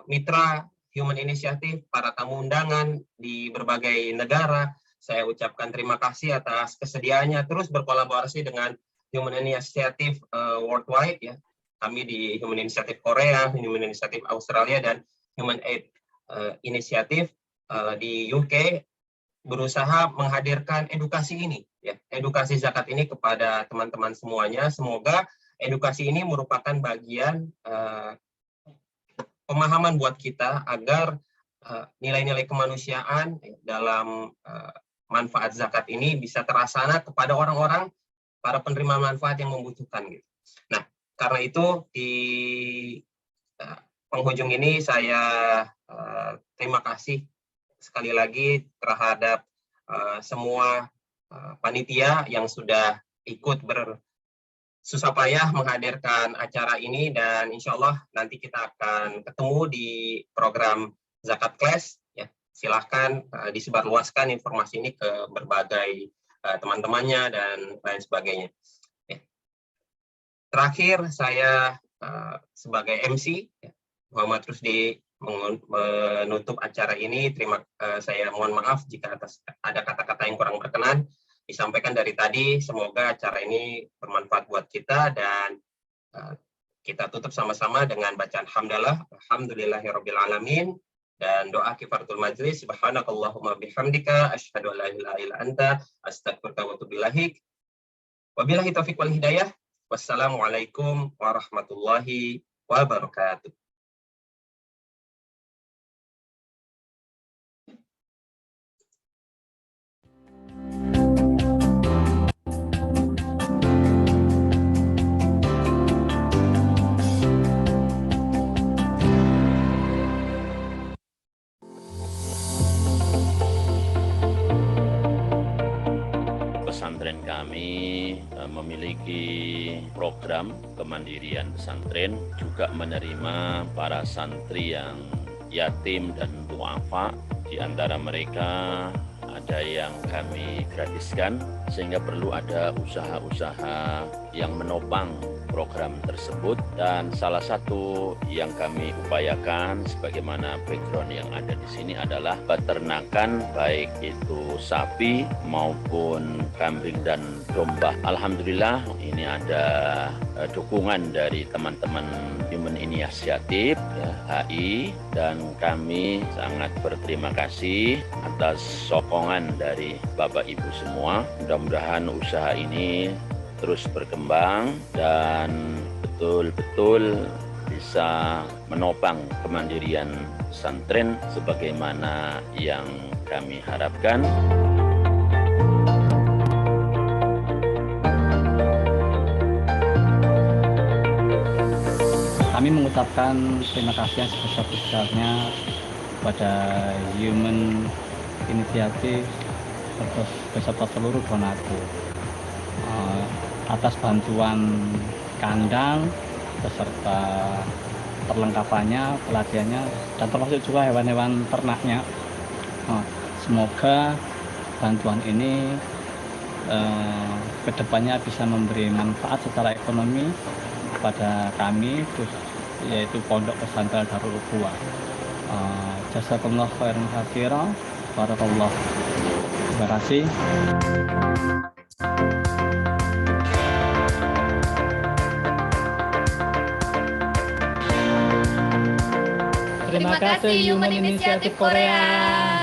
mitra Human Initiative, para tamu undangan di berbagai negara, saya ucapkan terima kasih atas kesediaannya terus berkolaborasi dengan Human Initiative worldwide ya. Kami di Human Initiative Korea, Human Initiative Australia, dan Human Aid Initiative di UK berusaha menghadirkan edukasi ini ya, edukasi zakat ini kepada teman-teman semuanya. Semoga edukasi ini merupakan bagian pemahaman buat kita agar nilai-nilai kemanusiaan dalam manfaat zakat ini bisa terlaksana kepada orang-orang, para penerima manfaat yang membutuhkan gitu. Nah, karena itu di penghujung ini saya terima kasih sekali lagi terhadap semua panitia yang sudah ikut bersusah payah menghadirkan acara ini, dan insya Allah nanti kita akan ketemu di program Zakat Class. Ya, silahkan disebarluaskan informasi ini ke berbagai teman-temannya dan lain sebagainya. Ya. Terakhir saya sebagai MC, ya, Muhammad Rusdi menutup acara ini. Saya mohon maaf jika ada kata-kata yang kurang berkenan disampaikan dari tadi. Semoga acara ini bermanfaat buat kita, dan kita tutup sama-sama dengan bacaan hamdalah, alhamdulillahirabbil alamin, dan doa kifaratul majlis, subhanakallahumma bihamdika asyhadu an la ilaha illa anta astaghfiruka wa atubu ilaik. Wabillahi taufiq wal hidayah. Wassalamualaikum warahmatullahi wabarakatuh. Pesantren kami memiliki program kemandirian pesantren, juga menerima para santri yang yatim dan duafa. Di antara mereka ada yang kami gratiskan, sehingga perlu ada usaha-usaha yang menopang program tersebut. Dan salah satu yang kami upayakan sebagaimana background yang ada di sini adalah peternakan, baik itu sapi maupun kambing dan domba. Alhamdulillah ini ada dukungan dari teman-teman Human Initiative, ya, HI, dan kami sangat berterima kasih atas sokongan dari Bapak Ibu semua. Mudah-mudahan usaha ini terus berkembang dan betul-betul bisa menopang kemandirian pesantren sebagaimana yang kami harapkan. Kami mengucapkan terima kasih yang sebesar-besarnya kepada Human Initiative beserta seluruh donatur atas bantuan kandang beserta perlengkapannya, pelatihannya, dan termasuk juga hewan-hewan ternaknya. Semoga bantuan ini kedepannya bisa memberi manfaat secara ekonomi kepada kami, yaitu Pondok Pesantren Darul Ukhuwah. Jazakumullah khairan katsiran. Barakallah. Terima kasih. Terima kasih Human Initiative Korea.